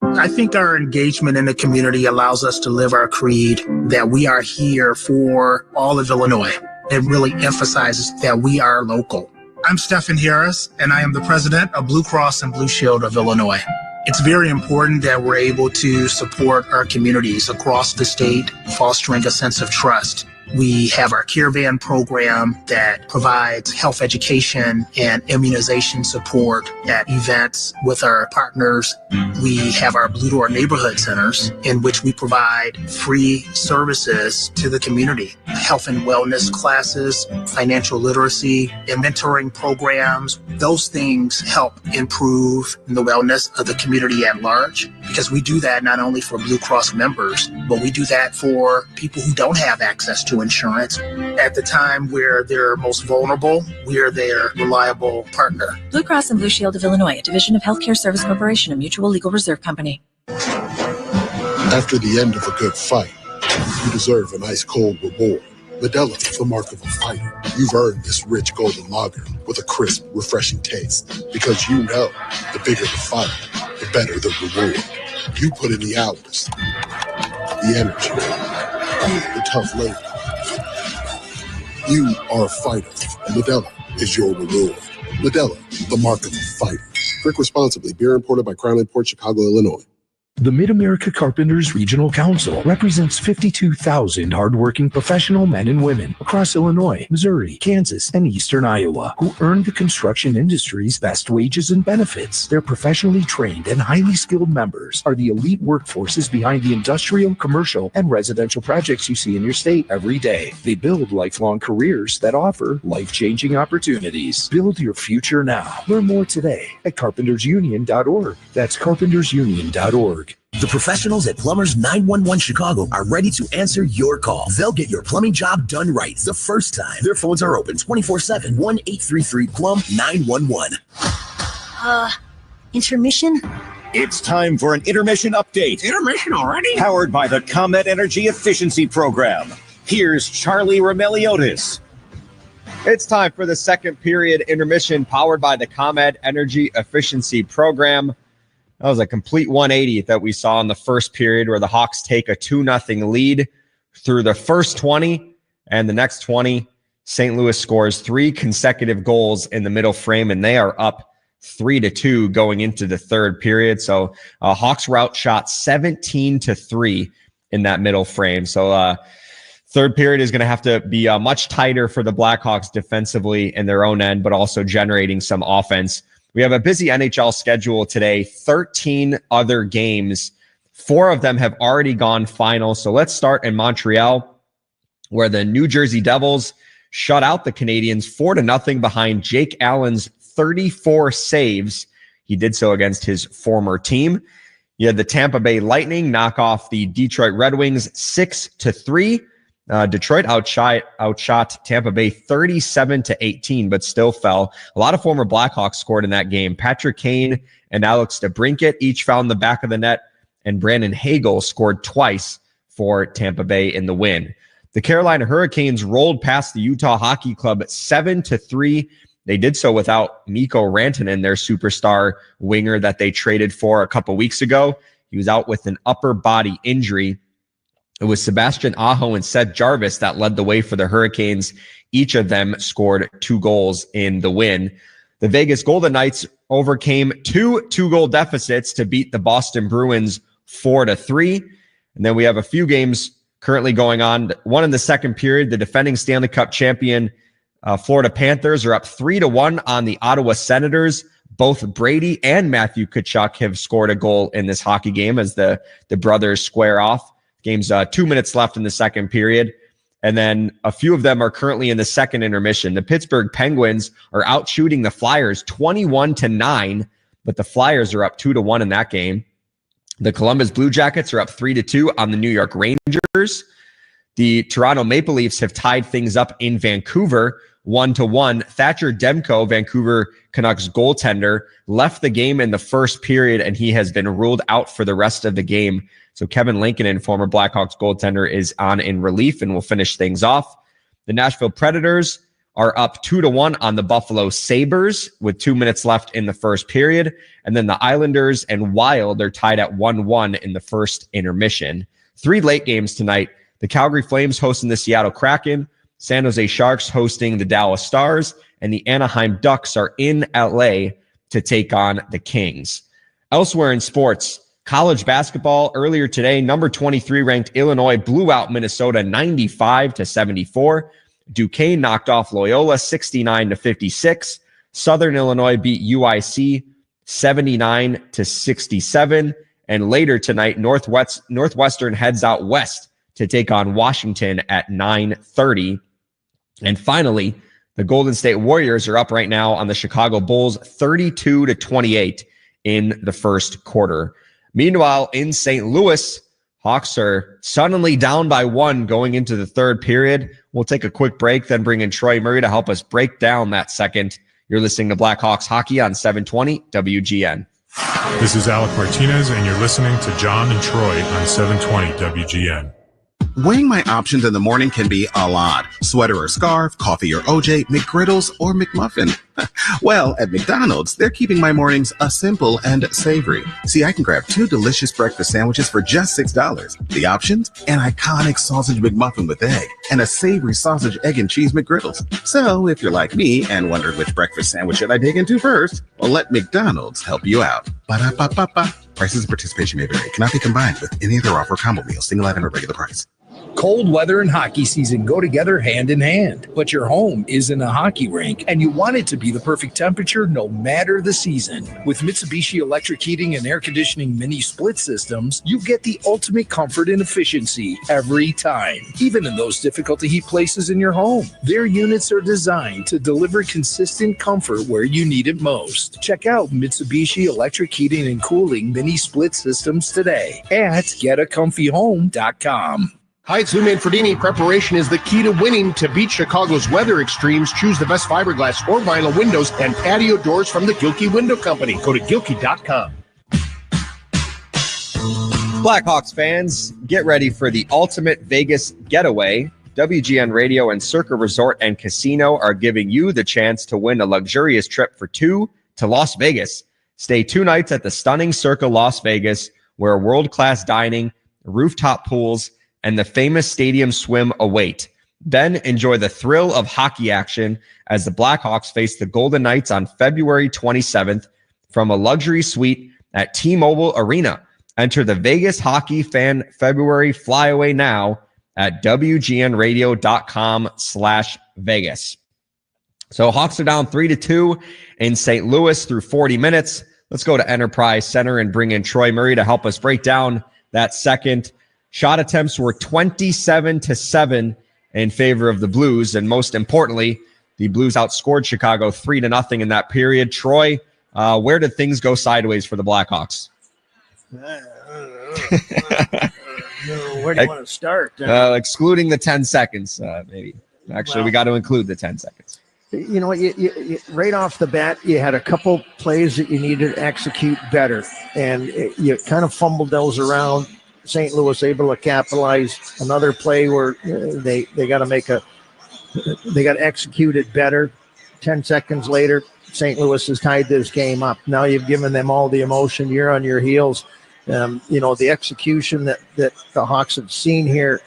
I think our engagement in the community allows us to live our creed that we are here for all of Illinois. It really emphasizes that we are local. I'm Stephen Harris, and I am the president of Blue Cross and Blue Shield of Illinois. It's very important that we're able to support our communities across the state, fostering a sense of trust. We have our Care Van program that provides health education and immunization support at events with our partners. We have our Blue Door neighborhood centers in which we provide free services to the community. Health and wellness classes, financial literacy, and mentoring programs. Those things help improve the wellness of the community at large, because we do that not only for Blue Cross members, but we do that for people who don't have access to insurance. At the time where they're most vulnerable, we are their reliable partner. Blue Cross and Blue Shield of Illinois, a division of Healthcare Service Corporation, a mutual legal reserve company. After the end of a good fight, You deserve an ice-cold reward. Modelo, the mark of a fighter. You've earned this rich golden lager with a crisp, refreshing taste. Because you know, the bigger the fight, the better the reward. You put in the hours, the energy, the tough labor. You are a fighter, and Modelo is your reward. Modelo, the mark of a fighter. Drink responsibly. Beer imported by Crown Imports, Chicago, Illinois. The Mid-America Carpenters Regional Council represents 52,000 hardworking professional men and women across Illinois, Missouri, Kansas, and eastern Iowa who earn the construction industry's best wages and benefits. Their professionally trained and highly skilled members are the elite workforces behind the industrial, commercial, and residential projects you see in your state every day. They build lifelong careers that offer life-changing opportunities. Build your future now. Learn more today at carpentersunion.org. That's carpentersunion.org. The professionals at Plumbers 911 Chicago are ready to answer your call. They'll get your plumbing job done right the first time. Their phones are open 24/7, 1-833-PLUM-911. Intermission? It's time for an intermission update. Intermission already? Powered by the ComEd Energy Efficiency Program. Here's Charlie Remeliotis. It's time for the second period intermission powered by the ComEd Energy Efficiency Program. That was a complete 180 that we saw in the first period where the Hawks take a 2-0 lead through the first 20, and the next 20, St. Louis scores 3 consecutive goals in the middle frame, and they are up 3-2 going into the third period. So Hawks were outshot 17-3 in that middle frame. So third period is going to have to be much tighter for the Blackhawks defensively in their own end, but also generating some offense. We have a busy NHL schedule today, 13 other games. 4 of them have already gone final. So let's start in Montreal, where the New Jersey Devils shut out the Canadiens 4-0 behind Jake Allen's 34 saves. He did so against his former team. You had the Tampa Bay Lightning knock off the Detroit Red Wings 6-3. Detroit outshot Tampa Bay 37-18, but still fell. A lot of former Blackhawks scored in that game. Patrick Kane and Alex DeBrincat each found the back of the net, and Brandon Hagel scored twice for Tampa Bay in the win. The Carolina Hurricanes rolled past the Utah Hockey Club 7-3. They did so without Mikko Rantanen, their superstar winger that they traded for a couple weeks ago. He was out with an upper body injury. It was Sebastian Aho and Seth Jarvis that led the way for the Hurricanes. Each of them scored 2 goals in the win. The Vegas Golden Knights overcame 2 2-goal deficits to beat the Boston Bruins 4-3. And then we have a few games currently going on. One in the second period, the defending Stanley Cup champion Florida Panthers are up 3-1 on the Ottawa Senators. Both Brady and Matthew Tkachuk have scored a goal in this hockey game as the brothers square off. Game's 2 minutes left in the second period. And then a few of them are currently in the second intermission. The Pittsburgh Penguins are out shooting the Flyers 21-9, but the Flyers are up 2-1 in that game. The Columbus Blue Jackets are up 3-2 on the New York Rangers. The Toronto Maple Leafs have tied things up in Vancouver 1-1. Thatcher Demko, Vancouver Canucks goaltender, left the game in the first period, and he has been ruled out for the rest of the game. So Kevin Lankinen, former Blackhawks goaltender, is on in relief and will finish things off. The Nashville Predators are up 2-1 on the Buffalo Sabres with 2 minutes left in the first period. And then the Islanders and Wild are tied at 1-1 in the first intermission. 3 late games tonight. The Calgary Flames hosting the Seattle Kraken, San Jose Sharks hosting the Dallas Stars, and the Anaheim Ducks are in LA to take on the Kings. Elsewhere in sports, college basketball earlier today, number 23 ranked Illinois blew out Minnesota 95-74. Duquesne knocked off Loyola 69-56. Southern Illinois beat UIC 79-67. And later tonight, Northwestern heads out west to take on Washington at 9:30. And finally, the Golden State Warriors are up right now on the Chicago Bulls 32-28 in the first quarter. Meanwhile, in St. Louis, Hawks are suddenly down by 1 going into the third period. We'll take a quick break, then bring in Troy Murray to help us break down that second. You're listening to Blackhawks Hockey on 720 WGN. This is Alec Martinez, and you're listening to John and Troy on 720 WGN. Weighing my options in the morning can be a lot. Sweater or scarf, coffee or OJ, McGriddles or McMuffin. Well, at McDonald's, they're keeping my mornings simple and savory. See, I can grab 2 delicious breakfast sandwiches for just $6. The options? An iconic sausage McMuffin with egg and a savory sausage, egg, and cheese McGriddles. So, if you're like me and wondering which breakfast sandwich should I dig into first, well, let McDonald's help you out. Ba-da-ba-ba-ba. Prices and participation may vary. Cannot be combined with any other offer or combo meal. Single item at regular price. Cold weather and hockey season go together hand in hand, but your home isn't a hockey rink and you want it to be the perfect temperature no matter the season. With Mitsubishi electric heating and air conditioning mini split systems, you get the ultimate comfort and efficiency every time, even in those difficult to heat places in your home. Their units are designed to deliver consistent comfort where you need it most. Check out Mitsubishi electric heating and cooling mini split systems today at getacomfyhome.com. Hi, it's Lou Manfredini. Preparation is the key to winning. To beat Chicago's weather extremes, choose the best fiberglass or vinyl windows and patio doors from the Gilkey Window Company. Go to Gilkey.com. Blackhawks fans, get ready for the ultimate Vegas getaway. WGN Radio and Circa Resort and Casino are giving you the chance to win a luxurious trip for 2 to Las Vegas. Stay 2 nights at the stunning Circa Las Vegas, where world-class dining, rooftop pools, and the famous stadium swim await. Then enjoy the thrill of hockey action as the Blackhawks face the Golden Knights on February 27th from a luxury suite at T-Mobile Arena. Enter the Vegas Hockey Fan February flyaway now at WGNradio.com/Vegas. So Hawks are down 3-2 in St. Louis through 40 minutes. Let's go to Enterprise Center and bring in Troy Murray to help us break down that second. Shot attempts were 27-7 in favor of the Blues. And most importantly, the Blues outscored Chicago 3-0 in that period. Troy, where did things go sideways for the Blackhawks? Where do you want to start? Excluding the 10 seconds, maybe. Actually, we got to include the 10 seconds. You know, you right off the bat, you had a couple plays that you needed to execute better. And you kind of fumbled those around. St. Louis able to capitalize. Another play where they got to execute it better. 10 seconds later, St. Louis has tied this game up. Now you've given them all the emotion. You're on your heels. The execution that the Hawks had seen here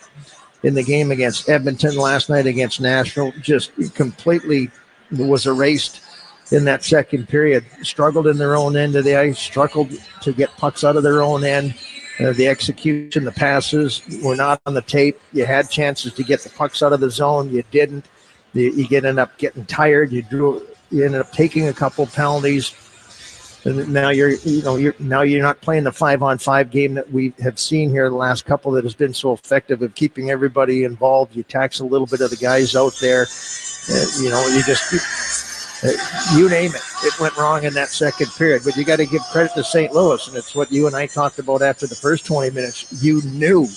in the game against Edmonton last night against Nashville just completely was erased in that second period. Struggled in their own end of the ice, struggled to get pucks out of their own end. The execution, the passes were not on the tape. You had chances to get the pucks out of the zone. You didn't. You end up getting tired. You ended up taking a couple penalties. And now you're not playing the 5-on-5 game that we have seen here the last couple that has been so effective of keeping everybody involved. You tax a little bit of the guys out there. You name it. It went wrong in that second period. But you got to give credit to St. Louis, and it's what you and I talked about after the first 20 minutes. You knew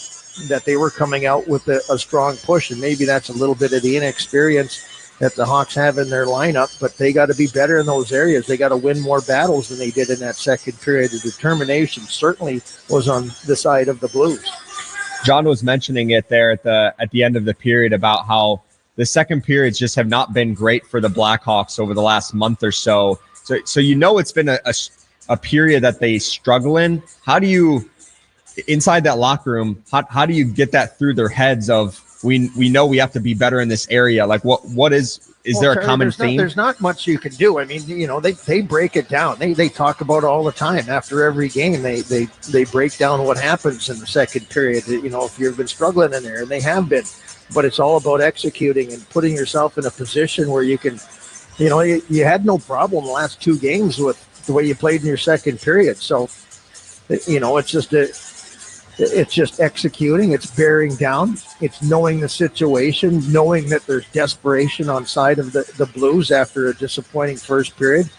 that they were coming out with a strong push, and maybe that's a little bit of the inexperience that the Hawks have in their lineup, but they got to be better in those areas. They got to win more battles than they did in that second period. The determination certainly was on the side of the Blues. John was mentioning it there at the end of the period about how the second periods just have not been great for the Blackhawks over the last month or so. So it's been a period that they struggle in. How do you, inside that locker room, how do you get that through their heads of, we know we have to be better in this area? Like what is there a common theme? There's not much you can do. I mean, they break it down. They talk about it all the time. After every game, they break down what happens in the second period. If you've been struggling in there, and they have been, but it's all about executing and putting yourself in a position where you can, you had no problem the last 2 games with the way you played in your second period. So, it's just executing. It's bearing down. It's knowing the situation, knowing that there's desperation on side of the Blues after a disappointing first period.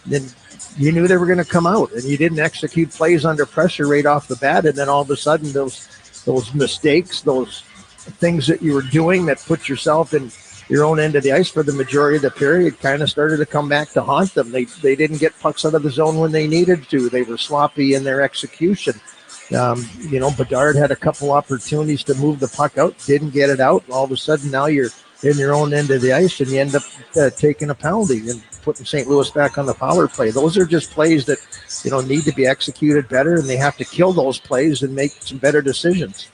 Then you knew they were going to come out, and you didn't execute plays under pressure right off the bat. And then all of a sudden, those mistakes, those things that you were doing that put yourself in your own end of the ice for the majority of the period kind of started to come back to haunt them. They didn't get pucks out of the zone when they needed to. They were sloppy in their execution. Bedard had a couple opportunities to move the puck out, didn't get it out. All of a sudden, now you're in your own end of the ice, and you end up taking a penalty and putting St. Louis back on the power play. Those are just plays that, need to be executed better, and they have to kill those plays and make some better decisions.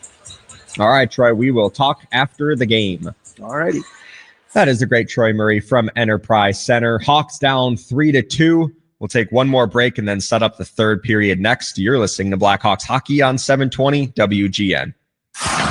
All right, Troy, we will talk after the game. All righty. That is the great Troy Murray from Enterprise Center. Hawks down 3-2. We'll take one more break and then set up the third period next. You're listening to Blackhawks Hockey on 720 WGN.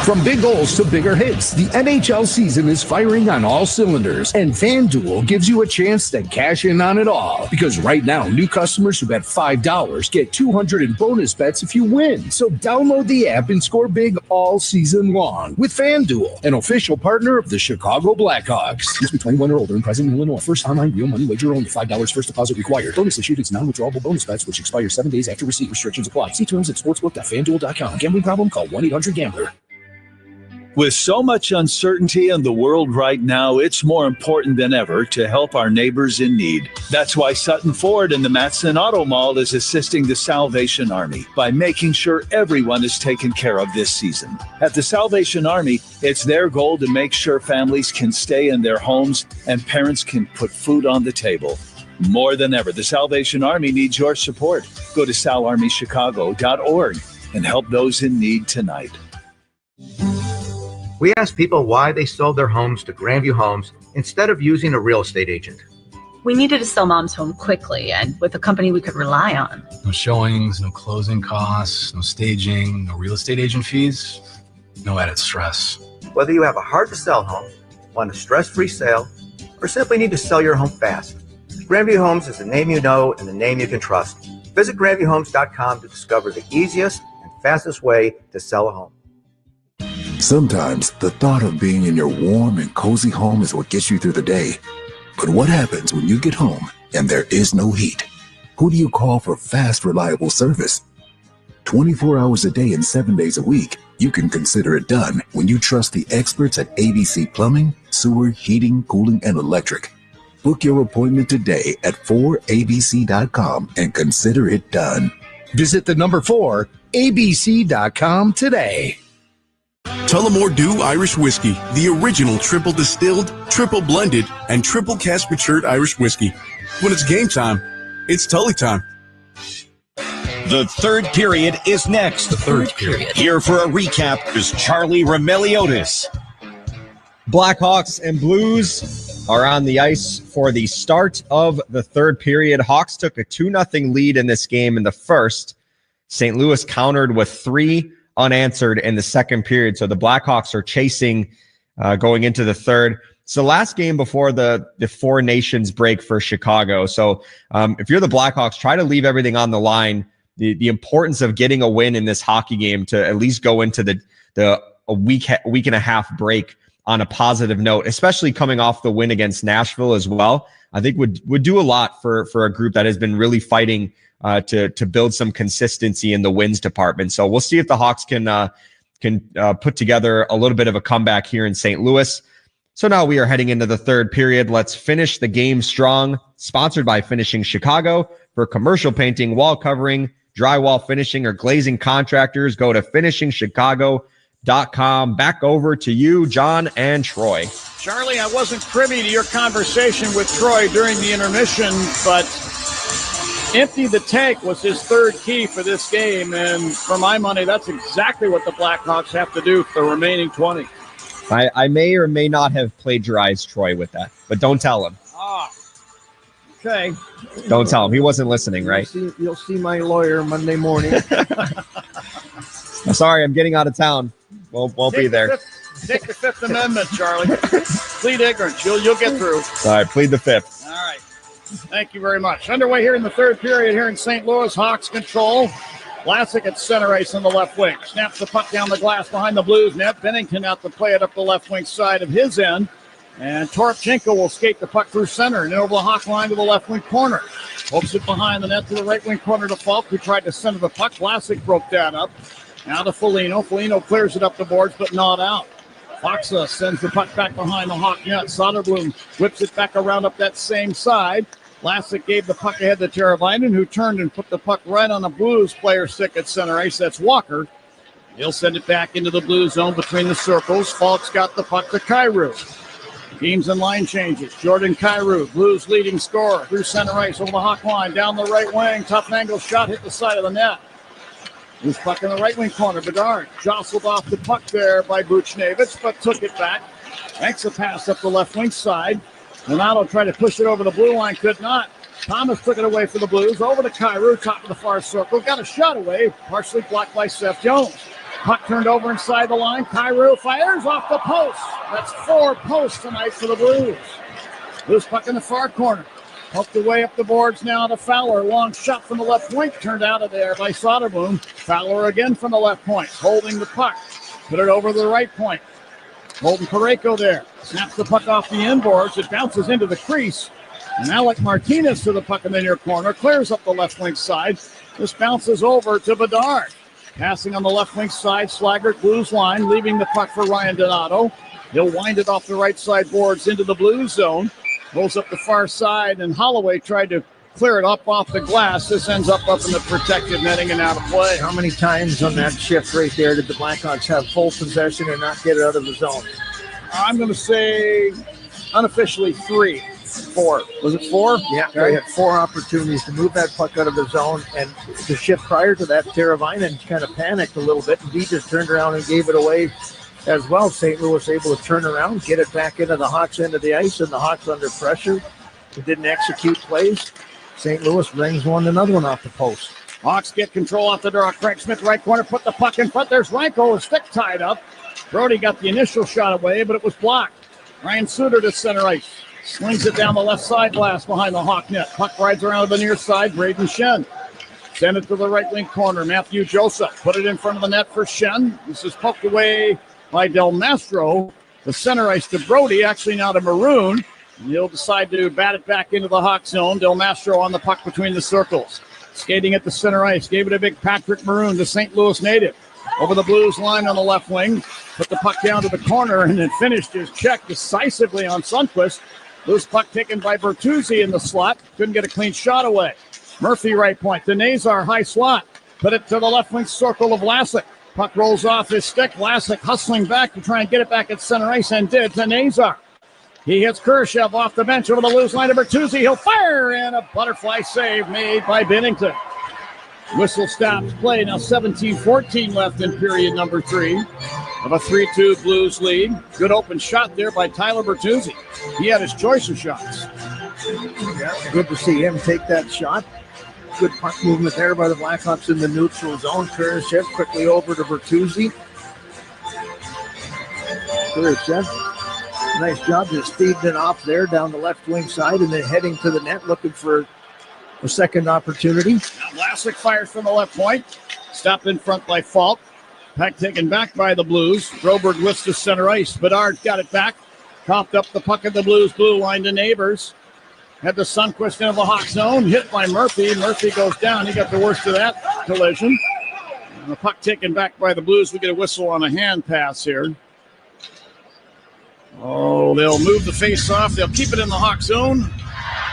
From big goals to bigger hits, the NHL season is firing on all cylinders, and FanDuel gives you a chance to cash in on it all. Because right now, new customers who bet $5 get $200 in bonus bets if you win. So download the app and score big all season long with FanDuel, an official partner of the Chicago Blackhawks. Must be 21 or older and present in Illinois. First online real money wager only. $5 first deposit required. Bonus issued is non-withdrawable bonus bets which expire 7 days after receipt. Restrictions apply. See terms at sportsbook.fanduel.com. Gambling problem? Call 1-800-GAMBLER. With so much uncertainty in the world right now, it's more important than ever to help our neighbors in need. That's why Sutton Ford and the Matson Auto Mall is assisting the Salvation Army by making sure everyone is taken care of this season. At the Salvation Army, it's their goal to make sure families can stay in their homes and parents can put food on the table. More than ever, the Salvation Army needs your support. Go to salarmychicago.org and help those in need tonight. We asked people why they sold their homes to Grandview Homes instead of using a real estate agent. We needed to sell Mom's home quickly and with a company we could rely on. No showings, no closing costs, no staging, no real estate agent fees, no added stress. Whether you have a hard-to-sell home, want a stress-free sale, or simply need to sell your home fast, Grandview Homes is the name you know and the name you can trust. Visit GrandviewHomes.com to discover the easiest and fastest way to sell a home. Sometimes the thought of being in your warm and cozy home is what gets you through the day. But what happens when you get home and there is no heat? Who do you call for fast, reliable service? 24 hours a day and 7 days a week, you can consider it done when you trust the experts at ABC Plumbing, Sewer, Heating, Cooling, and Electric. Book your appointment today at 4abc.com and consider it done. Visit the number 4abc.com today. Tullamore Dew Irish Whiskey, the original triple distilled, triple blended, and triple cask matured Irish whiskey. When it's game time, it's Tully time. The third period is next. The third period. Here for a recap is Charlie Remeliotis. Blackhawks and Blues are on the ice for the start of the third period. Hawks took a 2-0 lead in this game in the first. St. Louis countered with 3 unanswered in the second period. So the Blackhawks are chasing going into the third. It's the last game before the Four Nations break for Chicago. So if you're the Blackhawks, try to leave everything on the line. The importance of getting a win in this hockey game to at least go into a week and a half break on a positive note, especially coming off the win against Nashville as well, I think would do a lot for a group that has been really fighting to build some consistency in the wins department. So we'll see if the Hawks can put together a little bit of a comeback here in St. Louis. So now we are heading into the third period. Let's finish the game strong. Sponsored by Finishing Chicago. For commercial painting, wall covering, drywall finishing, or glazing contractors, go to finishingchicago.com. Back over to you, John and Troy. Charlie, I wasn't privy to your conversation with Troy during the intermission, but empty the tank was his third key for this game, and for my money, that's exactly what the Blackhawks have to do for the remaining 20. I may or may not have plagiarized Troy with that, but don't tell him. Okay. Don't tell him. He wasn't listening, right? You'll see my lawyer Monday morning. I'm sorry, I'm getting out of town. Won't be there. Take the Fifth Amendment, Charlie. Plead ignorance. You'll get through. All right, plead the fifth. All right. Thank you very much. Underway here in the third period here in St. Louis. Hawks control. Vlasic at center ice on the left wing. Snaps the puck down the glass behind the Blues net. Bennington out to play it up the left wing side of his end. And Toropchenko will skate the puck through center and over the Hawk line to the left wing corner. Hopes it behind the net to the right wing corner to Falk, who tried to center the puck. Vlasic broke that up. Now to Foligno. Foligno clears it up the boards, but not out. Foxa sends the puck back behind the Hawk net. Soderblom whips it back around up that same side. Vlasic gave the puck ahead to Teravainen, who turned and put the puck right on the Blues player stick at center ice. That's Walker. He'll send it back into the blue zone between the circles. Falk's got the puck to Kyrou. Teams and line changes. Jordan Kyrou, Blues leading scorer, through center ice over the Hawk line, down the right wing. Tough angle shot, hit the side of the net. Loose puck in the right wing corner. Bedard jostled off the puck there by Buchnevich, but took it back. Makes a pass up the left wing side. Donato tried to push it over the blue line, could not. Thomas took it away for the Blues. Over to Kyrou, top of the far circle. Got a shot away, partially blocked by Seth Jones. Puck turned over inside the line. Kyrou fires off the post. That's 4 posts tonight for the Blues. Loose puck in the far corner. Poked away up the boards now to Fowler. Long shot from the left point. Turned out of there by Soderblom. Fowler again from the left point. Holding the puck. Put it over the right point. Holden Parayko there. Snaps the puck off the inboards. It bounces into the crease. And Alec Martinez to the puck in the near corner. Clears up the left wing side. This bounces over to Bedard. Passing on the left wing side. Slaggert, Blues line. Leaving the puck for Ryan Donato. He'll wind it off the right side boards into the Blues zone. Goes up the far side, and Holloway tried to clear it up off the glass. This ends up in the protected netting and out of play. How many times on that shift right there did the Blackhawks have full possession and not get it out of the zone? I'm going to say unofficially 3. 4. Was it 4? Yeah, they had 4 opportunities to move that puck out of the zone, and the shift prior to that, Teravainen kind of panicked a little bit, and he just turned around and gave it away as well. St. Louis able to turn around, get it back into the Hawks end of the ice, and the Hawks under pressure. They didn't execute plays. St. Louis rings another one off the post. Hawks get control off the draw. Craig Smith, right corner, put the puck in front. There's Reinko, his stick tied up. Brody got the initial shot away, but it was blocked. Ryan Suter to center ice. Slings it down the left side glass behind the Hawk net. Puck rides around to the near side. Braden Shen. Send it to the right wing corner. Matthew Joseph put it in front of the net for Shen. This is poked away by Del Mastro. The center ice to Brody, actually now to Maroon. And he'll decide to bat it back into the Hawk zone. Del Mastro on the puck between the circles. Skating at the center ice. Gave it a big Patrick Maroon, the St. Louis native. Over the Blues line on the left wing. Put the puck down to the corner and then finished his check decisively on Sundqvist. Loose puck taken by Bertuzzi in the slot. Couldn't get a clean shot away. Murphy right point. The Nazar high slot. Put it to the left wing circle of Vlasic. Puck rolls off his stick. Vlasic hustling back to try and get it back at center ice and did to Nazar. He hits Khrushchev off the bench over the loose line of Bertuzzi. He'll fire, and a butterfly save made by Binnington. Whistle stops play. Now 17-14 left in period number 3 of a 3-2 Blues lead. Good open shot there by Tyler Bertuzzi. He had his choice of shots. Yeah, good to see him take that shot. Good puck movement there by the Blackhawks in the neutral zone. Khrushchev quickly over to Bertuzzi. Khrushchev, nice job, just thieved it off there down the left wing side and then heading to the net looking for a second opportunity. Now Vlasic fires from the left point. Stopped in front by Falk. Puck taken back by the Blues. Broberg lifts to center ice. Bedard got it back. Coughed up the puck at the Blues blue line to Neighbors. Had the Sundqvist into the Hawk zone. Hit by Murphy. Murphy goes down. He got the worst of that collision. And the puck taken back by the Blues. We get a whistle on a hand pass here. Oh, they'll move the face off. They'll keep it in the Hawk zone.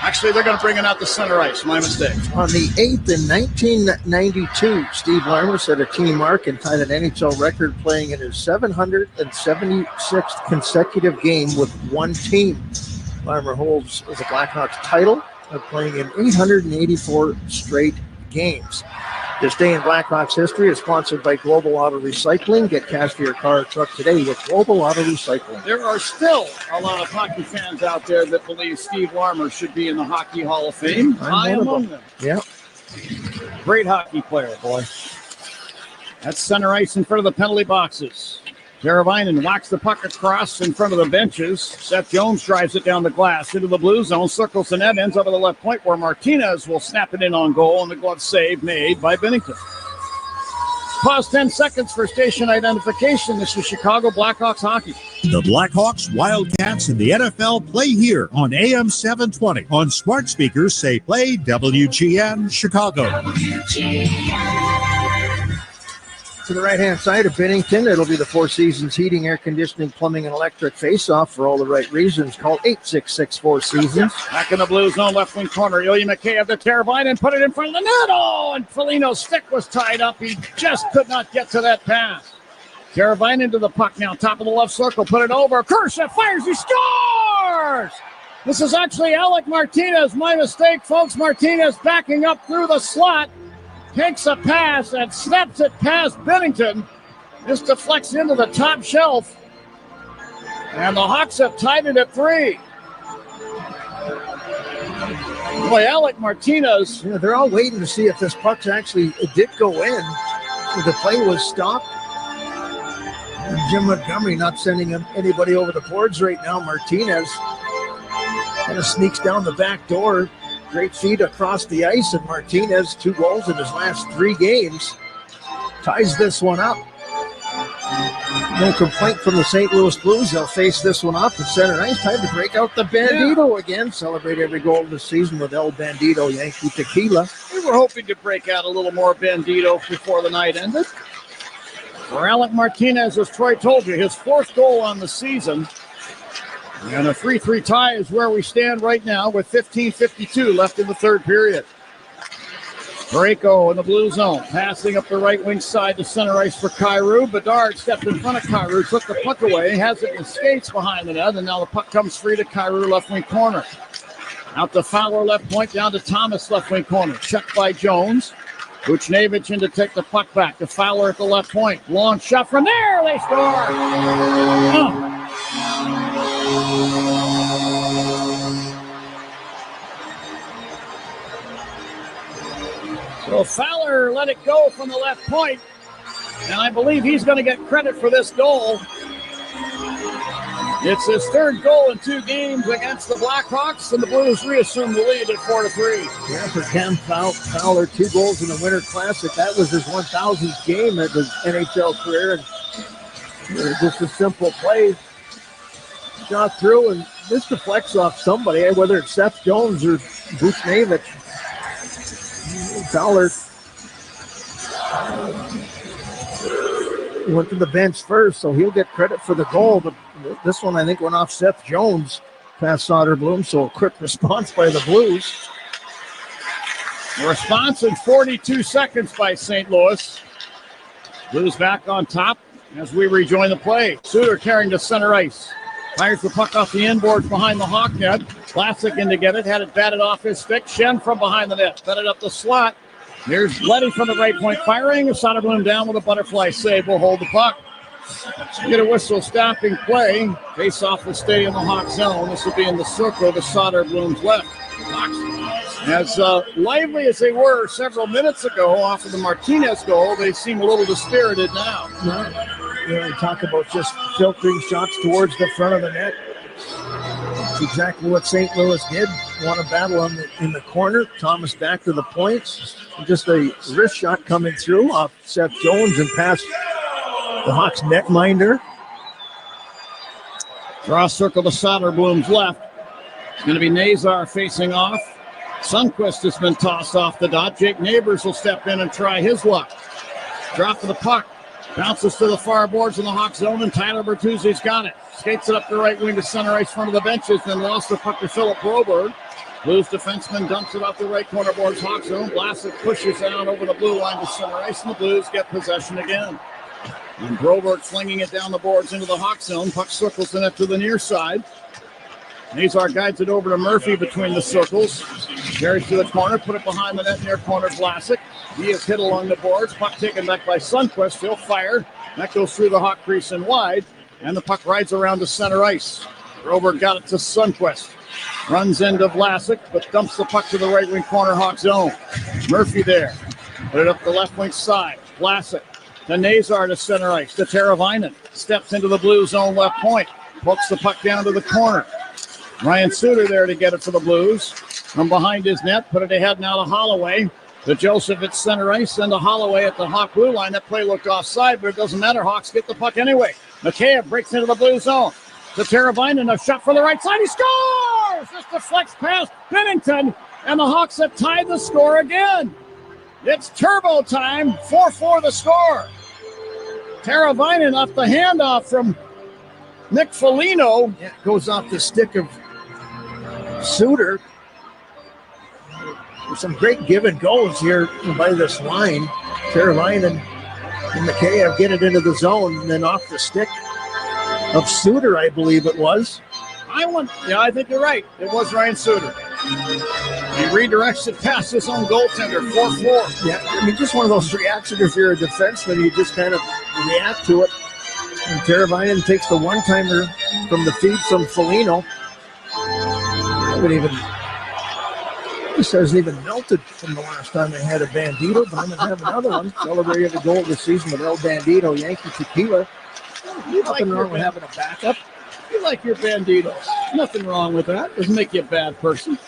Actually, they're going to bring it out to center ice. My mistake. On the 8th in 1992, Steve Larmer set a team mark and tied an NHL record playing in his 776th consecutive game with one team. Larmer holds the Blackhawks title of playing in 884 straight games. This day in Blackhawks history is sponsored by Global Auto Recycling. Get cash for your car or truck today with Global Auto Recycling. There are still a lot of hockey fans out there that believe Steve Larmer should be in the Hockey Hall of Fame. I am among them. Yeah. Great hockey player, boy. That's center ice in front of the penalty boxes. Teravainen knocks the puck across in front of the benches. Seth Jones drives it down the glass into the blue zone, circles the net, ends over the left point where Martinez will snap it in on goal, and the glove save made by Binnington. Pause 10 seconds for station identification. This is Chicago Blackhawks hockey. The Blackhawks, Wildcats, and the NFL play here on AM 720. On smart speakers, say play WGN Chicago. WGN. to the right-hand side of Bennington. It'll be the Four Seasons Heating, Air Conditioning, Plumbing, and Electric face-off for all the right reasons. Call 866-4Seasons. Back in the blue zone, left wing corner. Ilya McKay of the Teravainen and put it in front of the net. Oh, and Foligno's stick was tied up. He just could not get to that pass. Teravainen to the puck now, top of the left circle. Put it over. Kurashev fires. He scores! This is actually Alec Martinez. My mistake, folks. Martinez backing up through the slot. Takes a pass and snaps it past Bennington. This deflects into the top shelf. And the Hawks have tied it at 3. Boy, Alec Martinez. Yeah, they're all waiting to see if this puck actually did go in. The play was stopped. And Jim Montgomery not sending anybody over the boards right now. Martinez kind of sneaks down the back door. Great feed across the ice, and Martinez, 2 goals in his last 3 games, ties this one up. No complaint from the St. Louis Blues. They'll face this one off at center ice. Time to break out the Bandito again. Celebrate every goal of the season with El Bandito Yankee Tequila. We were hoping to break out a little more Bandito before the night ended. For Alec Martinez, as Troy told you, his 4th goal on the season. And a 3-3 tie is where we stand right now with 15:52 left in the 3rd period. Parayko in the blue zone, passing up the right wing side to center ice for Kyrou. Bedard stepped in front of Kyrou, took the puck away, has it in skates behind the net, and now the puck comes free to Kyrou, left wing corner. Out to Fowler, left point, down to Thomas, left wing corner. Checked by Jones. Buchnevich in to take the puck back to Fowler at the left point. Long shot from there, they score! Oh. So Fowler let it go from the left point, and I believe he's going to get credit for this goal. It's his 3rd goal in 2 games against the Blackhawks, and the Blues reassume the lead at 4-3. Yeah, for Cam Fowler, 2 goals in the Winter Classic. That was his 1,000th game at his NHL career, and just a simple play. Shot through, and this deflects off somebody, whether it's Seth Jones or Buchnevich. Fowler went to the bench first, so he'll get credit for the goal, but this one I think went off Seth Jones past Soderblom, so a quick response by the Blues. The response in 42 seconds by St. Louis. Blues back on top as we rejoin the play. Suter carrying to center ice. Fires the puck off the inboards behind the Hawk net. Classic in to get it. Had it batted off his stick. Schenn from behind the net. Fed it up the slot. Here's Leddy from the right point firing. Soderblom down with a butterfly save. Will hold the puck. Get a whistle stopping play. Face off will stay in the Hawk zone. This will be in the circle to Soderblom's left. Hawks, as lively as they were several minutes ago off of the Martinez goal, they seem a little dispirited now. We talk about just filtering shots towards the front of the net. That's exactly what St. Louis did. Won a battle in the corner. Thomas back to the points. Just a wrist shot coming through off Seth Jones and past the Hawks netminder. Draw circle to Soderblom's left. It's going to be Nazar facing off. Sundqvist has been tossed off the dot. Jake Neighbors will step in and try his luck. Drop of the puck. Bounces to the far boards in the Hawk zone, and Tyler Bertuzzi's got it. Skates it up the right wing to center ice front of the benches, then lost the puck to Philip Broberg. Blues defenseman dumps it off the right corner boards, Hawk zone. Vlasic pushes down over the blue line to center ice, and the Blues get possession again. And Broberg flinging it down the boards into the Hawk zone. Puck circles the net to the near side. Nazar guides it over to Murphy between the circles. Carries to the corner, put it behind the net near corner Vlasic. He is hit along the boards. Puck taken back by Sundqvist. He'll fire. That goes through the Hawk crease and wide. And the puck rides around to center ice. Broberg got it to Sundqvist. Runs into Vlasic, but dumps the puck to the right wing corner Hawk zone. Murphy there. Put it up the left wing side. Vlasic to Nazar to center ice. To Teravainen. Steps into the blue zone left point. Pokes the puck down to the corner. Ryan Suter there to get it for the Blues. From behind his net, put it ahead now to Holloway. To Joseph at center ice, then to Holloway at the Hawk blue line. That play looked offside, but it doesn't matter. Hawks get the puck anyway. Mikheyev breaks into the blue zone. To Teravainen, a shot from the right side. He scores! This deflects past Bennington, and the Hawks have tied the score again. It's turbo time. 4-4 the score. Teravainen off the handoff from Nick Foligno. Yeah, goes off the stick of Suter. There's some great give and goes here by this line. Teravainen and Mikheyev get it into the zone, and then off the stick of Suter, I believe it was. I think you're right. It was Ryan Suter. He redirects it past his own goaltender, 4-4. Yeah, I mean, just one of those reactions. If you're a defenseman, you just kind of react to it. And Teravainen takes the one-timer from the feed from Foligno. This hasn't even melted from the last time they had a Bandito, but I'm going to have another one. Celebrating the goal of the season with El Bandito, Yankee Tequila. Nothing wrong with having a backup. You like your Banditos. Nothing wrong with that. Doesn't make you a bad person.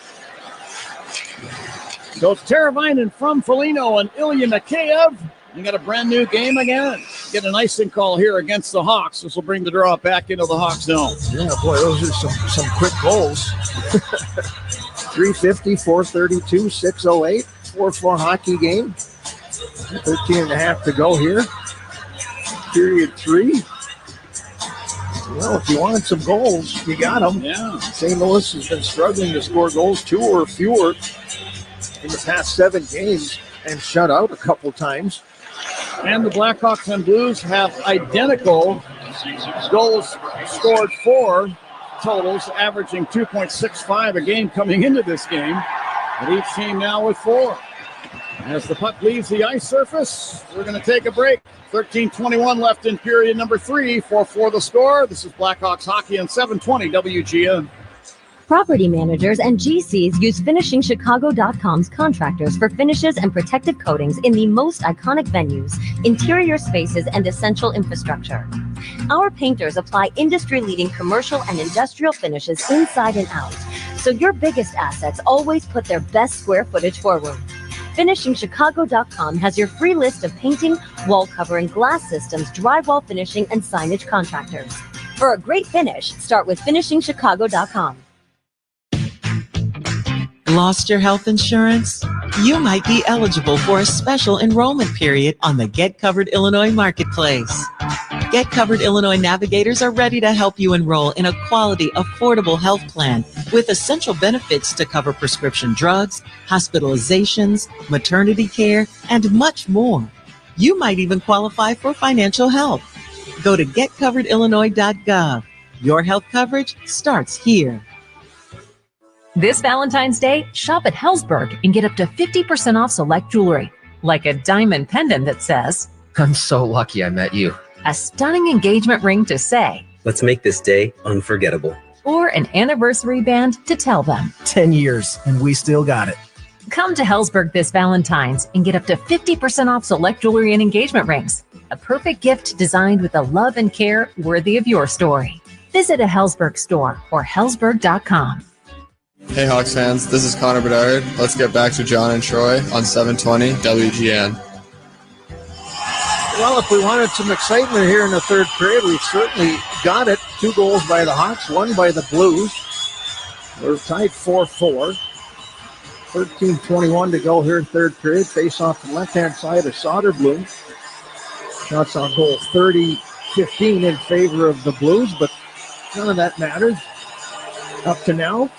So it's Teravainen from Foligno and Ilya Mikheyev. You got a brand new game again. Get an icing call here against the Hawks. This will bring the draw back into the Hawks zone. Yeah, boy, those are some quick goals. 350, 432, 608, 4-4 hockey game. 13 and a half to go here. Period 3. Well, if you wanted some goals, you got them. Yeah. St. Louis has been struggling to score goals, 2 or fewer in the past 7 games, and shut out a couple times. And the Blackhawks and Blues have identical goals scored for totals, averaging 2.65 a game coming into this game. But each team now with 4. As the puck leaves the ice surface, we're going to take a break. 13:21 left in period number 3. 4-4 the score. This is Blackhawks hockey on 720 WGN. Property managers and GCs use FinishingChicago.com's contractors for finishes and protective coatings in the most iconic venues, interior spaces, and essential infrastructure. Our painters apply industry-leading commercial and industrial finishes inside and out, so your biggest assets always put their best square footage forward. FinishingChicago.com has your free list of painting, wall covering, glass systems, drywall finishing, and signage contractors. For a great finish, start with FinishingChicago.com. Lost your health insurance? You might be eligible for a special enrollment period on the Get Covered Illinois Marketplace. Get Covered Illinois navigators are ready to help you enroll in a quality, affordable health plan with essential benefits to cover prescription drugs, hospitalizations, maternity care, and much more. You might even qualify for financial help. Go to getcoveredillinois.gov. Your health coverage starts here. This Valentine's Day, shop at Helzberg and get up to 50% off select jewelry, like a diamond pendant that says, "I'm so lucky I met you." A stunning engagement ring to say, "Let's make this day unforgettable." or an anniversary band to tell them. 10 years, and we still got it. Come to Helzberg this Valentine's and get up to 50% off select jewelry and engagement rings. A perfect gift designed with the love and care worthy of your story. Visit a Helzberg store or helzberg.com. Hey Hawks fans, this is Connor Bedard. Let's get back to John and Troy on 720 WGN. Well, if we wanted some excitement here in the third period, we've certainly got it. 2 goals by the Hawks, 1 by the Blues. We're tied 4-4. 13:21 to go here in third period. Face off the left-hand side of Soderblom. Shots on goal 30-15 in favor of the Blues, but none of that matters up to now.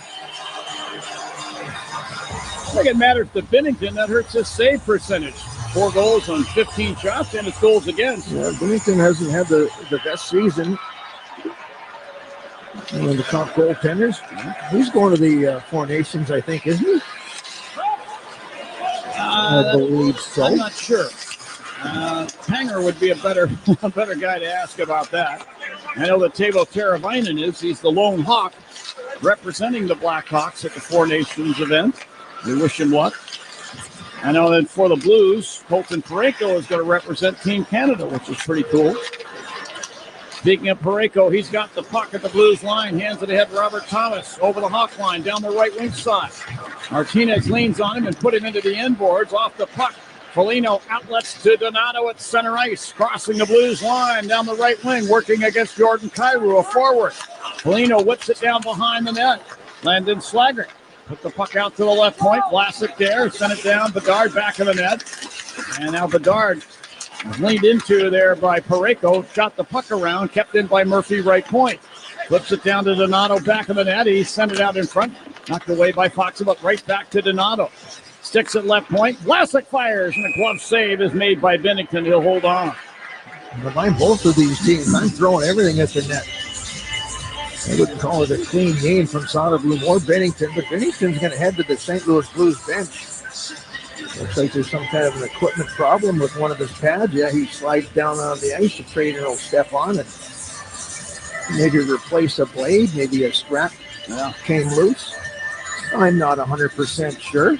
I think it matters to Binnington. That hurts his save percentage. 4 goals on 15 shots, and it's goals against. Yeah, Binnington hasn't had the best season. One of the top goaltenders. He's going to the Four Nations, I think, isn't he? I believe so. I'm not sure. Hanger would be a better guy to ask about that. I know that Teuvo Teravainen is. He's the lone Hawk representing the Blackhawks at the Four Nations event. We wish him luck. I know that for the Blues, Colton Parayko is going to represent Team Canada, which is pretty cool. Speaking of Parayko, he's got the puck at the Blues line, hands it ahead Robert Thomas over the Hawk line down the right wing side. Martinez leans on him and put him into the end boards off the puck. Foligno outlets to Donato at center ice, crossing the Blues line down the right wing, working against Jordan Kyrou, a forward. Foligno whips it down behind the net. Landon Slaggert put the puck out to the left point. Vlasic there, sent it down. Bedard back in the net. And now Bedard Leaned into there by Parayko. Shot the puck around. Kept in by Murphy, right point. Flips it down to Donato, back of the net. He sent it out in front. Knocked away by Fox, but right back to Donato. Sticks at left point. Vlasic fires, and a glove save is made by Bennington. He'll hold on. Behind both of these teams, I'm throwing everything at the net. I wouldn't call it a clean game from Soderblom or Bennington, but Bennington's going to head to the St. Louis Blues bench. Looks like there's some kind of an equipment problem with one of his pads. Yeah, he slides down on the ice. The trainer will step on and maybe replace a blade. Maybe a strap came loose. I'm not 100% sure.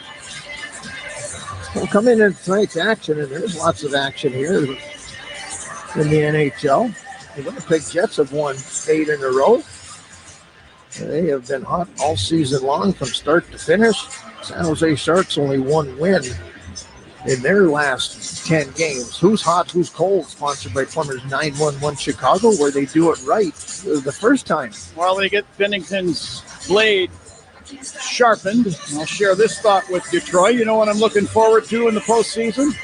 We'll come in tonight's action, and there's lots of action here in the NHL. The Winnipeg Jets have won 8 in a row. They have been hot all season long from start to finish. San Jose Sharks only one win in their last 10 games. Who's hot, who's cold? Sponsored by Plumbers 911 Chicago, where they do it right the first time. While they get Bennington's blade sharpened, I'll share this thought with Detroit. You know what I'm looking forward to in the postseason?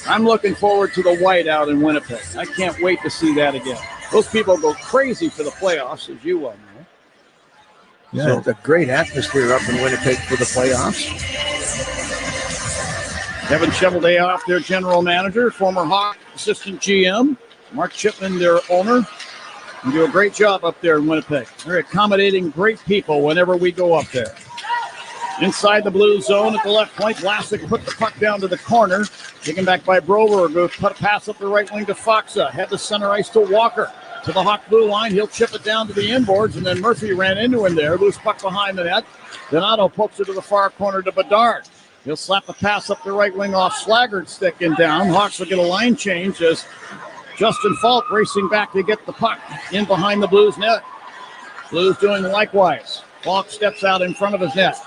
I'm looking forward to the whiteout in Winnipeg. I can't wait to see that again. Those people go crazy for the playoffs, as you well know. Yeah, it's a great atmosphere up in Winnipeg for the playoffs. Kevin Cheveldayoff, their general manager, former Hawk assistant GM. Mark Chipman, their owner. They do a great job up there in Winnipeg. They're accommodating great people whenever we go up there. Inside the blue zone at the left point, Vlasic put the puck down to the corner. Taken back by Broberg, who put a pass up the right wing to Foxa. Head to center ice to Walker. To the Hawk blue line, he'll chip it down to the inboards, and then Murphy ran into him there. Loose puck behind the net. Donato pokes it to the far corner to Bedard. He'll slap a pass up the right wing off Slagger's stick and down. Hawks will get a line change as Justin Falk racing back to get the puck in behind the Blues net. Blues doing likewise. Falk steps out in front of his net.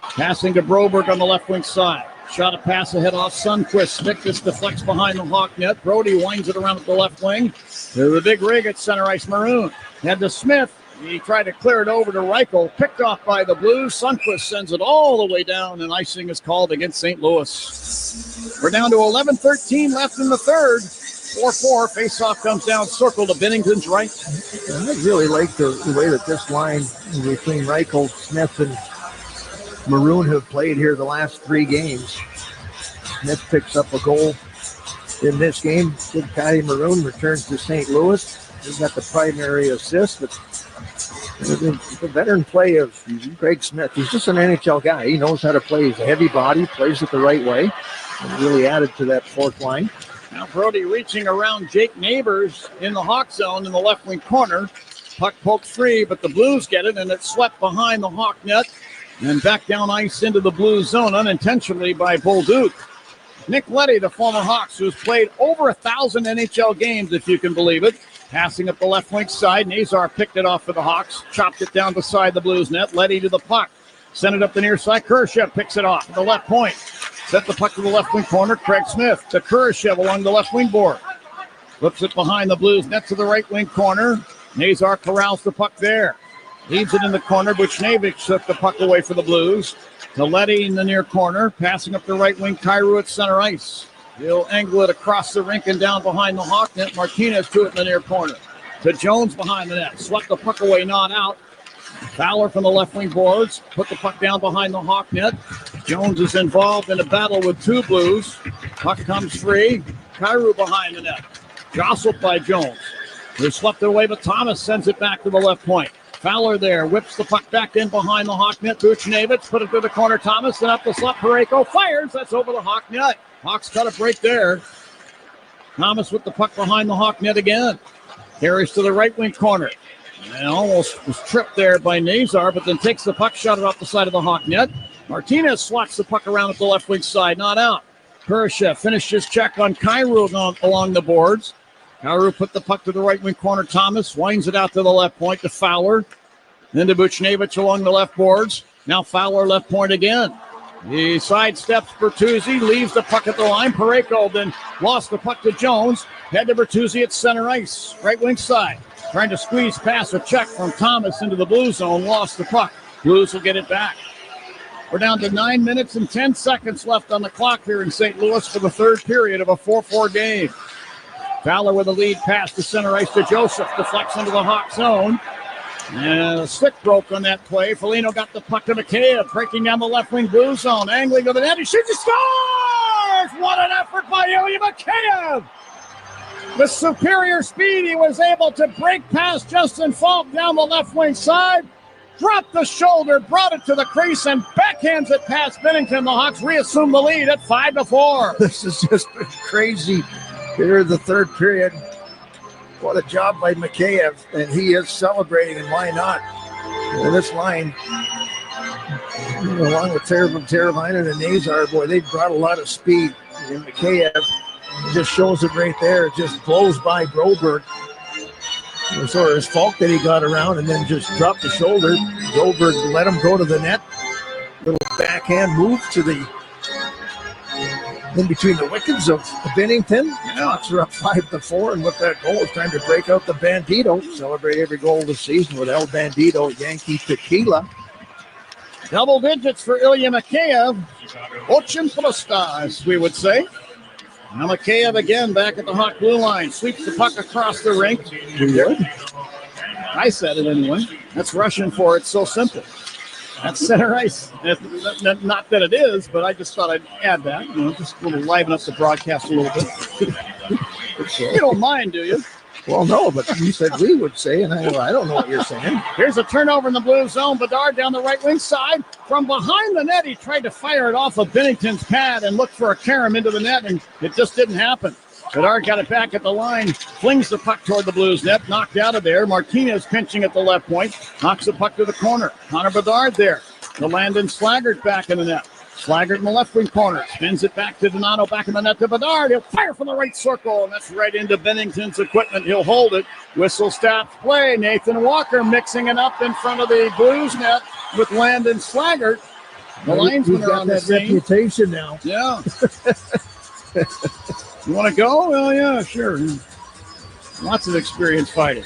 Passing to Broberg on the left wing side. Shot a pass ahead off Sundqvist. Stick this deflects behind the Hawk net. Brody winds it around at the left wing. To the big rig at center ice, Maroon. Head to Smith. He tried to clear it over to Reichel. Picked off by the Blues. Sundqvist sends it all the way down, and icing is called against St. Louis. We're down to 11:13 left in the third. 4-4. Faceoff comes down, circle to Bennington's right. I really like the way that this line between Reichel, Smith, and Maroon have played here the last 3 games. Smith picks up a goal in this game. Kid Patty Maroon returns to St. Louis. He's got the primary assist, but the veteran play of Craig Smith. He's just an NHL guy. He knows how to play. He's a heavy body, plays it the right way, and really added to that fourth line. Now Brody reaching around Jake Neighbors in the Hawk zone in the left wing corner. Puck poked free, but the Blues get it, and it's swept behind the Hawk net and back down ice into the Blues zone unintentionally by Bolduc. Nick Leddy, the former Hawks, who's played over 1,000 NHL games, if you can believe it. Passing up the left wing side. Nazar picked it off for the Hawks. Chopped it down beside the Blues net. Leddy to the puck. Sent it up the near side. Kurashev picks it off at the left point. Set the puck to the left wing corner. Craig Smith to Kurashev along the left wing board. Flips it behind the Blues net to the right wing corner. Nazar corrals the puck there. Leaves it in the corner. Buchnevich took the puck away for the Blues. To Leddy in the near corner. Passing up the right wing. Kyrou at center ice. He'll angle it across the rink and down behind the Hawk net. Martinez to it in the near corner. To Jones behind the net. Swept the puck away, not out. Fowler from the left wing boards. Put the puck down behind the Hawk net. Jones is involved in a battle with 2 Blues. Puck comes free. Kyrou behind the net. Jostled by Jones. They swept it away, but Thomas sends it back to the left point. Fowler there, whips the puck back in behind the Hawk net. Buchnevich put it to the corner. Thomas, then up the slot. Parayko fires. That's over the Hawk net. Hawks cut a break there. Thomas with the puck behind the Hawk net again. Carries to the right wing corner. And almost was tripped there by Nazar, but then takes the puck, shot it off the side of the Hawk net. Martinez swats the puck around at the left wing side, not out. Kurashev finished his check on Kyrou along the boards. Kyrou put the puck to the right wing corner. Thomas winds it out to the left point to Fowler. Then to Buchnevich along the left boards. Now Fowler left point again. He sidesteps Bertuzzi, leaves the puck at the line. Parayko then lost the puck to Jones. Head to Bertuzzi at center ice, right wing side. Trying to squeeze past a check from Thomas into the blue zone. Lost the puck. Blues will get it back. We're down to 9 minutes and 10 seconds left on the clock here in St. Louis for the third period of a 4-4 game. Fowler with a lead pass to center ice to Joseph. Deflects into the Hawk zone. And a stick broke on that play. Foligno got the puck to Mikheyev, breaking down the left wing blue zone. Angling to the net. He shoots, he scores! What an effort by Ilya Mikheyev! With superior speed, he was able to break past Justin Falk down the left wing side. Dropped the shoulder, brought it to the crease, and backhands it past Bennington. The Hawks reassume the lead at 5-4. This has just been crazy here in the third period. What a job by Mikheyev, and he is celebrating, and why not? And this line, along with Teravainen and Nazar, boy, they brought a lot of speed. And Mikheyev just shows it right there. It just blows by Broberg. It was sort of his fault that he got around and then just dropped the shoulder. Broberg let him go to the net. Little backhand move to the in between the wickets of Bennington. Hawks are up 5-4, and with that goal, it's time to break out the Bandito. Celebrate every goal of the season with El Bandito Yankee Tequila. Double digits for Ilya Mikheyev. Ochin Prosta, as we would say. Now Mikheyev again back at the Hawk blue line. Sweeps the puck across the rink. Good. I said it anyway. That's Russian for it's so simple. That's center ice. Not that it is, but I just thought I'd add that. Just a little liven up the broadcast a little bit. You don't mind, do you? Well, no, but you said we would say, and I don't know what you're saying. Here's a turnover in the blue zone. Bedard down the right wing side. From behind the net, he tried to fire it off of Bennington's pad and looked for a carom into the net, and it just didn't happen. Bedard got it back at the line, flings the puck toward the Blues net, knocked out of there. Martinez pinching at the left point, knocks the puck to the corner. Connor Bedard there. The Landon Slaggert back in the net. Slaggert in the left wing corner, spins it back to Donato, back in the net to Bedard. He'll fire from the right circle, and that's right into Bennington's equipment. He'll hold it. Whistle stops play. Nathan Walker mixing it up in front of the Blues net with Landon Slaggert. The linesmen are on the scene. Reputation now. Yeah. You want to go? Well, yeah, sure. Lots of experience fighting.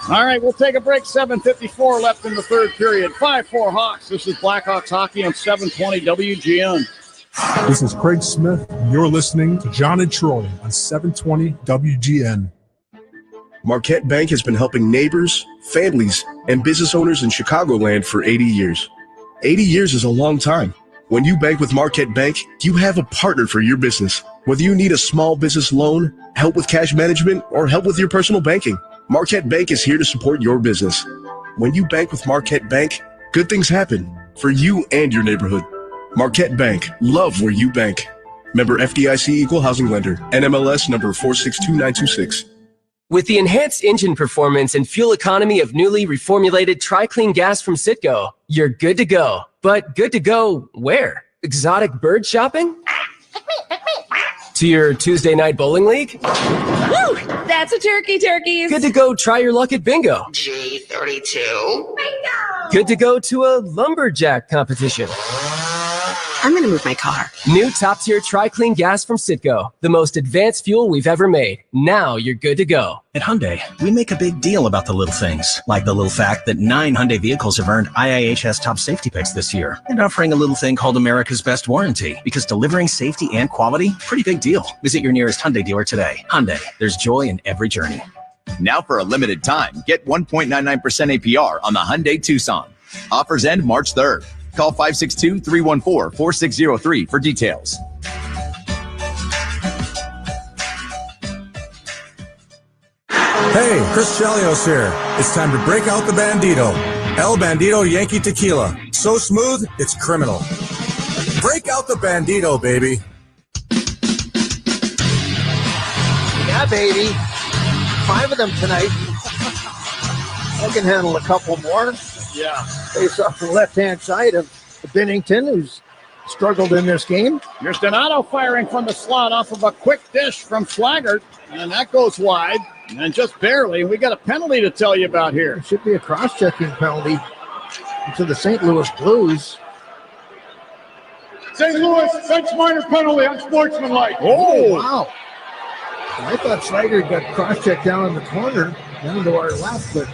All right, we'll take a break. 7:54 left in the third period. 5-4 Hawks. This is Blackhawks hockey on 720 WGN. This is Craig Smith. You're listening to John and Troy on 720 WGN. Marquette Bank has been helping neighbors, families, and business owners in Chicagoland for 80 years. 80 years is a long time. When you bank with Marquette Bank, you have a partner for your business. Whether you need a small business loan, help with cash management, or help with your personal banking, Marquette Bank is here to support your business. When you bank with Marquette Bank, good things happen for you and your neighborhood. Marquette Bank, love where you bank. Member FDIC Equal Housing Lender, NMLS number 462926. With the enhanced engine performance and fuel economy of newly reformulated Tri-Clean gas from Citgo, you're good to go. But good to go where? Exotic bird shopping? To your Tuesday night bowling league? Woo! That's a turkeys. Good to go try your luck at bingo. G32. Bingo! Good to go to a lumberjack competition. I'm going to move my car. New top-tier Tri-Clean gas from Citgo, the most advanced fuel we've ever made. Now you're good to go. At Hyundai, we make a big deal about the little things, like the little fact that 9 Hyundai vehicles have earned IIHS top safety picks this year, and offering a little thing called America's Best Warranty, because delivering safety and quality, pretty big deal. Visit your nearest Hyundai dealer today. Hyundai, there's joy in every journey. Now for a limited time, get 1.99% APR on the Hyundai Tucson. Offers end March 3rd. Call 562-314-4603 for details. Hey, Chris Chelios here. It's time to break out the Bandito. El Bandito Yankee Tequila. So smooth, it's criminal. Break out the Bandito, baby. Yeah, baby. 5 of them tonight. I can handle a couple more. Yeah. Face off the left-hand side of Bennington, who's struggled in this game. Here's Donato firing from the slot off of a quick dish from Slaggert, and that goes wide, and just barely. We got a penalty to tell you about here. It should be a cross-checking penalty to the St. Louis Blues. St. Louis, that's minor penalty, unsportsmanlike. Oh, wow. I thought Slaggert got cross-checked down in the corner, down to our left, but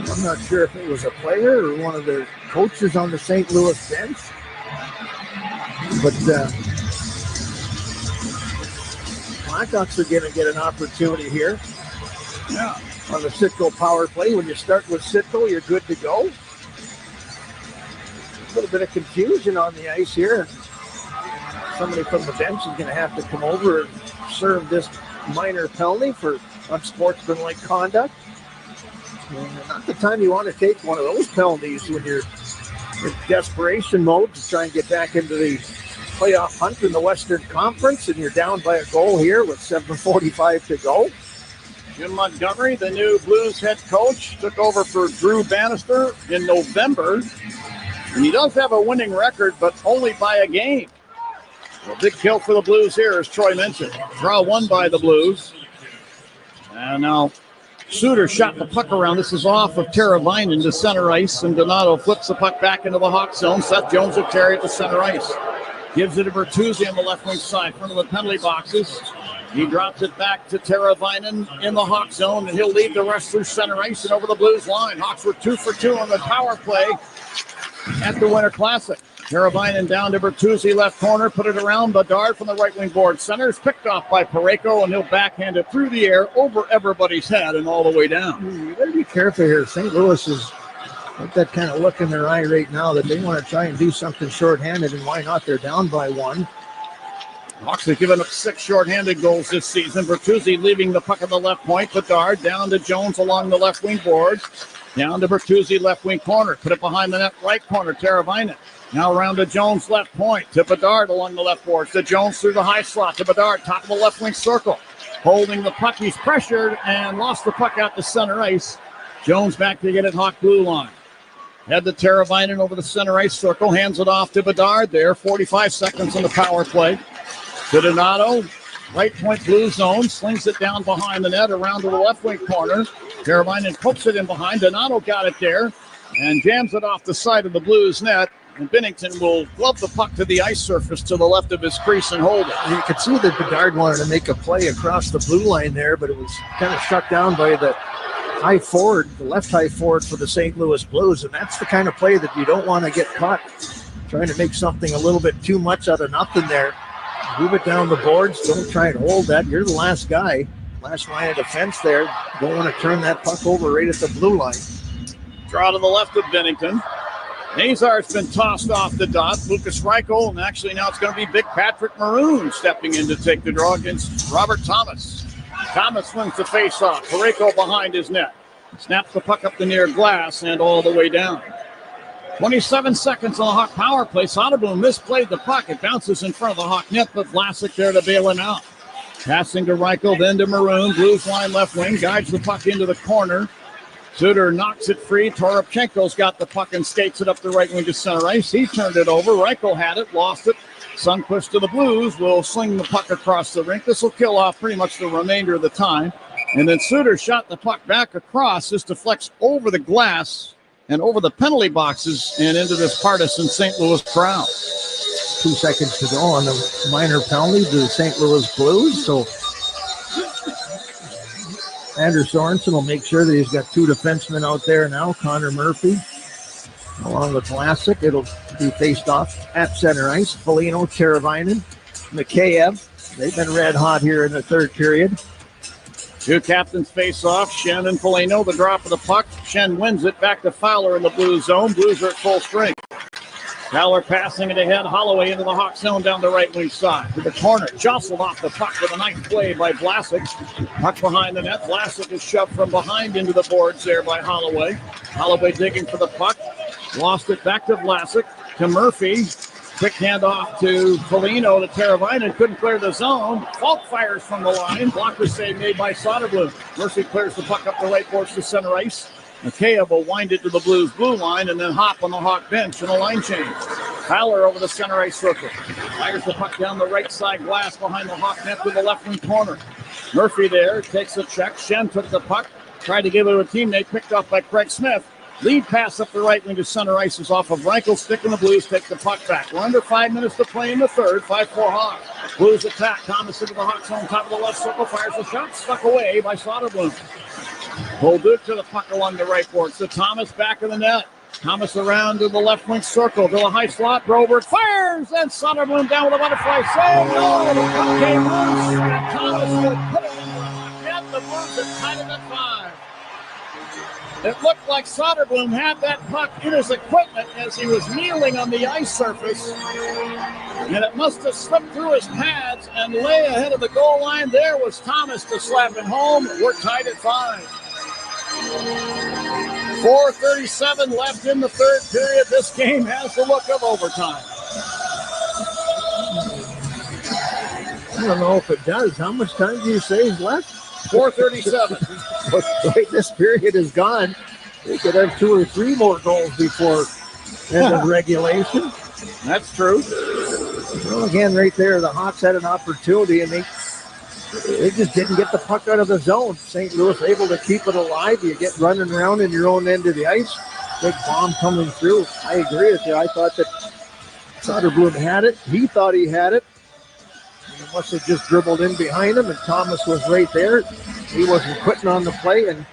I'm not sure if it was a player or one of the coaches on the St. Louis bench. But Blackhawks are going to get an opportunity here. Yeah. On the Sitko power play. When you start with Sitko, you're good to go. A little bit of confusion on the ice here. Somebody from the bench is going to have to come over and serve this minor penalty for unsportsmanlike conduct. And not the time you want to take one of those penalties when you're in desperation mode to try and get back into the playoff hunt in the Western Conference, and you're down by a goal here with 7:45 to go. Jim Montgomery, the new Blues head coach, took over for Drew Bannister in November. And he does have a winning record, but only by a game. A big kill for the Blues here, as Troy mentioned. Draw one by the Blues. And now Suter shot the puck around. This is off of Teravainen into center ice, and Donato flips the puck back into the Hawk zone. Seth Jones will carry it to center ice. Gives it to Bertuzzi on the left wing side, front of the penalty boxes. He drops it back to Teravainen in the Hawk zone, and he'll lead the rest through center ice and over the Blues line. Hawks were 2 for 2 on the power play at the Winter Classic. Teravainen down to Bertuzzi, left corner, put it around Bedard from the right wing board. Center is picked off by Parayko, and he'll backhand it through the air over everybody's head and all the way down. You got to be careful here. St. Louis is got that kind of look in their eye right now that they want to try and do something shorthanded, and why not? They're down by 1. Hawks have given up 6 shorthanded goals this season. Bertuzzi leaving the puck at the left point. Bedard down to Jones along the left wing board. Down to Bertuzzi, left wing corner. Put it behind the net, right corner, Teravainen. Now around to Jones, left point. To Bedard along the left boards. To Jones through the high slot. To Bedard, top of the left wing circle. Holding the puck. He's pressured and lost the puck out to center ice. Jones back to get it Hawk blue line. Head to Teravainen over the center ice circle. Hands it off to Bedard there. 45 seconds on the power play. To Donato. Right point blue zone. Slings it down behind the net around to the left wing corner. Teravainen pokes it in behind. Donato got it there and jams it off the side of the Blues net. And Binnington will glove the puck to the ice surface to the left of his crease and hold it. You could see that Bedard wanted to make a play across the blue line there, but it was kind of shut down by the high forward, the left high forward for the St. Louis Blues. And that's the kind of play that you don't want to get caught trying to make something a little bit too much out of nothing there. Move it down the boards. Don't try and hold that. You're the last guy, last line of defense there. Don't want to turn that puck over right at the blue line. Draw to the left of Binnington. Nazar's been tossed off the dot. Lucas Reichel, and actually now it's going to be Big Patrick Maroon stepping in to take the draw against Robert Thomas. Thomas wins the face-off. Parayko behind his net. Snaps the puck up the near glass and all the way down. 27 seconds on the Hawk power play. Soderblom misplayed the puck. It bounces in front of the Hawk net, but Vlasic there to bail him out. Passing to Reichel, then to Maroon. Blues line left wing. Guides the puck into the corner. Suter knocks it free. Toropchenko's got the puck and skates it up the right wing to center ice. He turned it over. Reichel had it, lost it. Sundqvist to the Blues will sling the puck across the rink. This will kill off pretty much the remainder of the time. And then Suter shot the puck back across. This deflects over the glass and over the penalty boxes and into this partisan St. Louis crowd. 2 seconds to go on the minor penalty to the St. Louis Blues. So Anders Sorensen will make sure that he's got 2 defensemen out there now. Connor Murphy along with Vlasic. It'll be faced off at center ice. Foligno, Teravainen, Mikheyev. They've been red hot here in the third period. 2 captains face off. Shen and Foligno, the drop of the puck. Shen wins it back to Fowler in the blue zone. Blues are at full strength. Fowler passing it ahead. Holloway into the Hawk zone down the right wing side. To the corner. Jostled off the puck with a nice play by Vlasic. Puck behind the net. Vlasic is shoved from behind into the boards there by Holloway. Holloway digging for the puck. Lost it back to Vlasic. To Murphy. Quick handoff to Foligno to Teravainen. Couldn't clear the zone. Falk fires from the line. Blocker save made by Soderblom. Murphy clears the puck up the right boards to center ice. Mikheyev will wind it to the Blues blue line and then hop on the Hawk bench in a line change. Fowler over the center ice circle. Fires the puck down the right side glass behind the Hawk net to the left wing corner. Murphy there takes a check. Shen took the puck. Tried to give it to a teammate. Picked up by Craig Smith. Lead pass up the right wing to center ice is off of Reichel. Stick in the Blues. Take the puck back. We're under 5 minutes to play in the third. 5-4 Hawks. Blues attack. Thomas into the Hawks zone. Top of the left circle. Fires the shot. Stuck away by Soderblom. Bolduc to the puck along the right board. So Thomas back in the net. Thomas around to the left wing circle, to the high slot. Broberg fires, and Soderblom down with a butterfly save. No, the puck came loose, and Thomas will put it in the pocket. The Blues have tied it at 5. It looked like Soderblom had that puck in his equipment as he was kneeling on the ice surface, and it must have slipped through his pads and lay ahead of the goal line. There was Thomas to slap it home. We're tied at 5. 4:37 left in the third period. This game has the look of overtime. I don't know if it does. How much time do you say is left? 4:37. The way this period is gone, they could have 2 or 3 more goals before end of regulation. That's true. Well, again, right there, the Hawks had an opportunity, and they just didn't get the puck out of the zone. St. Louis able to keep it alive. You get running around in your own end of the ice. Big bomb coming through. I agree with you. I thought that Soderblom had it. He thought he had it. He must have just dribbled in behind him, and Thomas was right there. He wasn't quitting on the play, and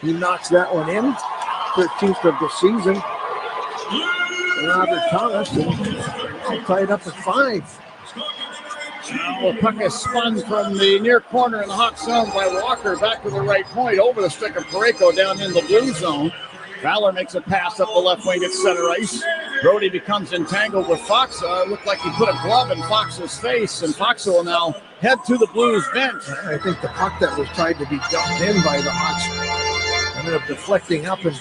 he knocks that one in. 13th of the season. Robert Thomas, and tied up at 5. Now the puck is spun from the near corner in the Hawk zone by Walker back to the right point, over the stick of Parayko down in the blue zone. Fowler makes a pass up the left wing at center ice. Brody becomes entangled with Foxa. It looked like he put a glove in Fox's face, and Foxa will now head to the Blues bench. I think the puck that was tried to be dumped in by the Hawks ended up deflecting up and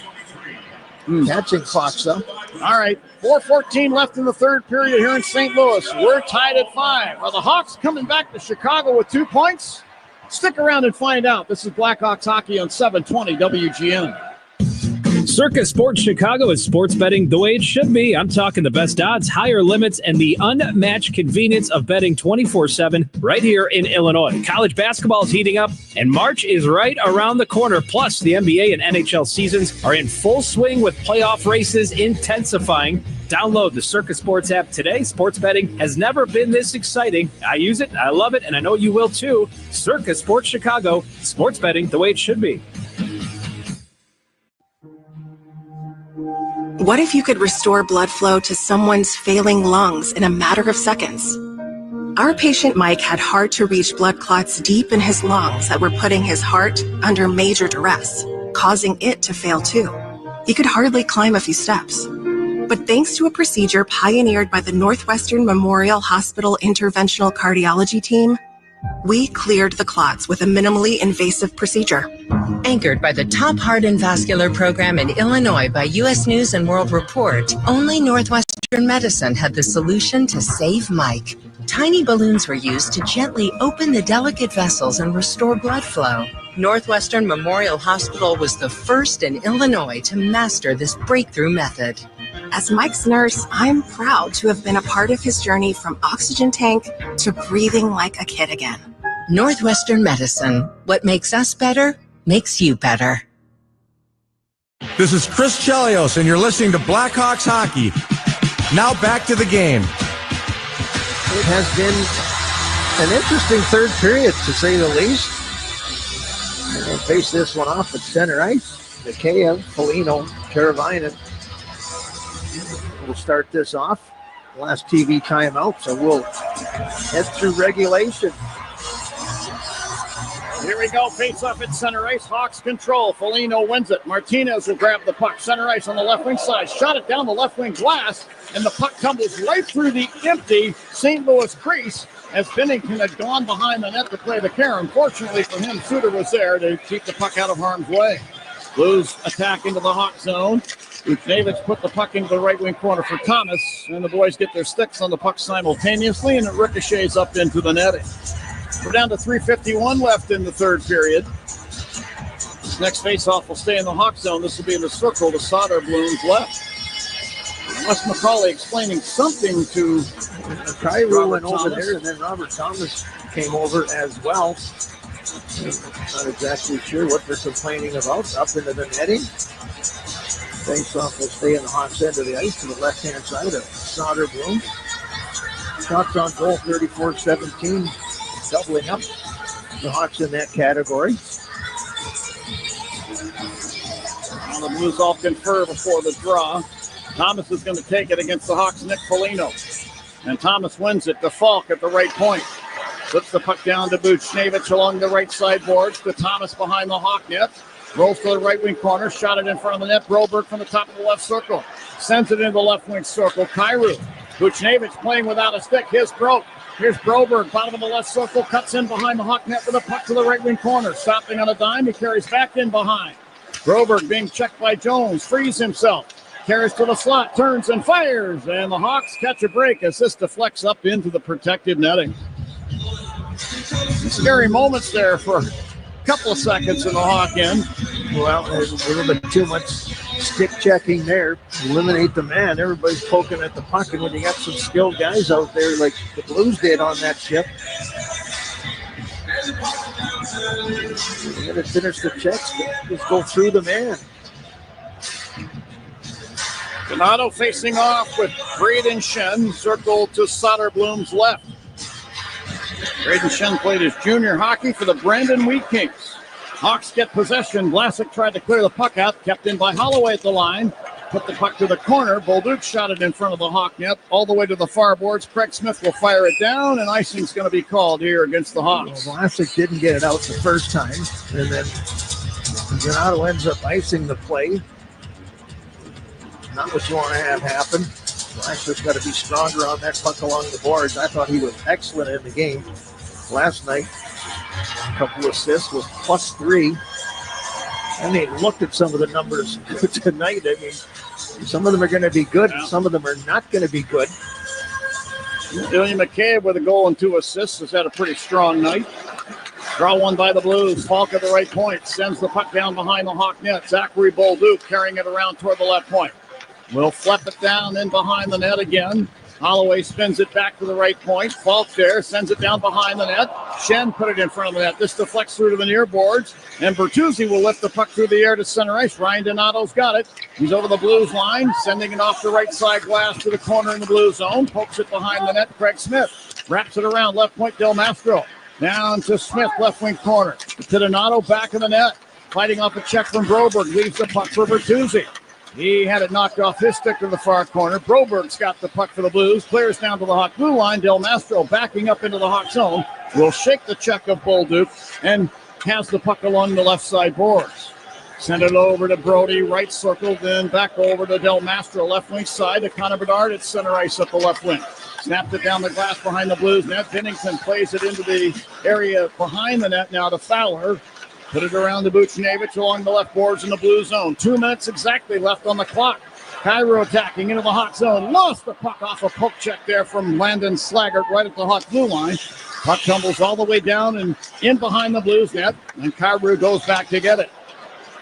catching Foxa. All right, 4:14 left in the third period here in St. Louis. We're tied at 5. Are the Hawks coming back to Chicago with 2 points? Stick around and find out. This is Blackhawks hockey on 720 WGN. Circa Sports Chicago is sports betting the way it should be. I'm talking the best odds, higher limits, and the unmatched convenience of betting 24/7 right here in Illinois. College basketball is heating up, and March is right around the corner. Plus, the NBA and NHL seasons are in full swing with playoff races intensifying. Download the Circa Sports app today. Sports betting has never been this exciting. I use it, I love it, and I know you will too. Circa Sports Chicago, sports betting the way it should be. What if you could restore blood flow to someone's failing lungs in a matter of seconds? Our patient Mike had hard-to-reach blood clots deep in his lungs that were putting his heart under major duress, causing it to fail too. He could hardly climb a few steps. But thanks to a procedure pioneered by the Northwestern Memorial Hospital Interventional Cardiology Team, we cleared the clots with a minimally invasive procedure. Anchored by the top heart and vascular program in Illinois by U.S. News and World Report, only Northwestern Medicine had the solution to save Mike. Tiny balloons were used to gently open the delicate vessels and restore blood flow. Northwestern Memorial Hospital was the first in Illinois to master this breakthrough method. As Mike's nurse, I'm proud to have been a part of his journey from oxygen tank to breathing like a kid again. Northwestern Medicine. What makes us better makes you better. This is Chris Chelios, and you're listening to Blackhawks hockey. Now back to the game. It has been an interesting third period, to say the least. We'll face this one off at center ice. Mikheyev, Foligno, Teravainen. We'll start this off. Last TV timeout, so we'll head through regulation. Here we go, face off at center ice. Hawks control. Foligno wins it. Martinez will grab the puck. Center ice on the left wing side. Shot it down the left wing glass, and the puck tumbles right through the empty St. Louis crease as Bennington had gone behind the net to play the care. Unfortunately for him, Suter was there to keep the puck out of harm's way. Blues attack into the Hawk zone. Davids put the puck into the right wing corner for Thomas, and the boys get their sticks on the puck simultaneously, and it ricochets up into the netting. We're down to 3:51 left in the third period. This next faceoff will stay in the Hawk zone. This will be in the circle to Soderblom's left. Wes McCauley explaining something to Kyrou went over there, and then Robert Thomas came over as well. Not exactly sure what they're complaining about. Up into the netting. Face-off will stay in the Hawks end of the ice to the left-hand side of Soderblom. Shots on goal, 34-17, doubling up the Hawks in that category. Now the Blues all confer before the draw. Thomas is going to take it against the Hawks' Nick Foligno. And Thomas wins it to Falk at the right point. Puts the puck down to Buchnevich along the right side boards to Thomas behind the Hawk net. Rolls to the right wing corner, shot it in front of the net. Broberg from the top of the left circle. Sends it into the left wing circle. Kyrou. Buchnevich playing without a stick. His broke. Here's Broberg, bottom of the left circle, cuts in behind the Hawk net with a puck to the right wing corner. Stopping on a dime, he carries back in behind. Broberg being checked by Jones, frees himself. Carries to the slot, turns and fires. And the Hawks catch a break as this deflects up into the protected netting. Scary moments there for a couple of seconds in the Hawk end. Well, there's a little bit too much stick checking there. Eliminate the man. Everybody's poking at the puck, and when you got some skilled guys out there like the Blues did on that ship, you're going to finish the checks. Just go through the man. Donato facing off with Braden Shen, circle to Soderblom's left. Braden Shen played his junior hockey for the Brandon Wheat Kings. Hawks get possession. Vlasic tried to clear the puck out, kept in by Holloway at the line. Put the puck to the corner. Bolduc shot it in front of the Hawk net all the way to the far boards. Craig Smith will fire it down, and icing's going to be called here against the Hawks. Well, Vlasic didn't get it out the first time, and then Donato ends up icing the play. Not what you want to have happen. Vlasic's got to be stronger on that puck along the boards. I thought he was excellent in the game last night. A couple assists with +3. I mean, looked at some of the numbers tonight. I mean, some of them are going to be good. Some of them are not going to be good. Ilya McCabe with a goal and 2 assists has had a pretty strong night. Draw one by the Blues. Falk at the right point. Sends the puck down behind the Hawk net. Zachary Bolduc carrying it around toward the left point. Will flip it down in behind the net again. Holloway spins it back to the right point. Falk there, sends it down behind the net. Shen put it in front of the net. This deflects through to the near boards. And Bertuzzi will lift the puck through the air to center ice. Ryan Donato's got it. He's over the Blues line, sending it off the right side glass to the corner in the Blue zone. Pokes it behind the net. Craig Smith wraps it around left point. Del Mastro down to Smith, left wing corner. To Donato, back in the net. Fighting off a check from Broberg. Leaves the puck for Bertuzzi. He had it knocked off his stick to the far corner. Broberg's got the puck for the Blues. Clears down to the Hawk blue line. Del Mastro backing up into the Hawk zone. Will shake the check of Bolduc and has the puck along the left side boards. Send it over to Brody, right circle, then back over to Del Mastro, left wing side to Connor Bedard at center ice up the left wing. Snapped it down the glass behind the Blues net. Bennington plays it into the area behind the net now to Fowler. Put it around to Buchnevich along the left boards in the Blue zone. 2 minutes exactly left on the clock. Kyrou attacking into the Hawk zone. Lost the puck off a poke check there from Landon Slaggert right at the Hawk blue line. Puck tumbles all the way down and in behind the Blues net. And Kyrou goes back to get it.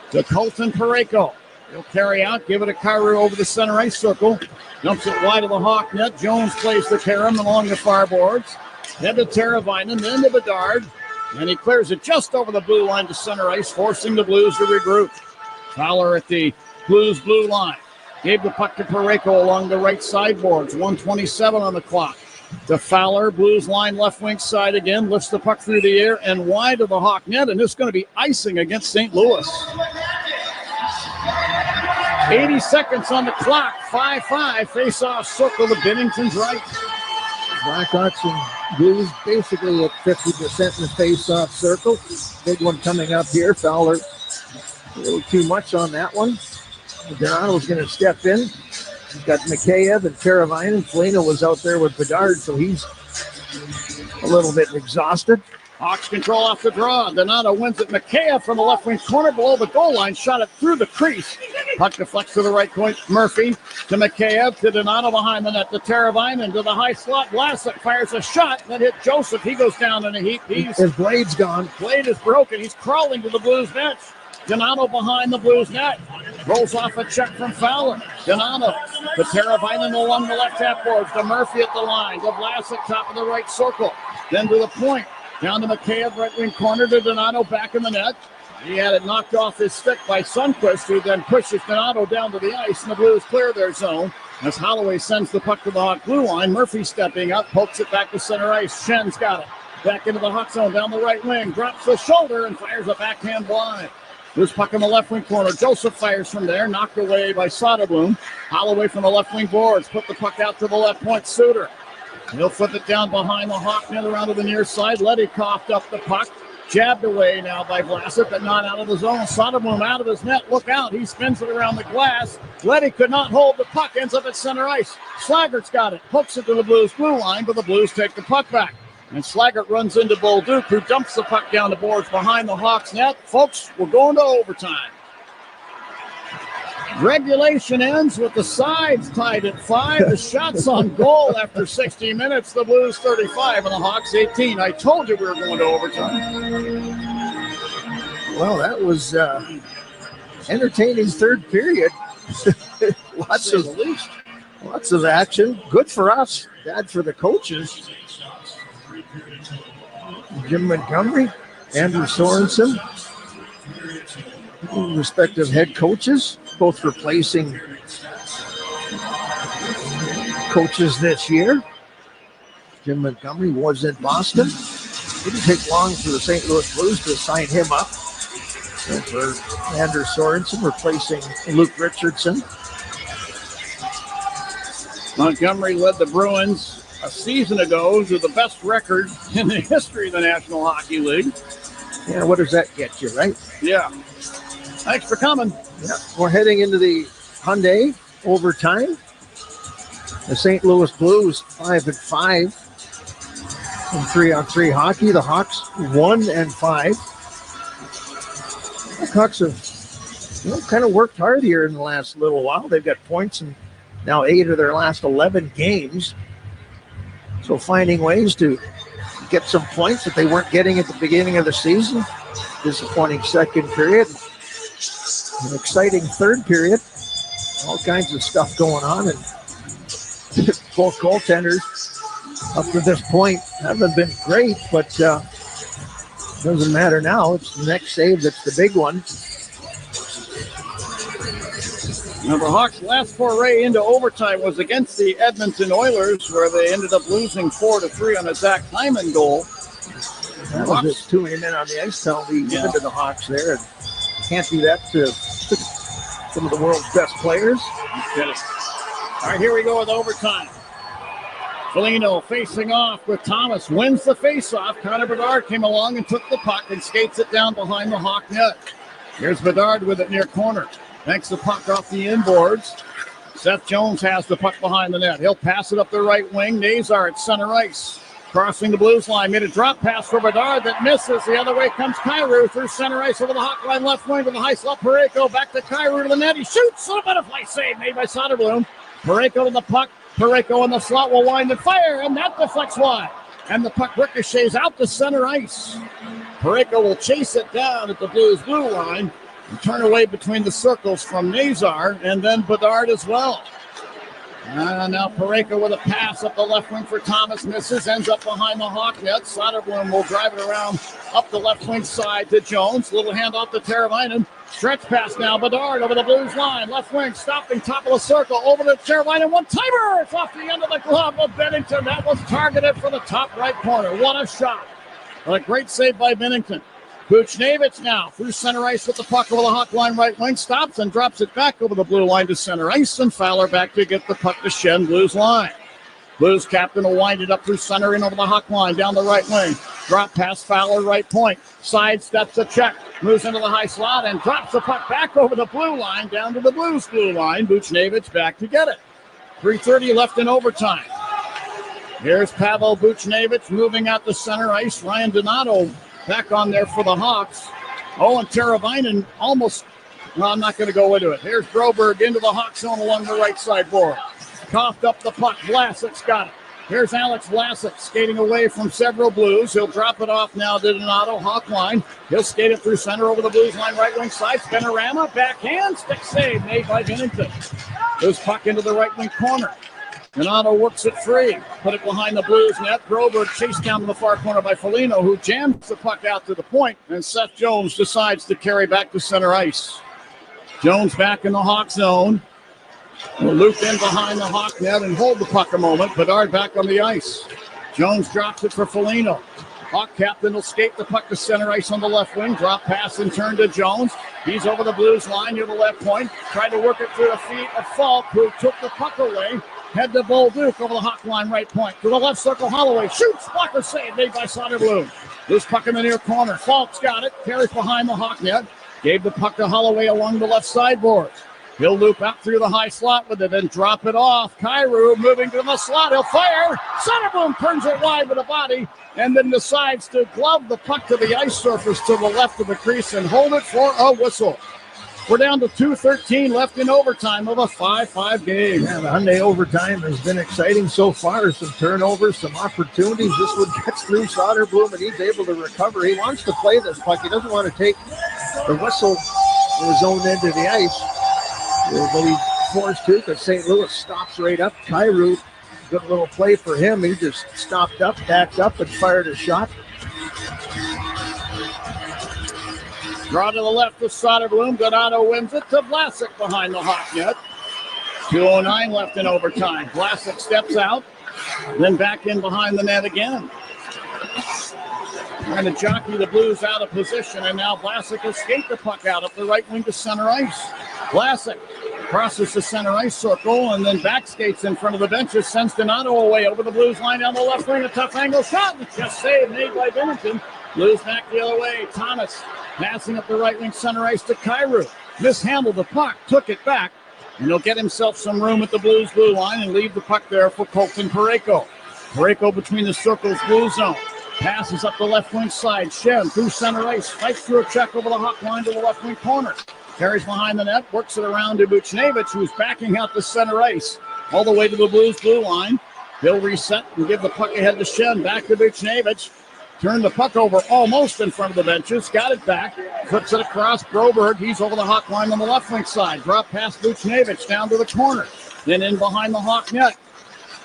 To Colton Parayko. He'll carry out, give it to Kyrou over the center ice circle. Dumps it wide of the Hawk net. Jones plays the carom along the far boards. Then to Teravainen, then to Bedard. And he clears it just over the blue line to center ice, forcing the Blues to regroup. Fowler at the Blues blue line. Gave the puck to Parayko along the right sideboards. 1:27 on the clock. To Fowler, Blues line left wing side again. Lifts the puck through the air and wide of the Hawk net. And this is going to be icing against St. Louis. 80 seconds on the clock. 5-5. Face-off circle to Bennington's right. Blackhawks and Blues basically at 50% in the face-off circle. Big one coming up here. Fowler a little too much on that one. Donato's going to step in. He's got Mikheyev and Teravainen. Foligno was out there with Bedard, so he's a little bit exhausted. Hawks control off the draw. Donato wins it. Mikheyev from the left wing corner below the goal line. Shot it through the crease. Puck deflects to the right point. Murphy to Mikheyev to Donato behind the net. To Teravainen to the high slot. Vlasic fires a shot that hit Joseph. He goes down in a heap. His blade's gone. Blade is broken. He's crawling to the Blues bench. Donato behind the Blues net. Rolls off a check from Fowler. Donato to Teravainen along the left half boards. To Murphy at the line. To Vlasic top of the right circle. Then to the point. Down to Mikheyev, right wing corner to Donato, back in the net. He had it knocked off his stick by Sundqvist, who then pushes Donato down to the ice, and the Blues clear their zone. As Holloway sends the puck to the Hawk blue line, Murphy stepping up, pokes it back to center ice. Shen's got it. Back into the Hawk zone, down the right wing, drops the shoulder and fires a backhand blind. Loose puck in the left wing corner. Joseph fires from there. Knocked away by Soderblom. Holloway from the left wing boards. Put the puck out to the left point. Suter. He'll flip it down behind the Hawk net around to the near side. Letty coughed up the puck. Jabbed away now by Vlasic, but not out of the zone. Soderblom out of his net. Look out. He spins it around the glass. Letty could not hold the puck. Ends up at center ice. Slaggert's got it. Hooks it to the Blues blue line, but the Blues take the puck back. And Slaggert runs into Bolduc, who dumps the puck down the boards behind the Hawks net. Folks, we're going to overtime. Regulation ends with the sides tied at 5. The shots on goal after 60 minutes. The Blues 35 and the Hawks 18. I told you we were going to overtime. Well, that was entertaining third period. lots of action. Good for us. Bad for the coaches. Jim Montgomery, Andrew Sorensen, respective head coaches, both replacing coaches this year. Jim Montgomery was in Boston. Didn't take long for the St. Louis Blues to sign him up. And for Andrew Sorensen replacing Luke Richardson. Montgomery led the Bruins a season ago to the best record in the history of the National Hockey League. Yeah, what does that get you, right? Yeah. Thanks for coming. Yeah, we're heading into the Hyundai overtime. The St. Louis Blues 5-5 in 3-on-3 hockey. The Hawks 1-5. The Hawks have kind of worked hard here in the last little while. They've got points in now 8 of their last 11 games. So finding ways to get some points that they weren't getting at the beginning of the season. Disappointing second period. An exciting third period. All kinds of stuff going on. And both goaltenders up to this point haven't been great, but doesn't matter now. It's the next save that's the big one. Now, the Hawks' last foray into overtime was against the Edmonton Oilers, where they ended up losing 4-3 on a Zach Hyman goal. That was just 2 men on the ice penalty given to the Hawks there. And can't do that to some of the world's best players. All right, here we go with overtime. Foligno facing off with Thomas, wins the faceoff. Connor Bedard came along and took the puck and skates it down behind the Hawk net. Here's Bedard with it near corner. Banks the puck off the inboards. Seth Jones has the puck behind the net. He'll pass it up the right wing. Nazar at center ice. Crossing the Blues line. Made a drop pass for Bedard that misses. The other way comes Kyrou through center ice over the Hawk line left wing to the high slot. Parayko back to Kyrou to the net. He shoots. A butterfly save made by Soderblom. Parayko to the puck. Parayko in the slot will wind and fire, and that deflects wide. And the puck ricochets out to center ice. Parayko will chase it down at the Blues blue line and turn away between the circles from Nazar and then Bedard as well. Now Parayko with a pass up the left wing for Thomas. Misses, ends up behind the Hawk net. Soderblom will drive it around up the left wing side to Jones. Little handoff to Teravainen. Stretch pass now. Bedard over the Blues line. Left wing stopping top of the circle. Over to Teravainen. One-timer. It's off the end of the glove of Bennington. That was targeted for the top right corner. What a shot. A great save by Bennington. Buchnevich now through center ice with the puck over the Hawk line right wing. Stops and drops it back over the blue line to center ice. And Fowler back to get the puck to Shen. Blues line. Blues captain will wind it up through center in over the Hawk line down the right wing. Drop pass Fowler right point. Side steps a check. Moves into the high slot and drops the puck back over the blue line down to the Blues blue line. Buchnevich back to get it. 3:30 left in overtime. Here's Pavel Buchnevich moving out to center ice. Ryan Donato back on there for the Hawks. Oh, and Teravainen almost, well, I'm not going to go into it. Here's Broberg into the Hawk zone along the right side board. Coughed up the puck. Vlasic's got it. Here's Alex Vlasic skating away from several Blues. He'll drop it off now to Donato. Hawk line. He'll skate it through center over the Blues line right wing side. Spinorama. Backhand. Stick save made by Bennington. Goes puck into the right wing corner. Donato works it free. Put it behind the Blues net. Broberg chased down to the far corner by Foligno, who jams the puck out to the point. And Seth Jones decides to carry back to center ice. Jones back in the Hawk zone. Will loop in behind the Hawk net and hold the puck a moment. Bedard back on the ice. Jones drops it for Foligno. Hawk captain will skate the puck to center ice on the left wing. Drop pass and turn to Jones. He's over the Blues line near the left point. Tried to work it through the feet of Falk, who took the puck away. Head to Bolduc over the Hawk line right point. To the left circle, Holloway shoots. Blocker save made by Soderblom. Loose puck in the near corner. Falk's got it. Carries behind the Hawk net. Gave the puck to Holloway along the left sideboard. He'll loop out through the high slot with it and drop it off. Kyrou moving to the slot. He'll fire. Soderblom turns it wide with a body and then decides to glove the puck to the ice surface to the left of the crease and hold it for a whistle. We're down to 2:13 left in overtime of a 5-5 game. Yeah, the Hyundai overtime has been exciting so far. Some turnovers, some opportunities. This one gets through Soderblom, and he's able to recover. He wants to play this puck. He doesn't want to take the whistle in his own end of the ice. But he's forced to because St. Louis stops right up. Kyrou, good little play for him. He just stopped up, backed up, and fired a shot. Draw to the left with Soderblom. Donato wins it to Vlasic behind the Hawk net. 2:09 left in overtime. Vlasic steps out, then back in behind the net again. Trying to jockey the Blues out of position, and now Vlasic will skate the puck out up the right wing to center ice. Vlasic crosses the center ice circle and then back skates in front of the benches, sends Donato away over the Blues line down the left wing. A tough angle shot, just saved, made by Binnington. Blues back the other way. Thomas passing up the right wing center ice to Kyrou. Mishandled the puck, took it back, and he'll get himself some room at the Blues blue line and leave the puck there for Colton Parayko. Parayko between the circles, blue zone. Passes up the left wing side. Shen through center ice. Fights through a check over the Hawk line to the left wing corner. Carries behind the net. Works it around to Buchnevich, who's backing out the center ice. All the way to the Blues blue line. He'll reset and give the puck ahead to Shen. Back to Buchnevich. Turned the puck over almost in front of the benches. Got it back. Flips it across Broberg. He's over the Hawk line on the left wing side. Drop past Buchnevich down to the corner. Then in behind the Hawk net.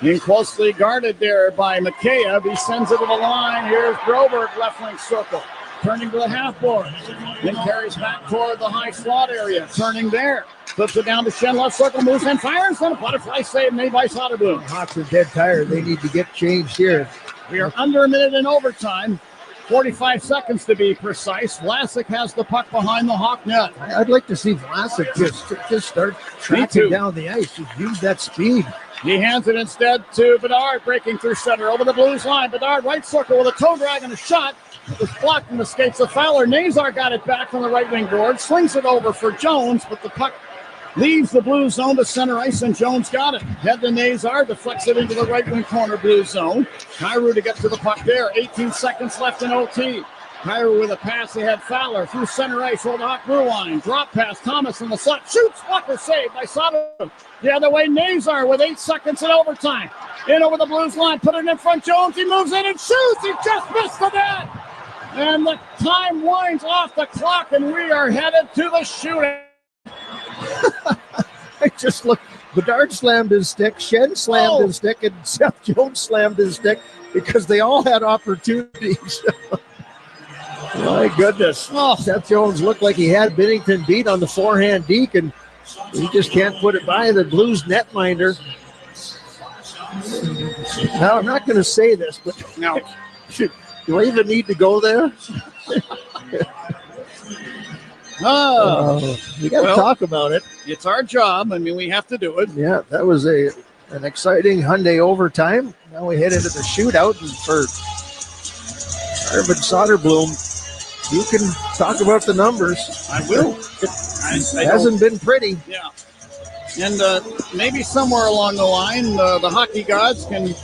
Being closely guarded there by Mikheyev. He sends it to the line. Here's Broberg, left wing circle. Turning to the half board. Then carries back toward the high slot area. Turning there. Flips it down to Shen, left circle, moves and fires. And a butterfly save made by Soderblom. Hawks are dead tired. They need to get changed here. We are under a minute in overtime. 45 seconds to be precise. Vlasic has the puck behind the Hawk net. I'd like to see Vlasic just start tracking down the ice. Just use that speed. He hands it instead to Bedard, breaking through center over the Blues line. Bedard right circle with a toe drag and a shot. It was blocked from the skates of Fowler. Nazar got it back from the right wing board, slings it over for Jones, but the puck leaves the Blues zone to center ice, and Jones got it. Head to Nazar, deflects it into the right wing corner Blues zone. Kyrou to get to the puck there. 18 seconds left in OT. Kyrou with a pass ahead. Fowler through center ice over the Hawk blue line. Drop pass. Thomas in the slot. Shoots. Blocker saved by Soderblom. The other way, Nazar with 8 seconds in overtime. In over the Blues line. Put it in front. Jones. He moves in and shoots. He just missed the net. And the time winds off the clock, and we are headed to the shootout. I just looked. Bedard slammed his stick. Shen slammed his stick, and Seth Jones slammed his stick because they all had opportunities. My goodness. Seth Jones looked like he had Binnington beat on the forehand deke, and he just can't put it by the Blues netminder. Now, I'm not going to say this, but no. Do I even need to go there? We got to talk about it. It's our job. I mean, we have to do it. Yeah, that was an exciting Hyundai overtime. Now we head into the shootout, and for Arvid Soderblom, you can talk about the numbers. I will. It hasn't been pretty. Yeah. And maybe somewhere along the line, the hockey gods can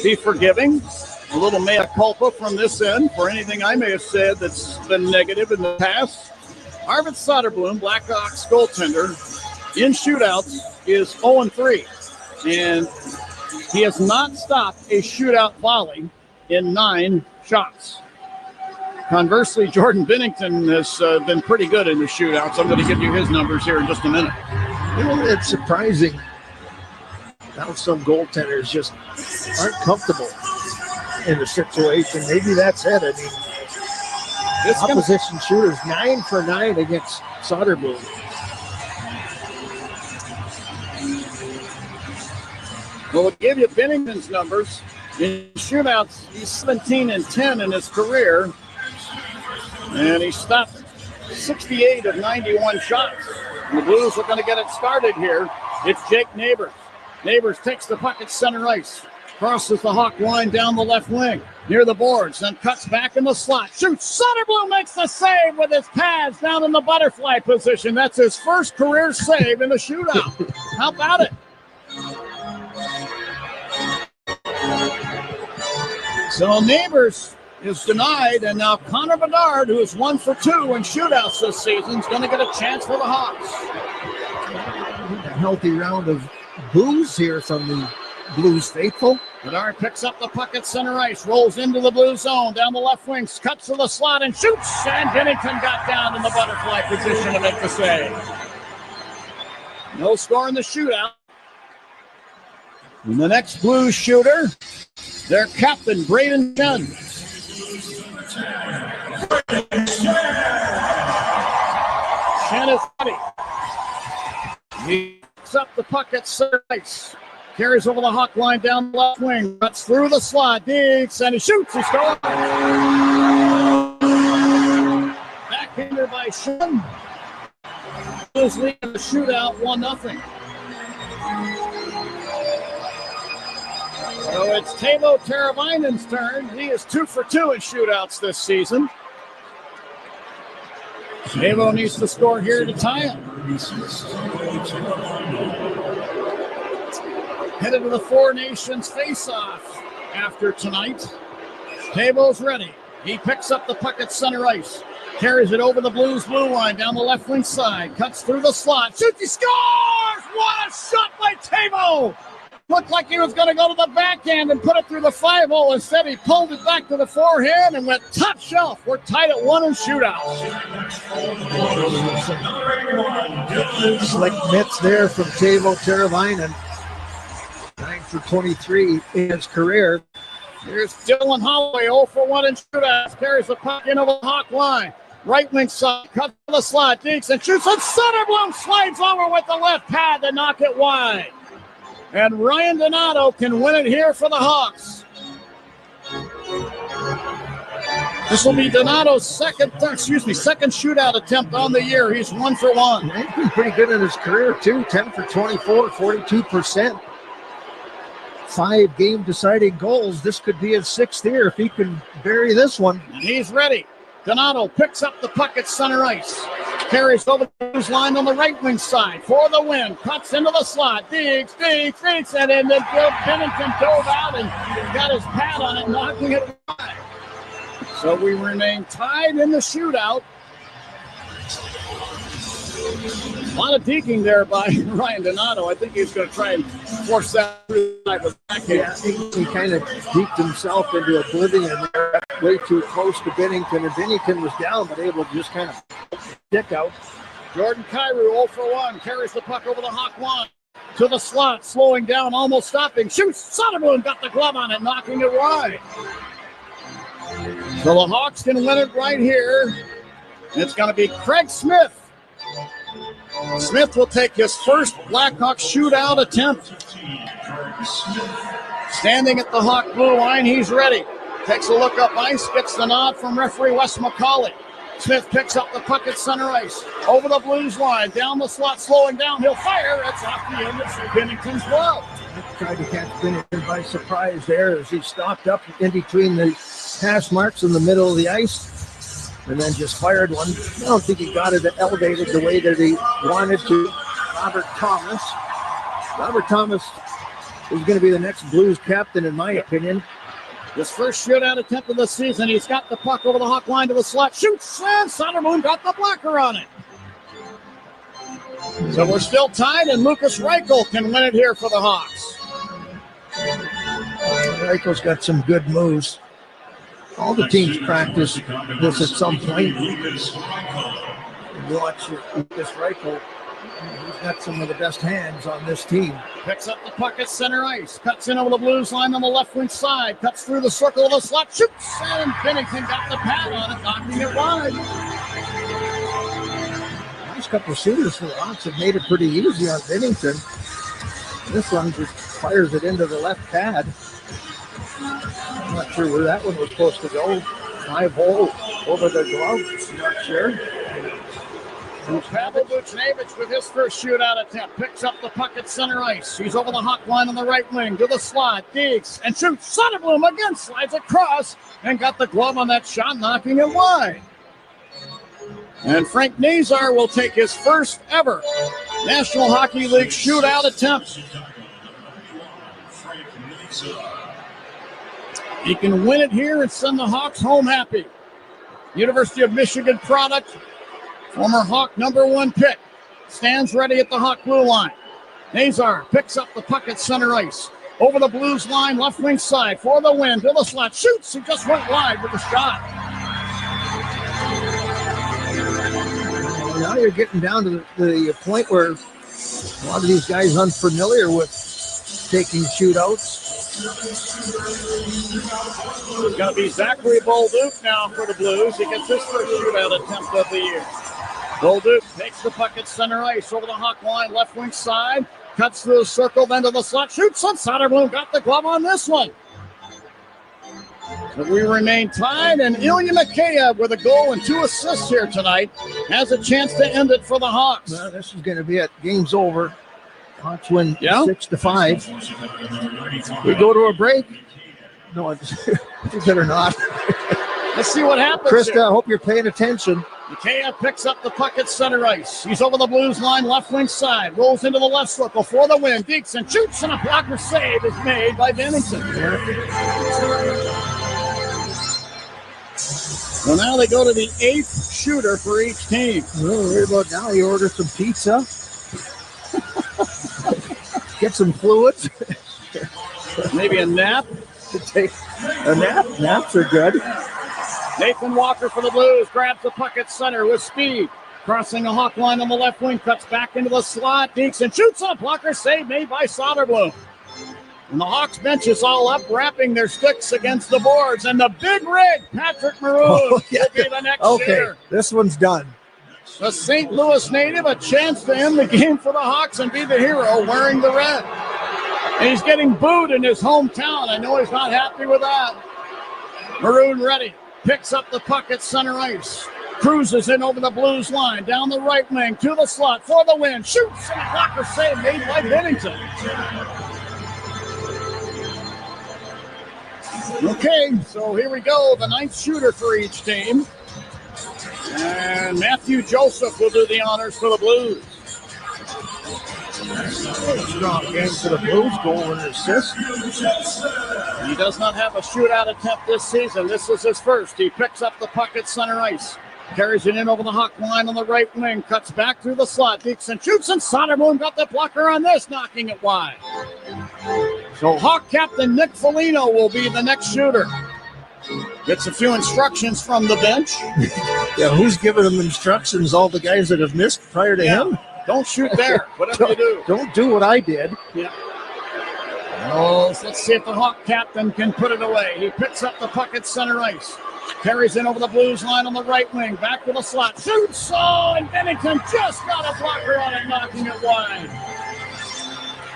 be forgiving. A little mea culpa from this end for anything I may have said that's been negative in the past. Arvid Soderblom, Blackhawks goaltender, in shootouts is 0-3. And he has not stopped a shootout volley in 9 shots. Conversely, Jordan Binnington has been pretty good in the shootouts. I'm going to give you his numbers here in just a minute. You know, it's surprising how some goaltenders just aren't comfortable in the situation. Maybe that's it. I mean, opposition shooters 9 for 9 against Soderblom. Well, we'll give you Binnington's numbers. In shootouts, he's 17-10 in his career. And he stopped 68 of 91 shots. And the Blues are going to get it started here. It's Jake Neighbors. Neighbors takes the puck at center ice. Crosses the Hawk line down the left wing. Near the boards. Then cuts back in the slot. Shoots. Soderblom makes the save with his pads down in the butterfly position. That's his first career save in the shootout. How about it? So Neighbors is denied, and now Connor Bedard, who is 1 for 2 in shootouts this season, is going to get a chance for the Hawks. A healthy round of boos here from the Blues faithful. Bedard picks up the puck at center ice, rolls into the blue zone, down the left wing, cuts to the slot and shoots. And Bennington got down in the butterfly position to make the save. No score in the shootout. And the next Blues shooter, their captain, Braden Shen. Shen is ready. He picks up the puck at center ice. Carries over the Hawk line down the left wing. Cuts through the slot. Digs and he shoots. He scores. Backhander by Shen. Blues lead in the shootout 1-0. So it's Teuvo Teravainen's turn. He is 2 for 2 in shootouts this season. Teuvo needs to score here to tie it. Headed to the Four Nations face-off after tonight. Teuvo's ready. He picks up the puck at center ice. Carries it over the Blues blue line down the left wing side. Cuts through the slot. Shoots. He scores! What a shot by Teuvo! Looked like he was going to go to the backhand and put it through the 5-0. Instead, he pulled it back to the forehand and went top shelf. We're tied at 1 in shootouts. Slick mitts there from Teuvo Teravainen. 9 for 23 in his career. Here's Dylan Holloway, 0 for 1 in shootouts. Carries the puck in over the Hawk line. Right wing side, cuts to the slot, digs and shoots. And Soderblom slides over with the left pad to knock it wide. And Ryan Donato can win it here for the Hawks. This will be Donato's second shootout attempt on the year. He's 1 for 1. He's been pretty good in his career, too. 10 for 24, 42%. 5 game-deciding goals. This could be his 6th here if he can bury this one. And he's ready. Donato picks up the puck at center ice. Carries over the Blues line on the right wing side for the win. Cuts into the slot. Digs, and then Bennington dove out and got his pad on it, knocking it wide. So we remain tied in the shootout. A lot of deking there by Ryan Donato. I think he's going to try and force that through the backhand. Yeah, he kind of deked himself into oblivion there, way too close to Bennington, and Bennington was down, but able to just kind of stick out. Jordan Kyrou 0 for 1, carries the puck over the Hawk line to the slot, slowing down, almost stopping, shoots. Soderblom got the glove on it, knocking it wide. So the Hawks can win it right here. It's going to be Craig Smith. Smith will take his first Blackhawks shootout attempt. Standing at the Hawk blue line, he's ready. Takes a look up ice, gets the nod from referee Wes McCauley. Smith picks up the puck at center ice. Over the Blues line, down the slot, slowing down. He'll fire. It's off the end of Bennington's glove. Tried to catch Bennington by surprise there as he stopped up in between the hash marks in the middle of the ice. And then just fired one. I don't think he got it elevated the way that he wanted to. Robert Thomas. Robert Thomas is going to be the next Blues captain, in my opinion. His first shootout attempt of the season. He's got the puck over the Hawk line to the slot. Shoots, and Soderblom got the blocker on it. So we're still tied, and Lucas Reichel can win it here for the Hawks. Reichel's got some good moves. All the teams practice this at some point. Watch Lucas Reichel. He's got some of the best hands on this team. Picks up the puck at center ice. Cuts in over the Blues line on the left wing side. Cuts through the circle of the slot. Shoots, and Bennington got the pad on it, knocking it wide. Last couple of shooters for the Hawks have made it pretty easy on Bennington. This one just fires it into the left pad. I'm not sure where that one was supposed to go. 5-hole over the glove. Not sure. Pavel Buchnevich with his first shootout attempt picks up the puck at center ice. He's over the hawk line on the right wing to the slot, digs and shoots. Soderblom again slides across and got the glove on that shot, knocking it wide. And Frank Nazar will take his first ever National Hockey League shootout attempt. He can win it here and send the Hawks home happy. University of Michigan product. Former Hawk #1 pick stands ready at the Hawk blue line. Nazar picks up the puck at center ice. Over the Blues line, left wing side for the win. To the slot, shoots. He just went wide with the shot. Now you're getting down to the point where a lot of these guys unfamiliar with taking shootouts. It's going to be Zachary Bolduc now for the Blues. He gets his first shootout attempt of the year. Bolduc takes the puck at center ice over the Hawk line, left wing side, cuts through the circle, then to the slot, shoots on. Soderblom got the glove on this one. So we remain tied, and Ilya Mikheyev with a goal and 2 assists here tonight has a chance to end it for the Hawks. Well, this is going to be it. Game's over. Hawks win 6-5. We go to a break. No, you better not. Let's see what happens. Krista, here. I hope you're paying attention. Mikheyev picks up the puck at center ice. He's over the Blues line, left wing side. Rolls into the left circle for the win. Deeks and shoots, and a blocker save is made by Bennington. Well, now they go to the 8th shooter for each team. Well, right about now, you order some pizza. Get some fluids. Maybe a nap. Take a nap. Naps are good. Nathan Walker for the Blues grabs the puck at center with speed. Crossing the Hawk line on the left wing, cuts back into the slot. Deeks and shoots on a blocker save made by Soderblom. And the Hawks bench is all up, wrapping their sticks against the boards. And the big rig, Patrick Maroon, will be the next shooter. This one's done. The St. Louis native, a chance to end the game for the Hawks and be the hero wearing the red. And he's getting booed in his hometown. I know he's not happy with that. Maroon ready. Picks up the puck at center ice. Cruises in over the Blues line. Down the right wing to the slot for the win. Shoots and a blocker save made by Bennington. Okay, so here we go. The 9th shooter for each team. And Matthew Joseph will do the honors for the Blues. Strong game for the Blues, goal and assist. He does not have a shootout attempt this season. This is his first. He picks up the puck at center ice. Carries it in over the Hawk line on the right wing. Cuts back through the slot. Dixon shoots, and Soderblom got the blocker on this, knocking it wide. So Hawk captain Nick Foligno will be the next shooter. Gets a few instructions from the bench. Yeah, who's giving him instructions? All the guys that have missed prior to him? Don't shoot there, whatever you do. Don't do what I did. Yeah. Oh, let's see if the Hawk captain can put it away. He picks up the puck at center ice. Carries in over the Blues line on the right wing. Back to the slot. Shoots! Oh, and Bennington just got a blocker on it, knocking it wide.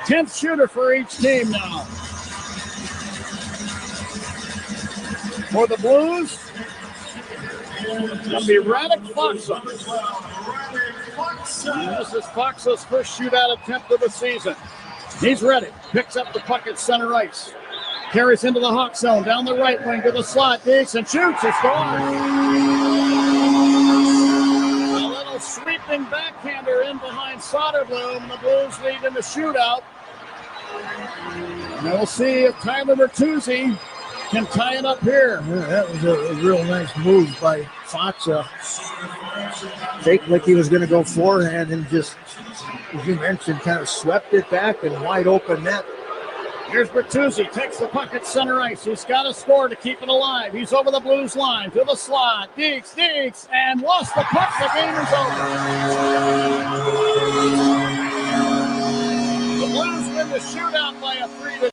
10th shooter for each team now. For the Blues, it's going to be Radek Faksa. This is Faksa's first shootout attempt of the season. He's ready. Picks up the puck at center ice. Carries into the Hawk zone. Down the right wing to the slot. Digs and shoots. He scores. A little sweeping backhander in behind Soderblom. The Blues lead in the shootout. And we'll see if Tyler Bertuzzi can tie it up here. Yeah, that was a real nice move by Faksa. Faked like he was going to go forehand and just, as you mentioned, kind of swept it back and wide open net. Here's Bertuzzi, takes the puck at center ice. He's got to score to keep it alive. He's over the Blues line to the slot. Digs, and lost the puck. The game is over. The Blues win the shootout by a 3-2.